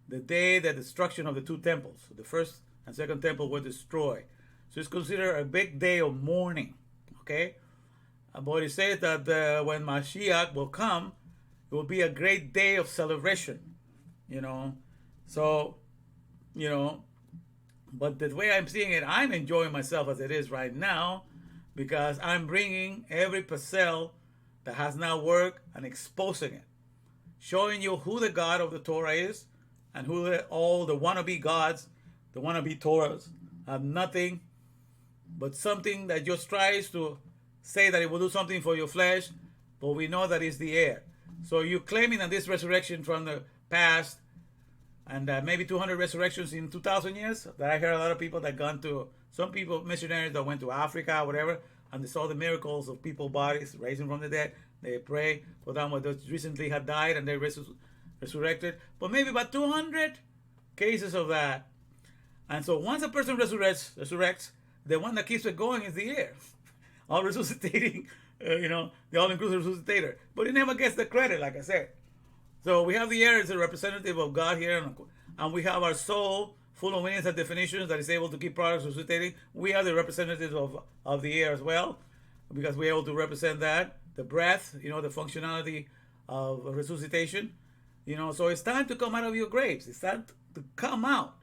the day that the destruction of the two temples, the first and second temple, were destroyed. So it's considered a big day of mourning, okay? But it says that when Mashiach will come, it will be a great day of celebration, So, but the way I'm seeing it, I'm enjoying myself as it is right now, because I'm bringing every Pesel that has not worked and exposing it, showing you who the God of the Torah is, and who all the wannabe gods, the wannabe Torahs, have nothing but something that just tries to say that it will do something for your flesh, but we know that it's the air. So you're claiming that this resurrection from the past, and maybe 200 resurrections in 2,000 years, that I heard a lot of people that gone to, some people, missionaries that went to Africa, whatever, and they saw the miracles of people's bodies raising from the dead. They pray for them who recently had died and they resurrected. But maybe about 200 cases of that. And so once a person resurrects, the one that keeps it going is the air. All resuscitating, the all-inclusive resuscitator. But it never gets the credit, like I said. So we have the air as a representative of God here, and we have our soul, full of meanings and definitions, that is able to keep products resuscitating. We are the representatives of the air as well, because we're able to represent that. The breath, the functionality of resuscitation. So it's time to come out of your graves. It's time to come out,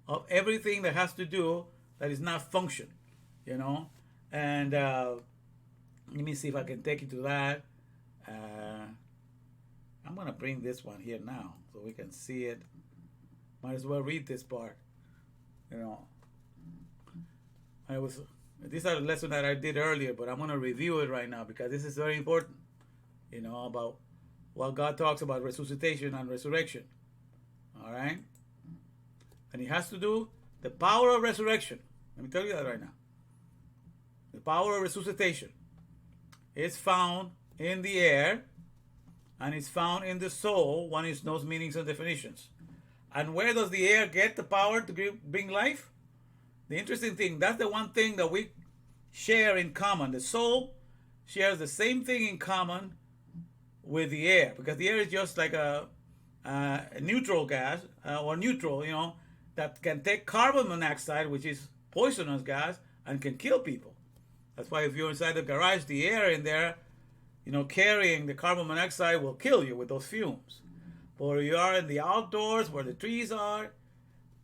of everything that has to do, that is not function, And let me see if I can take you to that. I'm going to bring this one here now so we can see it. Might as well read this part. You know, these are the lessons that I did earlier, but I'm going to review it right now because this is very important, you know, about what God talks about resuscitation and resurrection. All right? And it has to do the power of resurrection. Let me tell you that right now. The power of resuscitation is found in the air and it's found in the soul. One is knows meanings and definitions. And where does the air get the power to bring life? The interesting thing, that's the one thing that we share in common. The soul shares the same thing in common with the air, because the air is just like a neutral gas, or neutral, you know, that can take carbon monoxide, which is poisonous gas, and can kill people. That's why if you're inside the garage, the air in there, you know, carrying the carbon monoxide will kill you with those fumes. But if you are in the outdoors where the trees are,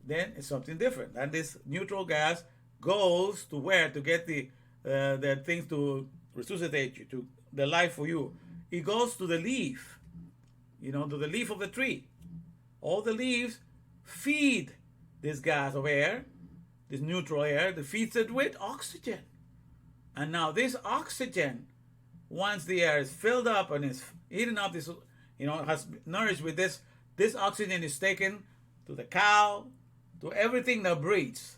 then it's something different. And this neutral gas goes to where to get the things to resuscitate you, to the life for you. It goes to the leaf, you know, to the leaf of the tree. All the leaves feed this gas of air, this neutral air, that feeds it with oxygen. And now this oxygen, once the air is filled up and is eaten up, this, you know, has nourished with this oxygen is taken to the cow, to everything that breathes,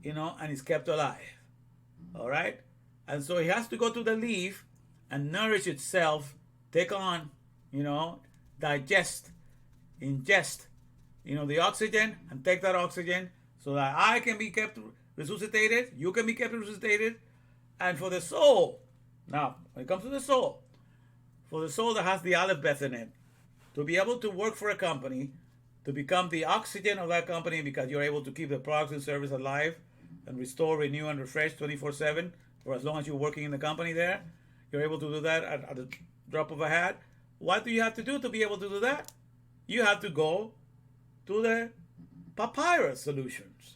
you know, and is kept alive. All right? And so it has to go to the leaf and nourish itself, take on, you know, digest, ingest, you know, the oxygen, and take that oxygen so that I can be kept resuscitated, you can be kept resuscitated. And for the soul, now, when it comes to the soul, for the soul that has the Aleph Beth in it, to be able to work for a company, to become the oxygen of that company, because you're able to keep the products and service alive and restore, renew, and refresh 24/7 for as long as you're working in the company there. You're able to do that at the drop of a hat. What do you have to do to be able to do that? You have to go to the papyrus solutions.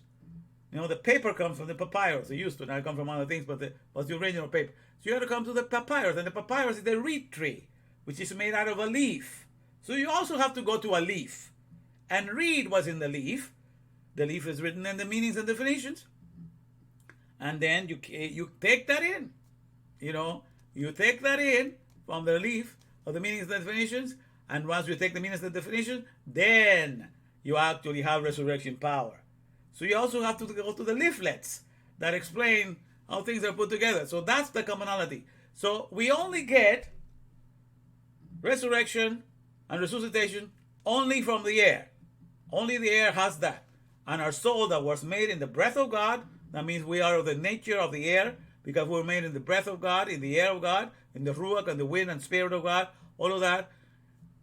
You know, the paper comes from the papyrus. It used to, now it comes from other things, but what's the original paper? So you have to come to the papyrus, and the papyrus is the reed tree, which is made out of a leaf. So you also have to go to a leaf and read what's in the leaf. The leaf is written in the meanings and definitions. And then you take that in. You know, you take that in from the leaf of the meanings and definitions. And once you take the meanings and definitions, then you actually have resurrection power. So you also have to go to the leaflets that explain how things are put together. So that's the commonality. So we only get resurrection and resuscitation only from the air. Only the air has that. And our soul that was made in the breath of God, that means we are of the nature of the air, because we were made in the breath of God, in the air of God, in the ruach and the wind and spirit of God, all of that.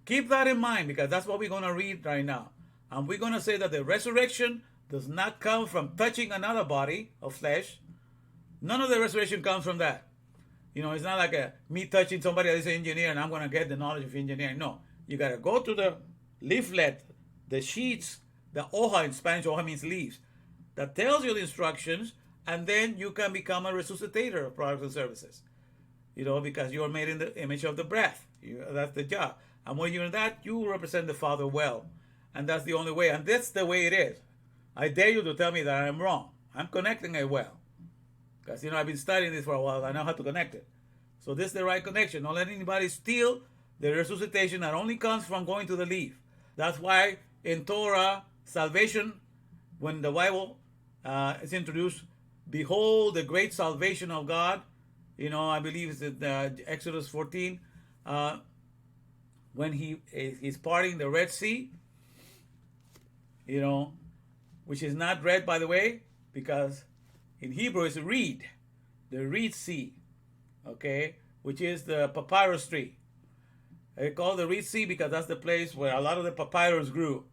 Keep that in mind, because that's what we're going to read right now. And we're going to say that the resurrection does not come from touching another body of flesh. None of the resurrection comes from that. You know, it's not like me touching somebody that is an engineer and I'm going to get the knowledge of engineering. No, you got to go to the leaflet, the sheets, the hoja, in Spanish, hoja means leaves, that tells you the instructions, and then you can become a resuscitator of products and services. You know, because you are made in the image of the breath. That's the job. And when you're in that, you represent the Father well. And that's the only way. And that's the way it is. I dare you to tell me that I'm wrong. I'm connecting it well. Because, you know, I've been studying this for a while. I know how to connect it. So this is the right connection. Don't let anybody steal the resuscitation that only comes from going to the leaf. That's why in Torah, salvation, when the Bible is introduced, behold the great salvation of God. You know, I believe it's in Exodus 14, when he's parting the Red Sea, you know, which is not red, by the way, because in Hebrew it's reed, the reed sea, okay, which is the papyrus tree. They call the reed sea because that's the place where a lot of the papyrus grew.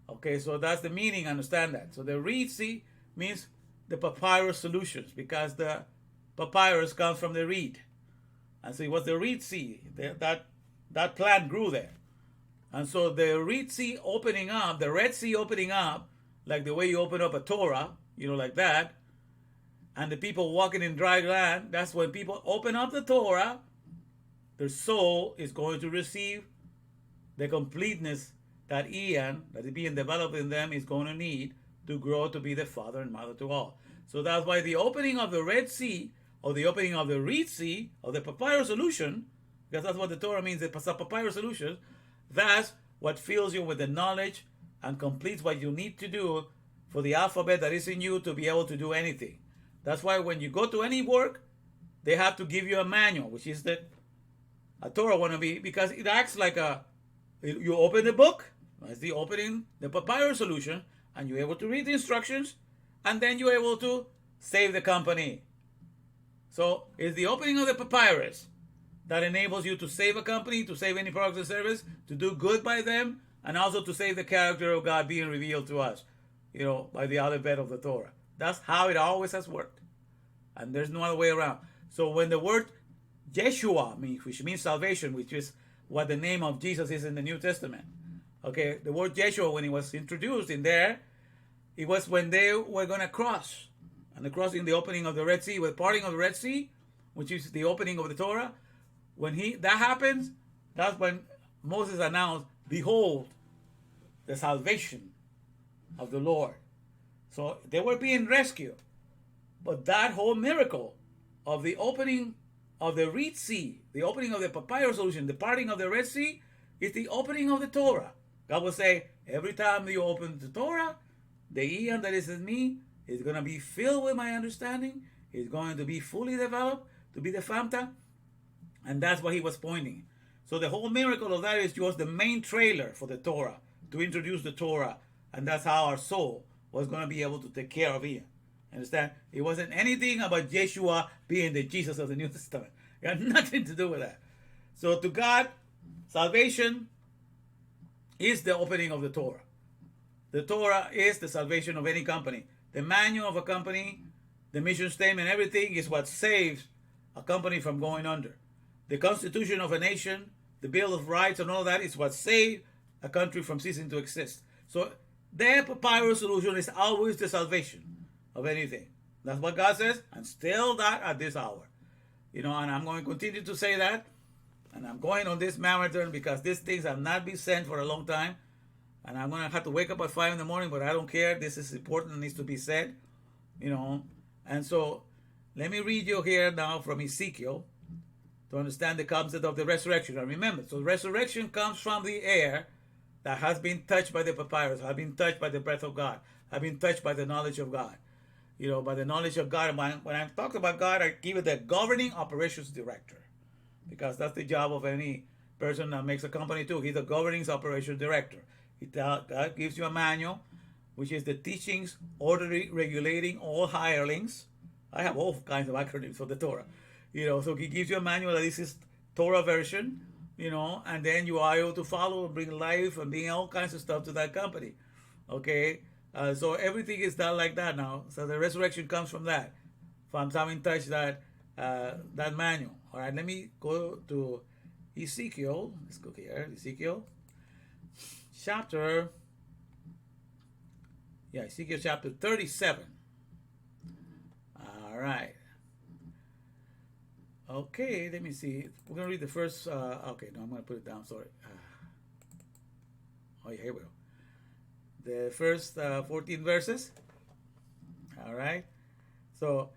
Okay, so that's the meaning, understand that. So the reed sea means the papyrus solutions, because the papyrus comes from the reed. And so it was the reed sea, that plant grew there. And so the reed sea opening up, the Red Sea opening up, like the way you open up a Torah, you know, like that, and the people walking in dry land, that's when people open up the Torah, their soul is going to receive the completeness that Ian, that is being developed in them, is going to need to grow to be the father and mother to all. So that's why the opening of the Red Sea, or the opening of the Reed Sea, or the papyrus solution, because that's what the Torah means, the papyrus solution, that's what fills you with the knowledge and completes what you need to do for the alphabet that is in you to be able to do anything. That's why when you go to any work, they have to give you a manual, which is a Torah want to be, because it acts like you open the book, that's the opening, the papyrus solution, and you're able to read the instructions, and then you're able to save the company. So it's the opening of the papyrus that enables you to save a company, to save any product or service, to do good by them, and also to save the character of God being revealed to us, by the alphabet of the Torah. That's how it always has worked. And there's no other way around. So when the word Yeshua, which means salvation, which is what the name of Jesus is in the New Testament. Okay, the word Yeshua, when it was introduced in there, it was when they were going to cross. And the crossing, the opening of the Red Sea, with parting of the Red Sea, which is the opening of the Torah. When that happens, that's when Moses announced, behold, the salvation of the Lord. So they were being rescued. But that whole miracle of the opening of the Red Sea, the opening of the papyrus solution, the parting of the Red Sea, is the opening of the Torah. God will say, every time you open the Torah, the Eon that is in me is going to be filled with my understanding. It's going to be fully developed to be the Famta. And that's what he was pointing. So the whole miracle of that is just the main trailer for the Torah, to introduce the Torah. And that's how our soul was going to be able to take care of Ian. Understand? It wasn't anything about Yeshua being the Jesus of the New Testament. It had nothing to do with that. So to God, salvation is the opening of the Torah. The Torah is the salvation of any company. The manual of a company, the mission statement, everything is what saves a company from going under. The constitution of a nation, the Bill of Rights and all that is what saved a country from ceasing to exist. So their papyrus solution is always the salvation of anything. That's what God says, and still that at this hour. And I'm going to continue to say that. And I'm going on this marathon because these things have not been sent for a long time. And I'm going to have to wake up at 5 in the morning, but I don't care. This is important and needs to be said. And so let me read you here now from Ezekiel to understand the concept of the resurrection. And remember, so resurrection comes from the air that has been touched by the papyrus, has been touched by the breath of God, has been touched by the knowledge of God. By the knowledge of God. And when I talk about God, I give it the governing operations director, because that's the job of any person that makes a company too. He's the governing operations director. God gives you a manual, which is the teachings, orderly, regulating all hirelings. I have all kinds of acronyms for the Torah. So he gives you a manual that this is Torah version, and then you are able to follow and bring life and bring all kinds of stuff to that company. Okay? So everything is done like that now. So the resurrection comes from that, from having touched that manual. All right, let me go to Ezekiel. Let's go here. Ezekiel chapter 37. All right. Okay, let me see. We're going to read the first. Okay, no, I'm going to put it down. Sorry. Here we go. The first 14 verses. All right. So,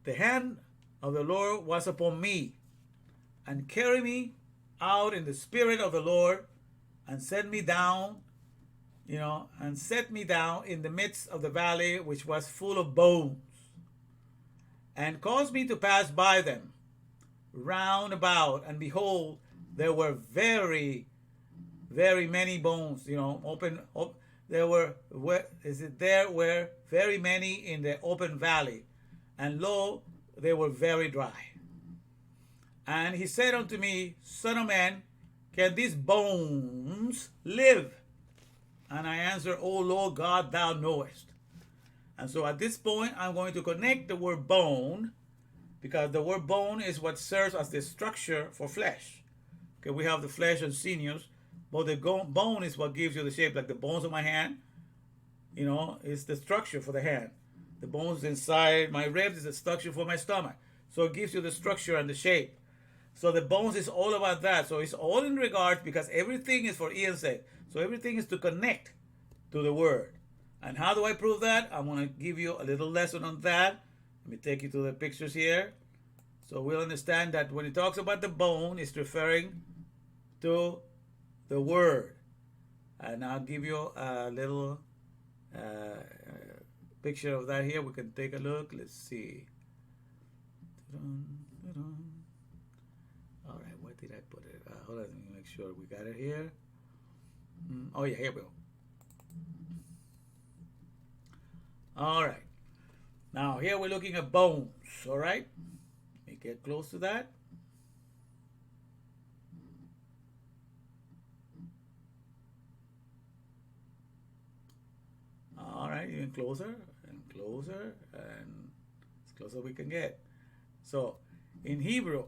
the hand of the Lord was upon me, and carried me out in the spirit of the Lord, and set me down, and set me down in the midst of the valley, which was full of bones, and caused me to pass by them round about, and behold, there were very, very many bones, there were very many in the open valley, and lo, they were very dry. And he said unto me, Son of man, can these bones live? And I answered, O Lord God, thou knowest. And so at this point, I'm going to connect the word bone, because the word bone is what serves as the structure for flesh. Okay, we have the flesh and sinews, but the bone is what gives you the shape, like the bones of my hand, is the structure for the hand. The bones inside my ribs is the structure for my stomach. So it gives you the structure and the shape. So the bones is all about that. So it's all in regards, because everything is for Ian's sake. So everything is to connect to the word. And how do I prove that? I'm going to give you a little lesson on that. Let me take you to the pictures here. So we'll understand that when it talks about the bone, it's referring to the word. And I'll give you a little picture of that here. We can take a look. Let's see. All right, where did I put it? Hold on, let me make sure we got it here. Oh yeah, here we go. All right. Now here we're looking at bones. All right. Let me get close to that. All right, even closer and closer, and as close as we can get. So in Hebrew,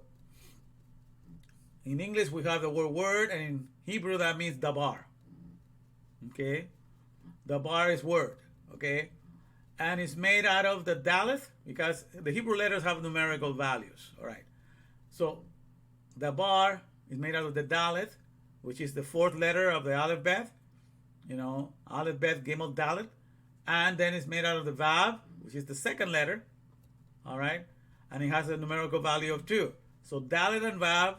in English we have the word, and in Hebrew that means dabar. Okay, dabar is word. Okay, and it's made out of the daleth, because the Hebrew letters have numerical values. All right, so dabar is made out of the daleth, which is the fourth letter of the alphabet. You know, aleph, bet, gimel, dalet. And then it's made out of the vav, which is the second letter. All right, and it has a numerical value of 2. So dalet and vav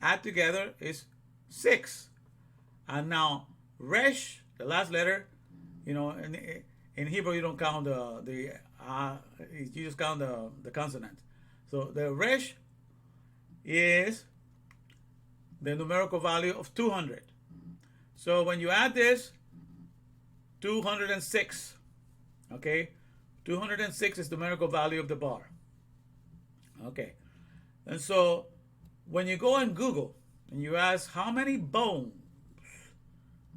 add together is 6. And now resh, the last letter, you know, in Hebrew you don't count you just count the consonant. So the resh is the numerical value of 200. So when you add this, 206. Okay, 206 is the numerical value of the bar. Okay, and so when you go on Google and you ask how many bones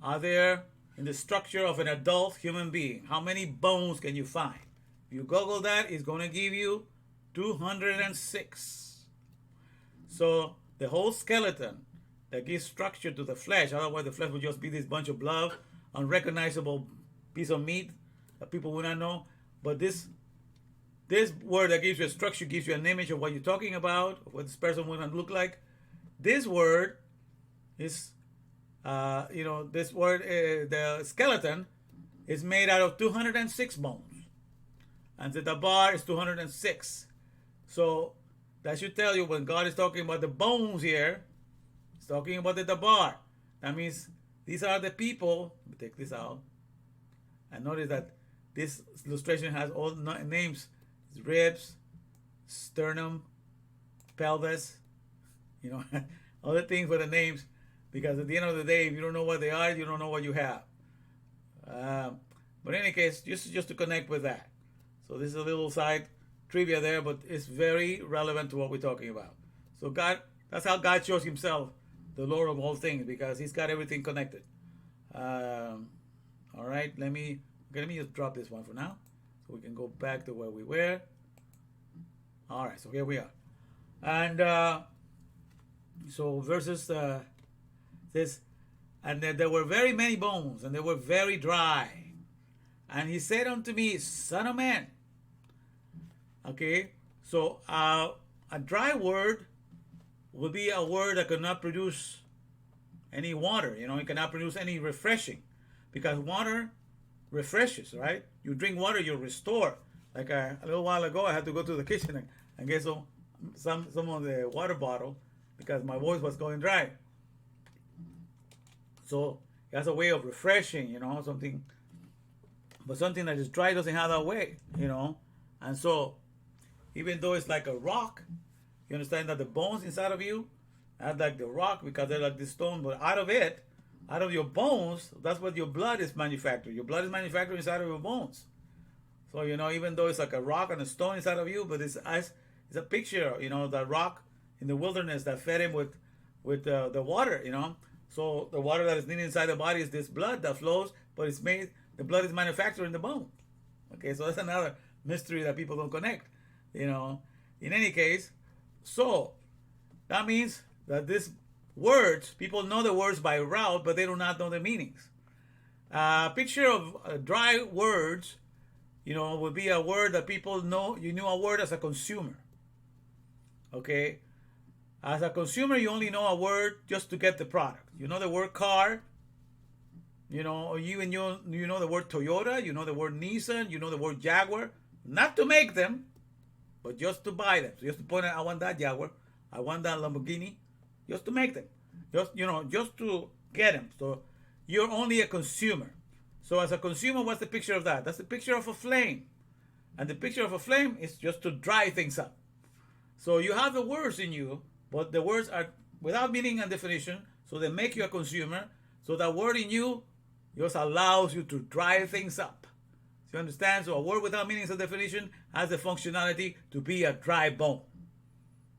are there in the structure of an adult human being, how many bones can you find? If you Google that, it's going to give you 206. So the whole skeleton that gives structure to the flesh, otherwise the flesh would just be this bunch of blood, unrecognizable piece of meat that people would not know. But this word that gives you a structure, gives you an image of what you're talking about, of what this person would look like. This word is, this word, the skeleton is made out of 206 bones. And the dabar is 206. So that should tell you when God is talking about the bones here, he's talking about the dabar. That means these are the people. Let me take this out. And notice that this illustration has all names: ribs, sternum, pelvis, all the things for the names. Because at the end of the day, if you don't know what they are, you don't know what you have. But in any case, just to connect with that. So this is a little side trivia there, but it's very relevant to what we're talking about. So God, that's how God shows himself the Lord of all things, because he's got everything connected. All right, let me just drop this one for now, so we can go back to where we were. All right, so here we are. And so verses this, and there were very many bones, and they were very dry. And he said unto me, Son of man. Okay, so a dry word would be a word that could not produce any water. It cannot produce any refreshing, because water refreshes, right? You drink water, you restore. Like a little while ago, I had to go to the kitchen and get some of the water bottle because my voice was going dry. So it has a way of refreshing, something. But something that is dry doesn't have that way, And so, even though it's like a rock, you understand that the bones inside of you are like the rock because they're like the stone. But out of your bones, that's what your blood is manufactured. Your blood is manufactured inside of your bones. So, even though it's like a rock and a stone inside of you, but it's a picture, the rock in the wilderness that fed him with the water, So the water that is needed inside the body is this blood that flows, but the blood is manufactured in the bone. Okay, so that's another mystery that people don't connect, In any case, so that means that these words, people know the words by route, but they do not know the meanings. A picture of dry words, would be a word that people know. You knew a word as a consumer. Okay, As a consumer, you only know a word just to get the product. You know the word car, or you know the word Toyota, you know the word Nissan, you know the word Jaguar, not to make them, but just to buy them. So just to point out, I want that Jaguar, I want that Lamborghini, just to make them, just to get them. So you're only a consumer. So as a consumer, what's the picture of that? That's the picture of a flame, and the picture of a flame is just to dry things up. So you have the words in you, but the words are without meaning and definition, so they make you a consumer. So that word in you just allows you to dry things up. So you understand? So a word without meaning and definition has the functionality to be a dry bone.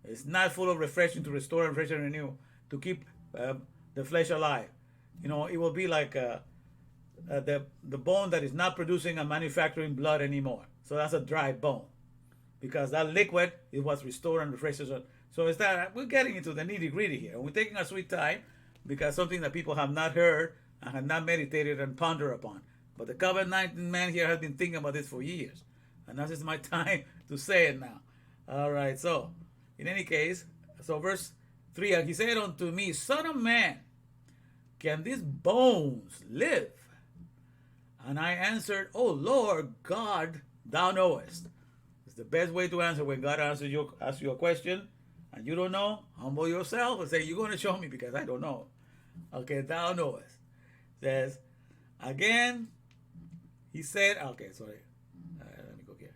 It's not full of refreshing to restore, refresh, and renew, to keep the flesh alive. It will be like the bone that is not producing and manufacturing blood anymore. So that's a dry bone, because that liquid is what's restored and refreshes. So it's that we're getting into the nitty gritty here. We're taking our sweet time, because something that people have not heard and have not meditated and pondered upon. But the COVID-19-MAN here has been thinking about this for years, and this is my time to say it now. All right. So in any case, so verse 3, and he said unto me, Son of man, can these bones live? And I answered, O Lord God, thou knowest. It's the best way to answer when God asks you a question and you don't know. Humble yourself and say, you're going to show me, because I don't know. Okay, thou knowest. Says, again, he said, okay, sorry. Let me go here.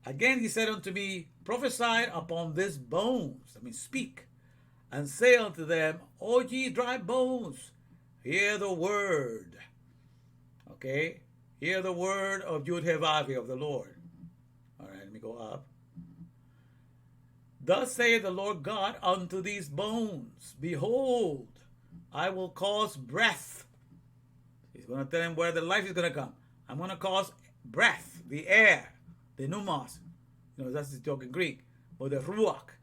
Again, he said unto me, prophesy upon these bones. Speak. And say unto them, O ye dry bones, hear the word. Okay? Hear the word of Yud-Heh-Vav-Heh, of the Lord. All right, let me go up. Thus saith the Lord God unto these bones, behold, I will cause breath. He's going to tell them where the life is going to come. I'm going to cause breath, the air, the pneumos. That's the joke in Greek. Or the ruach,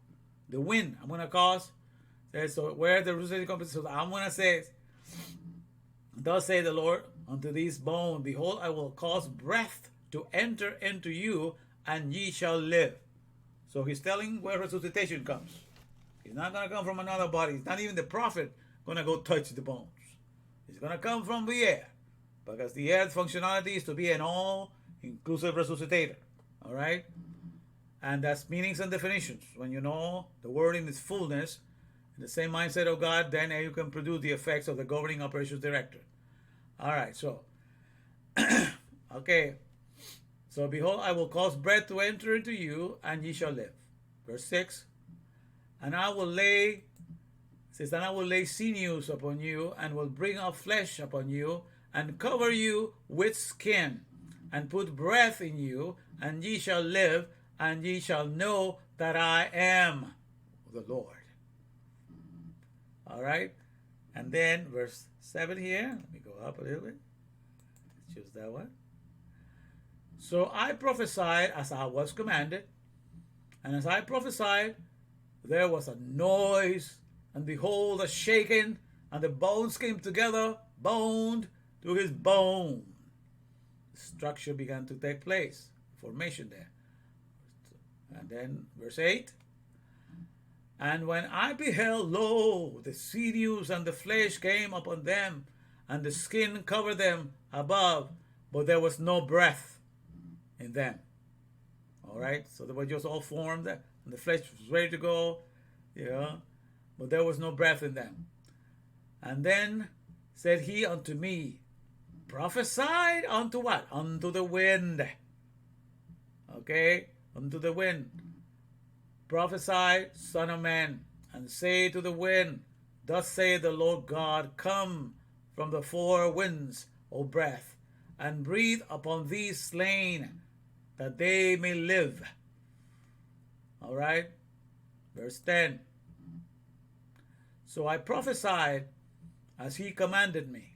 the wind. I'm going to cause. So where the resuscitation comes, so I'm going to say, thus saith the Lord unto these bones, behold, I will cause breath to enter into you, and ye shall live. So he's telling where resuscitation comes. It's not going to come from another body. It's not even the prophet going to go touch the bones. It's going to come from the air, because the air's functionality is to be an all-inclusive resuscitator. All right? And that's meanings and definitions. When you know the word in its fullness, in the same mindset of God, then you can produce the effects of the governing operations director. All right, so, okay. So, behold, I will cause breath to enter into you, and ye shall live. Verse 6. And I will lay sinews upon you, and will bring up flesh upon you, and cover you with skin, and put breath in you, and ye shall live, and ye shall know that I am the Lord. All right? And then verse 7 here. Let me go up a little bit. Let's choose that one. So I prophesied as I was commanded, and as I prophesied, there was a noise, and behold, a shaking, and the bones came together, boned to his bone. Structure began to take place, formation there. And then verse 8. And when I beheld, lo, the sinews and the flesh came upon them, and the skin covered them above, but there was no breath in them. All right? So they were just all formed, and the flesh was ready to go, but there was no breath in them. And then said he unto me, prophesied unto what? Unto the wind. Okay? Unto the wind. Prophesy, Son of man, and say to the wind, thus saith the Lord God, come from the four winds, O breath, and breathe upon these slain, that they may live. All right? Verse 10. So I prophesied as he commanded me,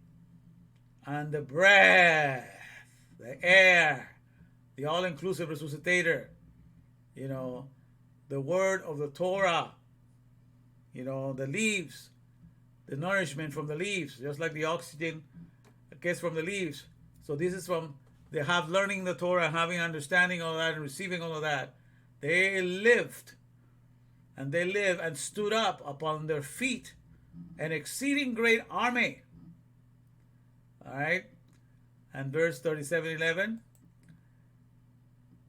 and the breath, the air, the all-inclusive resuscitator, the word of the Torah, the leaves, the nourishment from the leaves, just like the oxygen gets from the leaves. So this is from, they have learning the Torah, having understanding all that, and receiving all of that. They lived. and they live and stood up upon their feet, an exceeding great army. All right. And verse 37:11.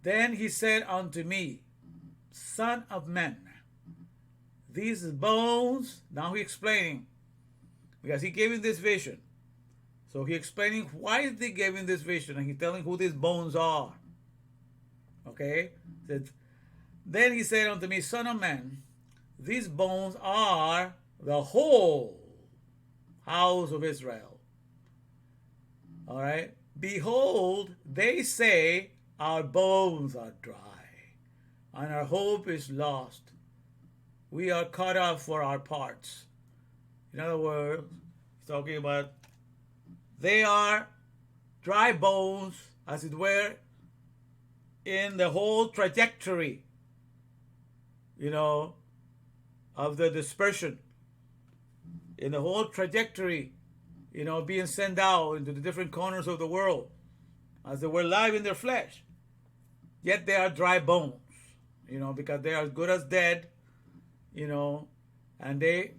Then he said unto me, Son of man, these bones, now he's explaining, because he gave him this vision. So he's explaining why they gave him this vision, and he's telling who these bones are. Okay? Then he said unto me, Son of man, these bones are the whole house of Israel. All right? Behold, they say, our bones are dry, and our hope is lost. We are cut off for our parts. In other words, he's talking about they are dry bones, as it were, in the whole trajectory, of the dispersion. In the whole trajectory, being sent out into the different corners of the world, as they were alive in their flesh. Yet they are dry bones, because they are as good as dead, and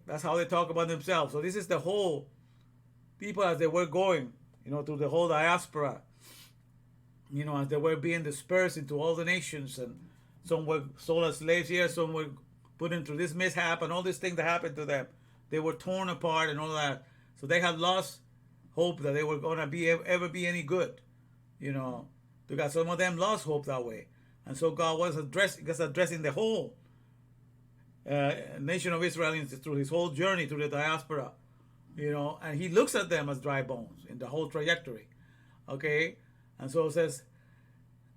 that's how they talk about themselves. So this is the whole people as they were going, through the whole diaspora, as they were being dispersed into all the nations, and some were sold as slaves here, some were put into this mishap, and all these things that happened to them. They were torn apart and all that. So they had lost hope that they were going to ever be any good, because some of them lost hope that way. And so God was addressing the whole nation of Israel through his whole journey through the diaspora, and he looks at them as dry bones in the whole trajectory. Okay? And so it says,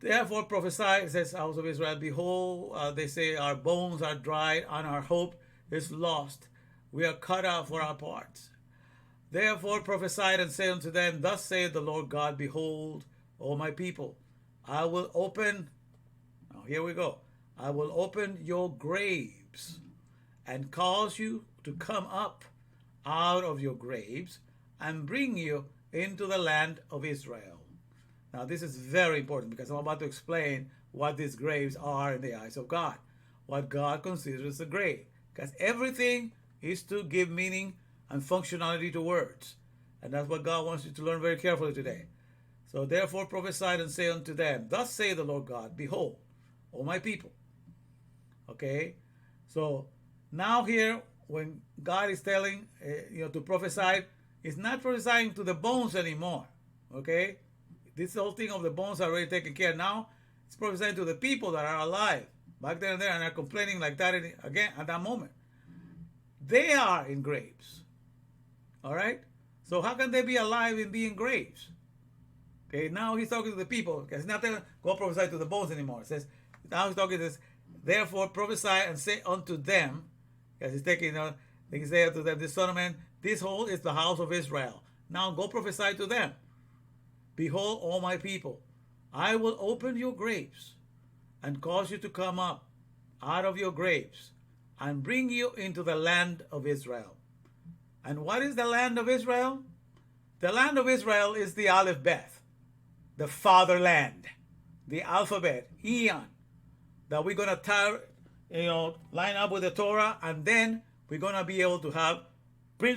therefore prophesy, it says, House of Israel, behold, they say, our bones are dried and our hope is lost. We are cut off for our parts. Therefore prophesy and say unto them, thus saith the Lord God, behold, O my people, I will open, now here we go, I will open your graves and cause you to come up out of your graves and bring you into the land of Israel. Now this is very important, because I'm about to explain what these graves are in the eyes of God, what God considers a grave, because everything is to give meaning and functionality to words, and that's what God wants you to learn very carefully today. So therefore prophesy and say unto them, thus saith the Lord God, behold, O my people. Okay, so now here when God is telling to prophesy, it's not prophesying to the bones anymore. Okay, this whole thing of the bones are already taken care of. Now it's prophesying to the people that are alive back then and there, and are complaining like that again at that moment. They are in graves. All right, so how can they be alive and be in graves? Okay, now he's talking to the people. It's not going to go prophesy to the bones anymore. It says, now he's talking to this, therefore prophesy and say unto them, because he's taking, they can say unto them, this son of man, this whole is the house of Israel. Now go prophesy to them. Behold, all my people, I will open your graves and cause you to come up out of your graves and bring you into the land of Israel. And what is the land of Israel? The land of Israel is the Aleph Beth, the fatherland, the alphabet, Eon, that we're going to line up with the Torah, and then we're going to be able to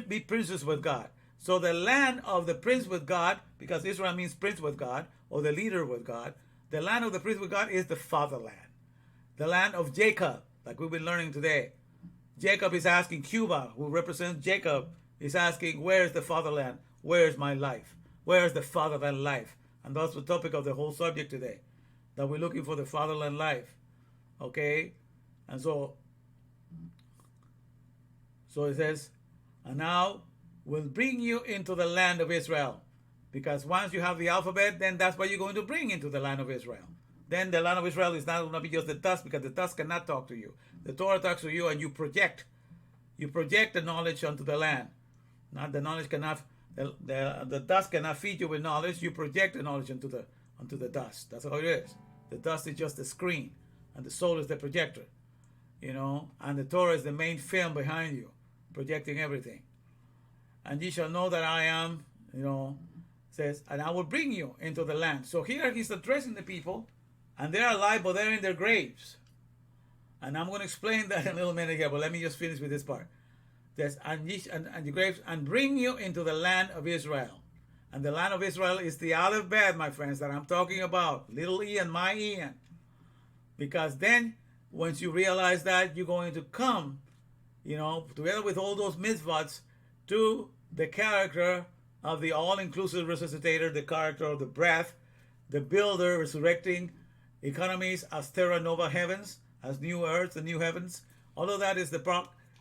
be princes with God. So the land of the prince with God, because Israel means prince with God, or the leader with God, the land of the prince with God is the fatherland. The land of Jacob, like we've been learning today. Jacob is asking, Cuba, who represents Jacob, is asking, where is the fatherland? Where is my life? Where is the fatherland life? And that's the topic of the whole subject today, that we're looking for the fatherland life. Okay? And so it says, and now we'll bring you into the land of Israel. Because once you have the alphabet, then that's what you're going to bring into the land of Israel. Then the land of Israel is not going to be just the dust, because the dust cannot talk to you. The Torah talks to you, and you project the knowledge onto the land. Not the knowledge cannot, the dust cannot feed you with knowledge. You project the knowledge onto the dust. That's how it is. The dust is just the screen, and the soul is the projector. And the Torah is the main film behind you, projecting everything. And ye shall know that I am, says, and I will bring you into the land. So here he's addressing the people, and they're alive, but they're in their graves. And I'm going to explain that in a little minute here, but let me just finish with this part. There's and the graves and bring you into the land of Israel. And the land of Israel is the Aleph Bet, my friends, that I'm talking about. Little e and my en. Because then, once you realize that, you're going to come, together with all those mitzvahs, to the character of the all-inclusive resuscitator, the character of the breath, the builder, resurrecting economies as terra nova heavens, as new earth and new heavens. All of that is the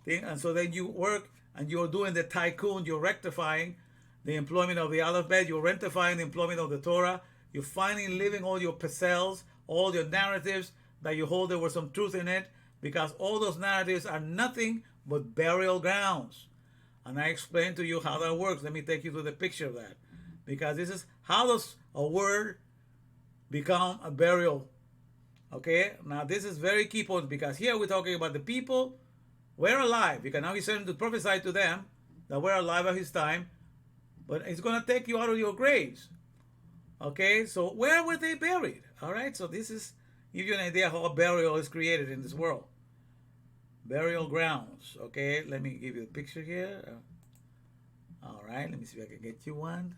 thing. And so then you work and you're doing the tycoon, you're rectifying the employment of the Aleph Bet, you're rectifying the employment of the Torah, you're finally living all your Pesels, all your narratives that you hold there was some truth in it, because all those narratives are nothing but burial grounds. And I explained to you how that works. Let me take you to the picture of that. Because this is how does a word become a burial. Okay, now this is very key point, because here we're talking about the people were alive, because now he's starting to prophesy to them that we're alive at his time, but it's going to take you out of your graves. Okay, so where were they buried? All right, so this is give you an idea how a burial is created in this world. Burial grounds. Okay, let me give you a picture here. All right, let me see if I can get you one.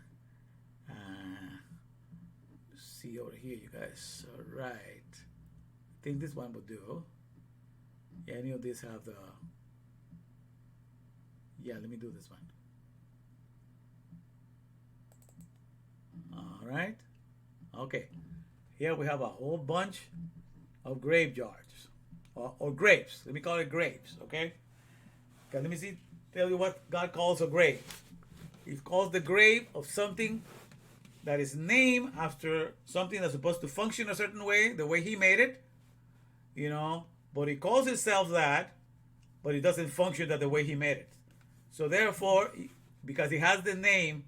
See over here, you guys. All right, I think this one would do. Yeah, any of these have the. Yeah, let me do this one. All right. Okay. Here we have a whole bunch of grave jars, or grapes. Let me call it grapes, okay? Okay, let me tell you what God calls a grave. He calls the grave of something that is named after something that's supposed to function a certain way, the way he made it, but he calls himself that, but it doesn't function that the way he made it. So therefore, because he has the name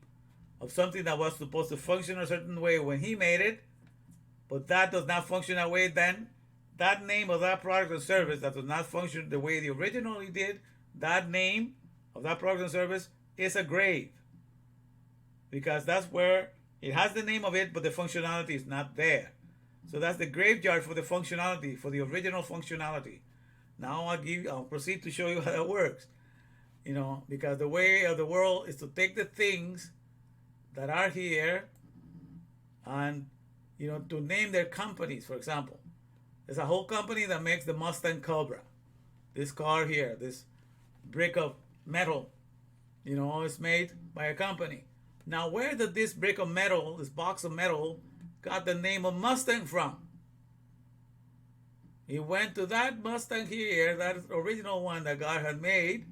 of something that was supposed to function a certain way when he made it, but that does not function that way, then that name of that product or service that does not function the way the originally did, that name of that product and service is a grave. Because that's where it has the name of it, but the functionality is not there. So that's the graveyard for the functionality, for the original functionality. Now I'll proceed to show you how that works. Because the way of the world is to take the things that are here and to name their companies. For example, there's a whole company that makes the Mustang Cobra. This car here, this brick of metal, is made by a company. Now, where did this brick of metal, this box of metal, got the name of Mustang from? He went to that Mustang here, that original one that God had made,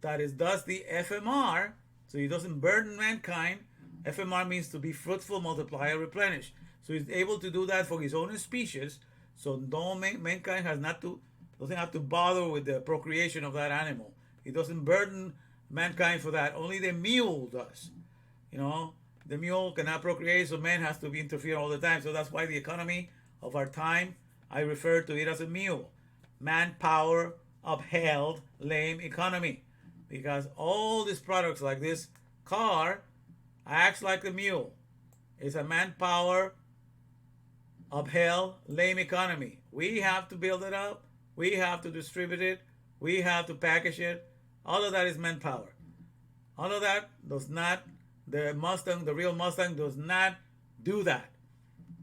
that is thus the FMR, so he doesn't burden mankind. FMR means to be fruitful, multiply, and replenish. So he's able to do that for his own species, so mankind doesn't have to bother with the procreation of that animal. He doesn't burden mankind for that. Only the mule does. The mule cannot procreate, so man has to be interfered all the time. So that's why the economy of our time, I refer to it as a mule. Manpower upheld lame economy. Because all these products like this car acts like a mule. It's a manpower upheld lame economy. We have to build it up. We have to distribute it. We have to package it. All of that is manpower. All of that does not, the real Mustang does not do that.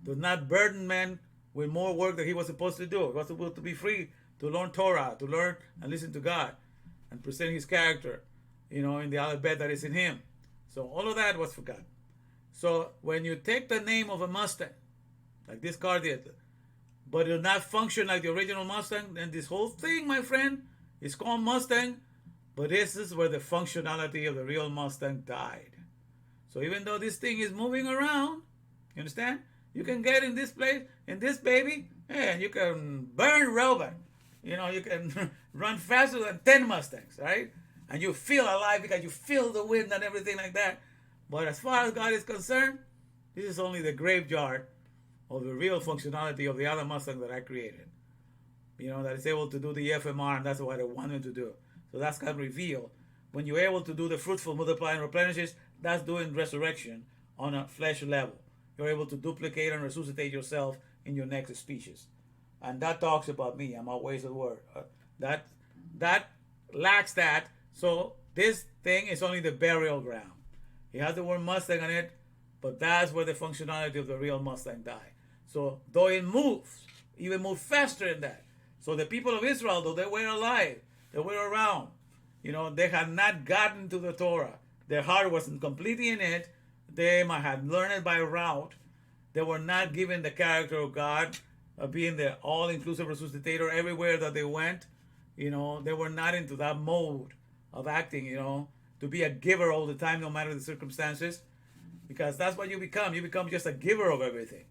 Does not burden man with more work that he was supposed to do. He was supposed to be free to learn Torah, to learn and listen to God, and present his character, in the Aleph Bet that is in him. So all of that was for God. So when you take the name of a Mustang, like this car did, but it does not function like the original Mustang, then this whole thing, my friend, is called Mustang, but this is where the functionality of the real Mustang died. So even though this thing is moving around, you understand? You can get in this place, in this baby, and you can burn rubber. You can run faster than 10 Mustangs, right? And you feel alive because you feel the wind and everything like that. But as far as God is concerned, this is only the graveyard of the real functionality of the other Mustang that I created. That is able to do the FMR, and that's what I wanted to do. So that's God revealed. When you're able to do the fruitful, multiply, and replenishes, that's doing resurrection on a flesh level. You're able to duplicate and resuscitate yourself in your next species. and that talks about me. I'm always the word. That that lacks that. So this thing is only the burial ground. He has the word Mustang on it, but that's where the functionality of the real Mustang died. So though it moves, even move faster than that. So the people of Israel, though they were alive, they were around, they had not gotten to the Torah. Their heart wasn't completely in it. They might have learned it by route. They were not given the character of God, being the all-inclusive resuscitator everywhere that they went. They were not into that mode of acting, to be a giver all the time, no matter the circumstances, because that's what you become. You become just a giver of everything.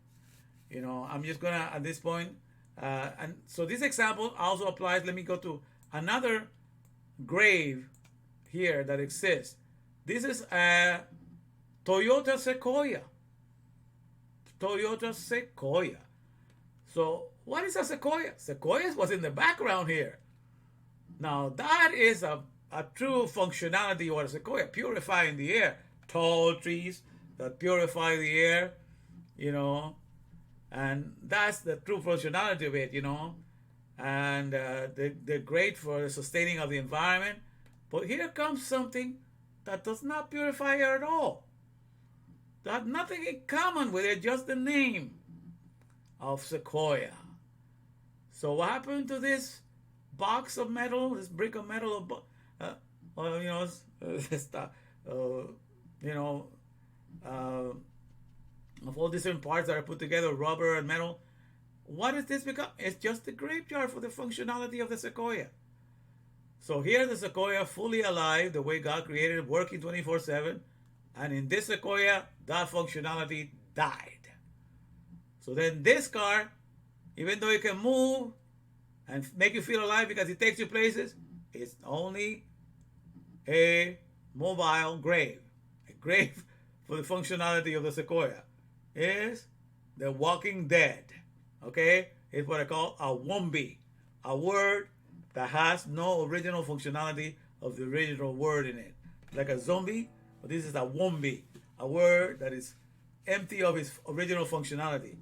I'm just gonna at this point, and so this example also applies. Let me go to another grave here that exists. This is a Toyota Sequoia. Toyota Sequoia. So what is a Sequoia? Sequoia was in the background here. Now that is a true functionality of a Sequoia, purifying the air. Tall trees that purify the air, and that's the true functionality of it, and they're great for the sustaining of the environment. But here comes something that does not purify air at all. That has nothing in common with it, just the name of Sequoia. So what happened to this box of metal, this brick of metal, of all different parts that are put together, rubber and metal? What does this become? It's just a graveyard for the functionality of the Sequoia. So here the Sequoia, fully alive, the way God created it, working 24/7. And in this Sequoia, that functionality died. So then this car, even though it can move and make you feel alive because it takes you places, it's only a mobile grave. A grave for the functionality of the Sequoia is the walking dead. Okay? It's what I call a wombi. A word that has no original functionality of the original word in it. Like a zombie, but this is a wombi. A word that is empty of its original functionality.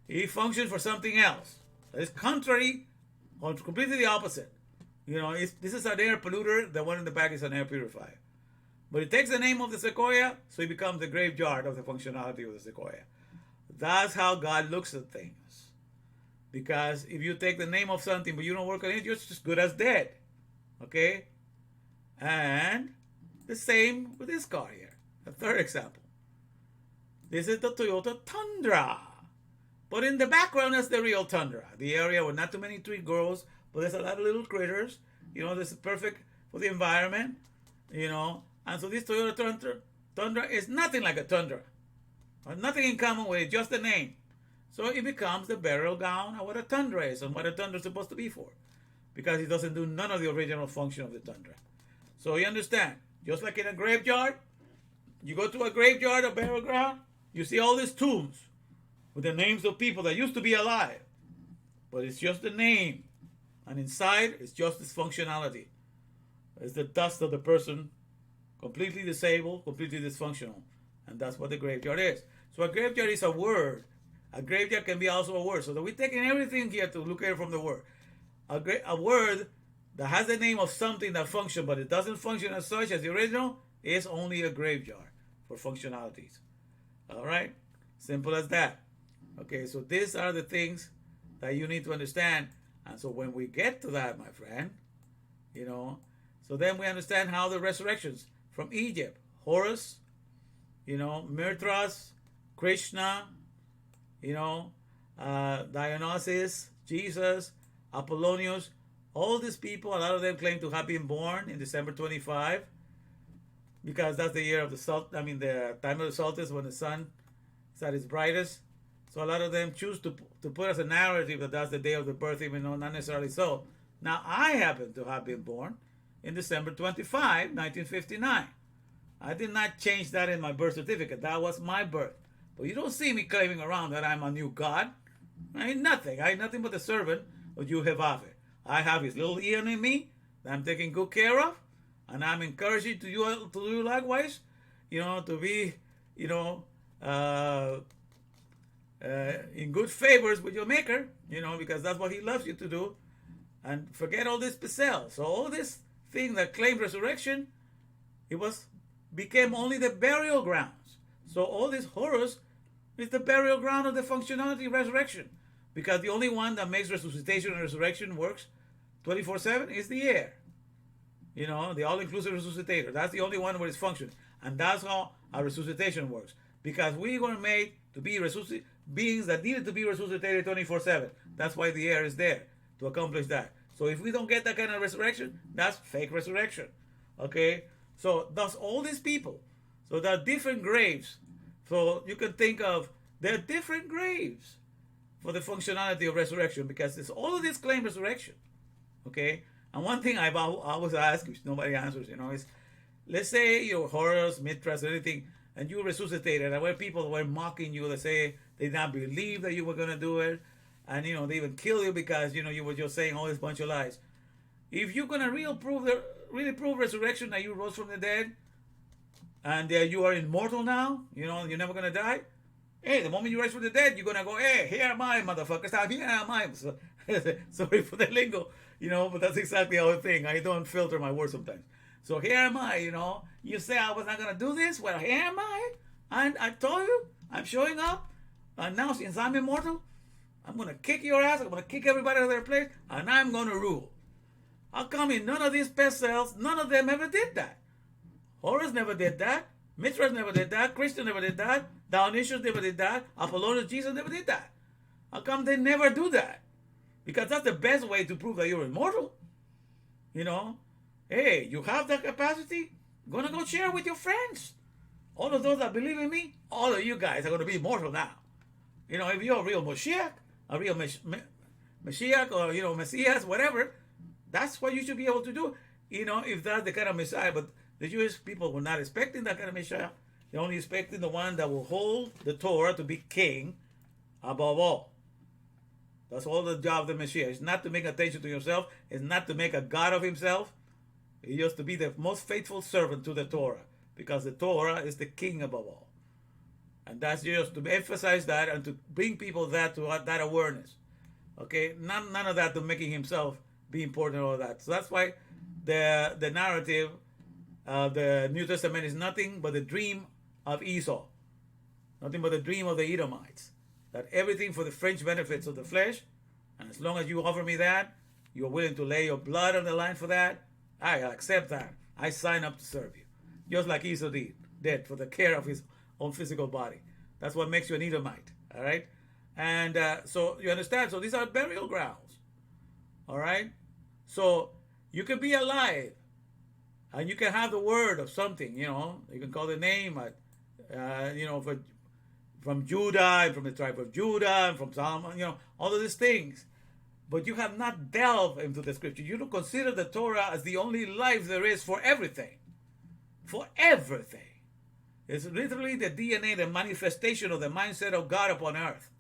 He functions for something else. It's contrary or completely the opposite. This is an air polluter. The one in the back is an air purifier. But it takes the name of the Sequoia, so it becomes the graveyard of the functionality of the Sequoia. That's how God looks at things. Because if you take the name of something but you don't work on it, you're just good as dead. Okay? And the same with this car here. The third example. This is the Toyota Tundra. But in the background is the real Tundra. The area where not too many tree grows, but there's a lot of little critters. This is perfect for the environment. And so this Toyota Tundra is nothing like a Tundra. Nothing in common with it, just the name. So it becomes the burial ground of what a Tundra is and what a Tundra is supposed to be for. Because it doesn't do none of the original function of the Tundra. So you understand, just like in a graveyard, you go to a graveyard, a burial ground, you see all these tombs with the names of people that used to be alive. But it's just the name. And inside, it's just its functionality. It's the dust of the person, completely disabled, completely dysfunctional. And that's what the graveyard is. So a graveyard is a word. A graveyard can be also a word. So that we're taking everything here to look at it from the word. A word that has the name of something that functions, but it doesn't function as such as the original, is only a graveyard for functionalities. All right? Simple as that. Okay, so these are the things that you need to understand. And so when we get to that, my friend, so then we understand how the resurrections from Egypt, Horus, Mithras, Krishna, Dionysus, Jesus, Apollonius, all these people, a lot of them claim to have been born in December 25, because that's the year of the time of the solstice when the sun is at its brightest. So a lot of them choose to put as a narrative that that's the day of the birth, even though not necessarily so. Now, I happen to have been born in December 25, 1959. I did not change that in my birth certificate. That was my birth. But you don't see me claiming around that I'm a new God. I ain't nothing. I ain't nothing but the servant of Yehovah. I have his little ear in me that I'm taking good care of. And I'm encouraging to do likewise. To be, in good favors with your maker, because that's what he loves you to do. And forget all this Pesel. So all this thing that claimed resurrection, became only the burial grounds. So all these horrors is the burial ground of the functionality of resurrection. Because the only one that makes resuscitation and resurrection works 24/7 is the air. The all-inclusive resuscitator. That's the only one where it's functioning. And that's how our resuscitation works. Because we were made to be beings that needed to be resuscitated 24/7. That's why the air is there, to accomplish that. So if we don't get that kind of resurrection, that's fake resurrection. Okay? So that's all these people. So there are different graves. So you can think of, there are different graves for the functionality of resurrection, because it's all of this claim resurrection. Okay? And one thing I've always asked, which nobody answers, is, let's say you're Horus, Mithras, or anything, and you resuscitated, and when people were mocking you, let's say they did not believe that you were going to do it, and they even kill you because you were just saying all this bunch of lies. If you're going to really prove resurrection, that you rose from the dead, and you are immortal now, you're never going to die, hey, the moment you rise from the dead, you're going to go, hey, here am I, motherfuckers, here am I. So, sorry for the lingo, but that's exactly how I think. I don't filter my words sometimes. So here am I, You say I was not going to do this? Well, here am I. And I told you, I'm showing up. And now, since I'm immortal, I'm going to kick your ass. I'm going to kick everybody out of their place. And I'm going to rule. How come in none of these Pesels, none of them ever did that? Horus never did that. Mithras never did that. Christian never did that. Dionysius never did that. Apollonius, Jesus never did that. How come they never do that? Because that's the best way to prove that you're immortal. Hey, you have that capacity? Gonna go share with your friends. All of those that believe in me, all of you guys are going to be immortal now. If you're a real Moshiach, a real Mashiach, or, Messias, whatever, that's what you should be able to do. If that's the kind of Messiah. But the Jewish people were not expecting that kind of Messiah. They're only expecting the one that will hold the Torah to be king above all. That's all the job of the Messiah. It's not to make attention to yourself. It's not to make a God of himself. It's just to be the most faithful servant to the Torah. Because the Torah is the king above all. And that's just to emphasize that and to bring people that awareness. Okay? None of that to making himself be important or all that. So that's why the narrative of the New Testament is nothing but the dream of Esau. Nothing but the dream of the Edomites. That everything for the fringe benefits of the flesh, and as long as you offer me that, you're willing to lay your blood on the line for that, I accept that. I sign up to serve you. Just like Esau did for the care of his own physical body. That's what makes you an Edomite. All right? And so you understand? So these are burial grounds. All right? So you can be alive. And you can have the word of something, You can call the name, from Judah, and from the tribe of Judah, and from Solomon, all of these things. But you have not delved into the scripture. You don't consider the Torah as the only life there is for everything. For everything. It's literally the DNA, the manifestation of the mindset of God upon earth.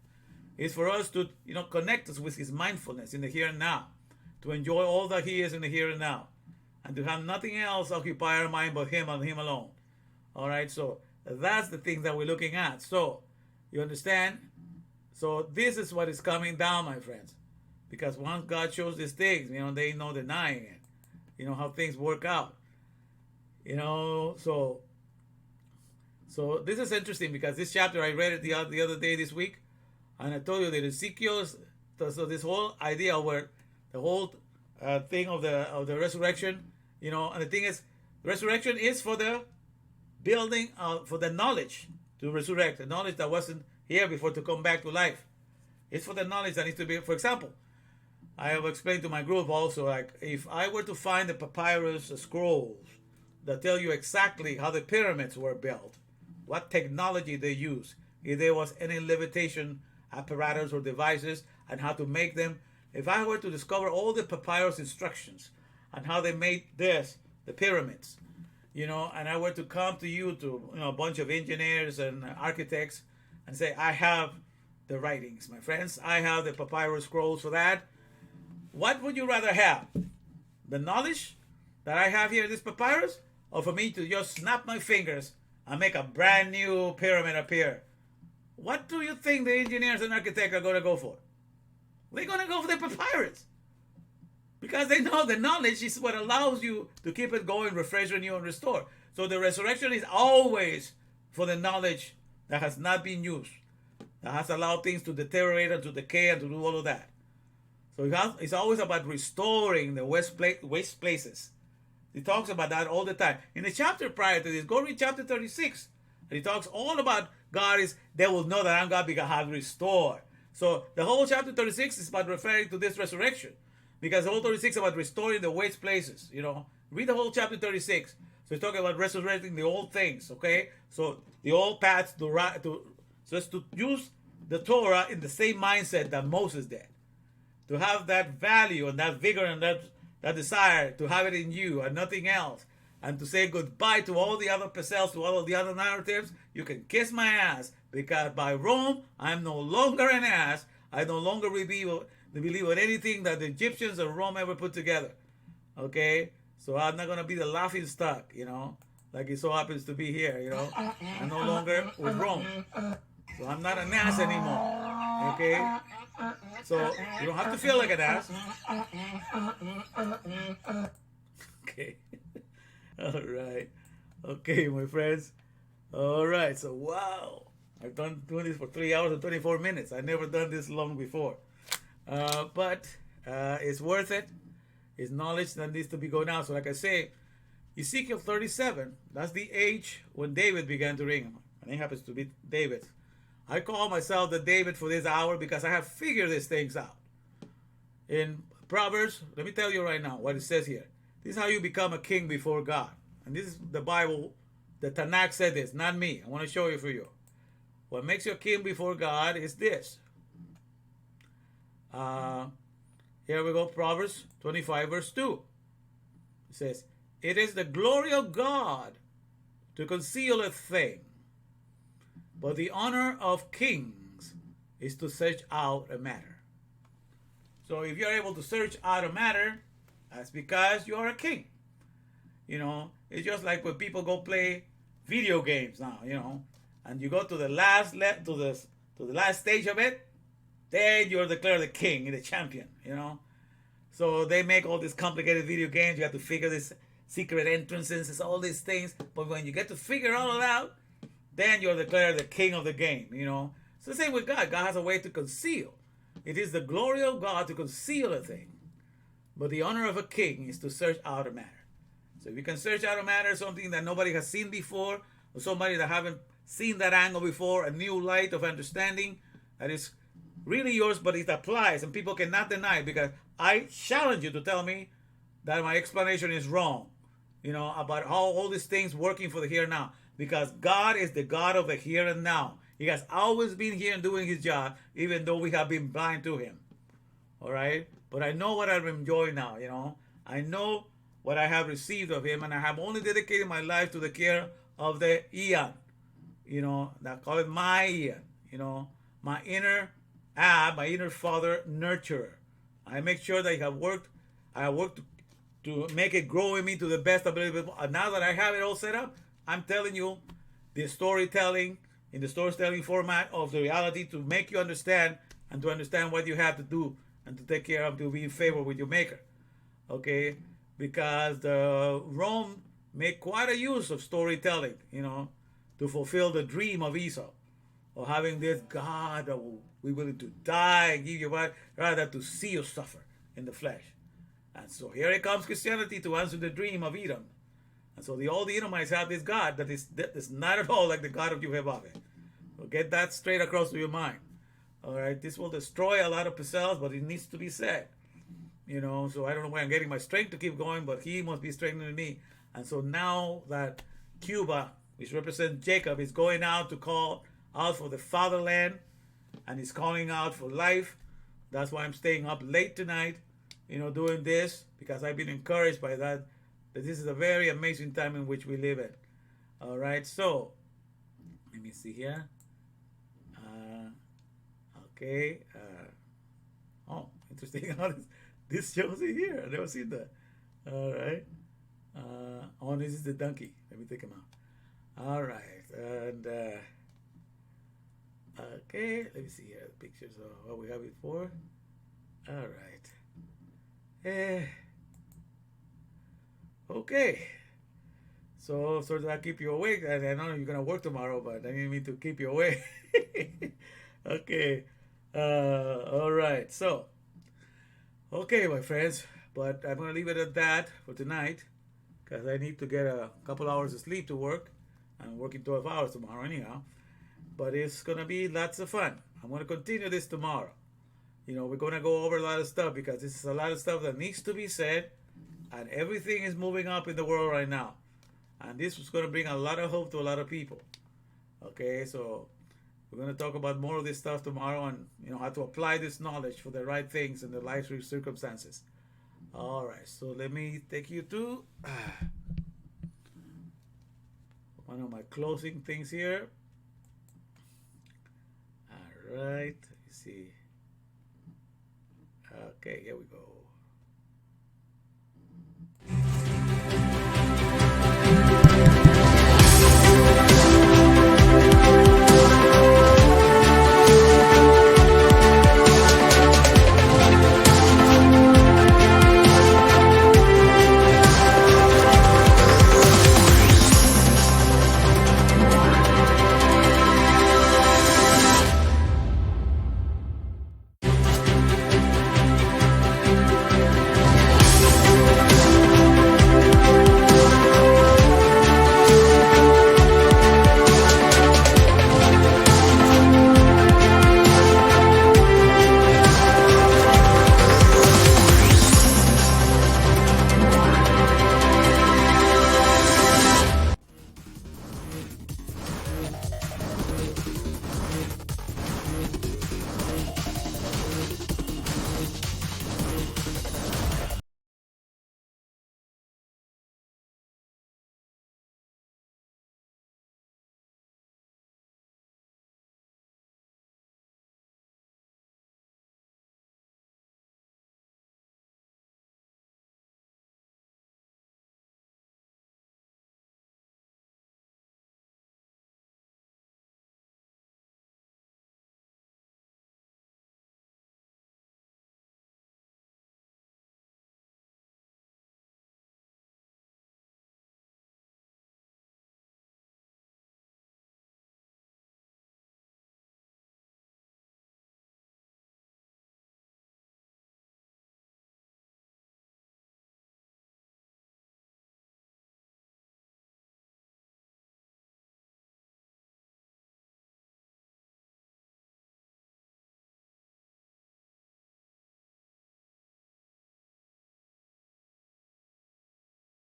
It's for us to, connect us with his mindfulness in the here and now. To enjoy all that he is in the here and now. And to have nothing else occupy our mind but him and him alone. All right, so that's the thing that we're looking at. So, you understand? So this is what is coming down, my friends. Because once God shows these things, they no denying it. How things work out. So this is interesting because this chapter, I read it the other day this week. And I told you that Ezekiel, so this whole idea where the whole thing of the resurrection, and the thing is, resurrection is for the building, for the knowledge to resurrect, the knowledge that wasn't here before to come back to life. It's for the knowledge that needs to be, for example, I have explained to my group also, like if I were to find the papyrus scrolls that tell you exactly how the pyramids were built, what technology they used, if there was any levitation apparatus or devices, and how to make them. If I were to discover all the papyrus instructions on how they made the pyramids, and I were to come to you, to a bunch of engineers and architects, and say, I have the writings, my friends, I have the papyrus scrolls for that. What would you rather have? The knowledge that I have here in this papyrus, or for me to just snap my fingers and make a brand new pyramid appear? what do you think the engineers and architects are going to go for? They're going to go for the papyrus. Because they know the knowledge is what allows you to keep it going, refresh, renew, and restore. So the resurrection is always for the knowledge that has not been used, that has allowed things to deteriorate and to decay and to do all of that. So it's always about restoring the waste places. He talks about that all the time. In the chapter prior to this, go read chapter 36. And he talks all about God is, they will know that I'm God because I have restored. So the whole chapter 36 is about referring to this resurrection. Because the whole 36 is about restoring the waste places, you know. Read the whole chapter 36. So he's talking about resurrecting the old things, okay? So the old paths so it's to use the Torah in the same mindset that Moses did. To have that value and that vigor and that desire to have it in you and nothing else. And to say goodbye to all the other Pesels, to all of the other narratives. You can kiss my ass, because by Rome, I'm no longer an ass. I no longer believe in anything that the Egyptians or Rome ever put together. Okay? So I'm not going to be the laughing stock, you know, like it so happens to be here, you know. I'm no longer with Rome. So I'm not an ass anymore. Okay? So you don't have to feel like an ass. Okay. All right. Okay, my friends. All right. So, wow. I've done doing this for 3 hours and 24 minutes. I've never done this long before. But it's worth it. It's knowledge that needs to be going out. So like I say, Ezekiel 37, that's the age when David began to reign. And it happens to be David. I call myself the David for this hour because I have figured these things out. In Proverbs, let me tell you right now what it says here. This is how you become a king before God. And this is the Bible. The Tanakh said this, not me. I want to show you for you. What makes you a king before God is this. Here we go, Proverbs 25, verse 2. It says, it is the glory of God to conceal a thing, but the honor of kings is to search out a matter. So if you're able to search out a matter, that's because you're a king. You know, it's just like when people go play video games now, you know, and you go to the last to the last stage of it, then you're declared the king and the champion, you know. So they make all these complicated video games. You have to figure this secret entrances, all these things. But when you get to figure all of that out, then you're declared the king of the game, you know. It's the same with God. God has a way to conceal. It is the glory of God to conceal a thing. But the honor of a king is to search out a matter. So if you can search out a matter, something that nobody has seen before, or somebody that haven't seen that angle before, a new light of understanding that is really yours, but it applies, and people cannot deny it, because I challenge you to tell me that my explanation is wrong, you know, about how all these things working for the here and now. Because God is the God of the here and now. He has always been here and doing his job, even though we have been blind to him. All right? But I know what I'm enjoying now, you know. I know what I have received of him, and I have only dedicated my life to the care of the Eon. You know, I call it my Eon, you know, my inner my inner father nurturer. I make sure that I have worked to make it grow in me to the best ability. And now that I have it all set up, I'm telling you the storytelling, in the storytelling format of the reality, to make you understand and to understand what you have to do and to take care of, to be in favor with your maker. Okay? Because the Rome made quite a use of storytelling, you know, to fulfill the dream of Esau, of having this God that will be willing to die and give you what, rather to see you suffer in the flesh. And so here it comes Christianity to answer the dream of Edom. And so all the Edomites have this God that is not at all like the God of Jehovah. So get that straight across to your mind. All right, this will destroy a lot of Pesels, but it needs to be said. You know, so I don't know where I'm getting my strength to keep going, but he must be strengthening me. And so now that Cuba, which represents Jacob, is going out to call out for the fatherland, and he's calling out for life, that's why I'm staying up late tonight, you know, doing this, because I've been encouraged by that this is a very amazing time in which we live in. All right, so let me see here. Okay. Oh, interesting how this shows it here. I never seen that. All right. Oh, this is the donkey. Let me take him out. All right. And Okay, let me see here the pictures of what we have before. All right. Okay. So that I keep you awake. And I know you're gonna work tomorrow, but I didn't mean to keep you awake. Okay. All right. So, okay, my friends. But I'm gonna leave it at that for tonight, because I need to get a couple hours of sleep to work. I'm working 12 hours tomorrow anyhow. But it's gonna be lots of fun. I'm gonna continue this tomorrow. We're gonna go over a lot of stuff, because this is a lot of stuff that needs to be said, and everything is moving up in the world right now. And this is gonna bring a lot of hope to a lot of people. Okay, so we're gonna talk about more of this stuff tomorrow, and how to apply this knowledge for the right things in the life circumstances. All right, so let me take you to one of my closing things here. All right, let me see. Okay, here we go.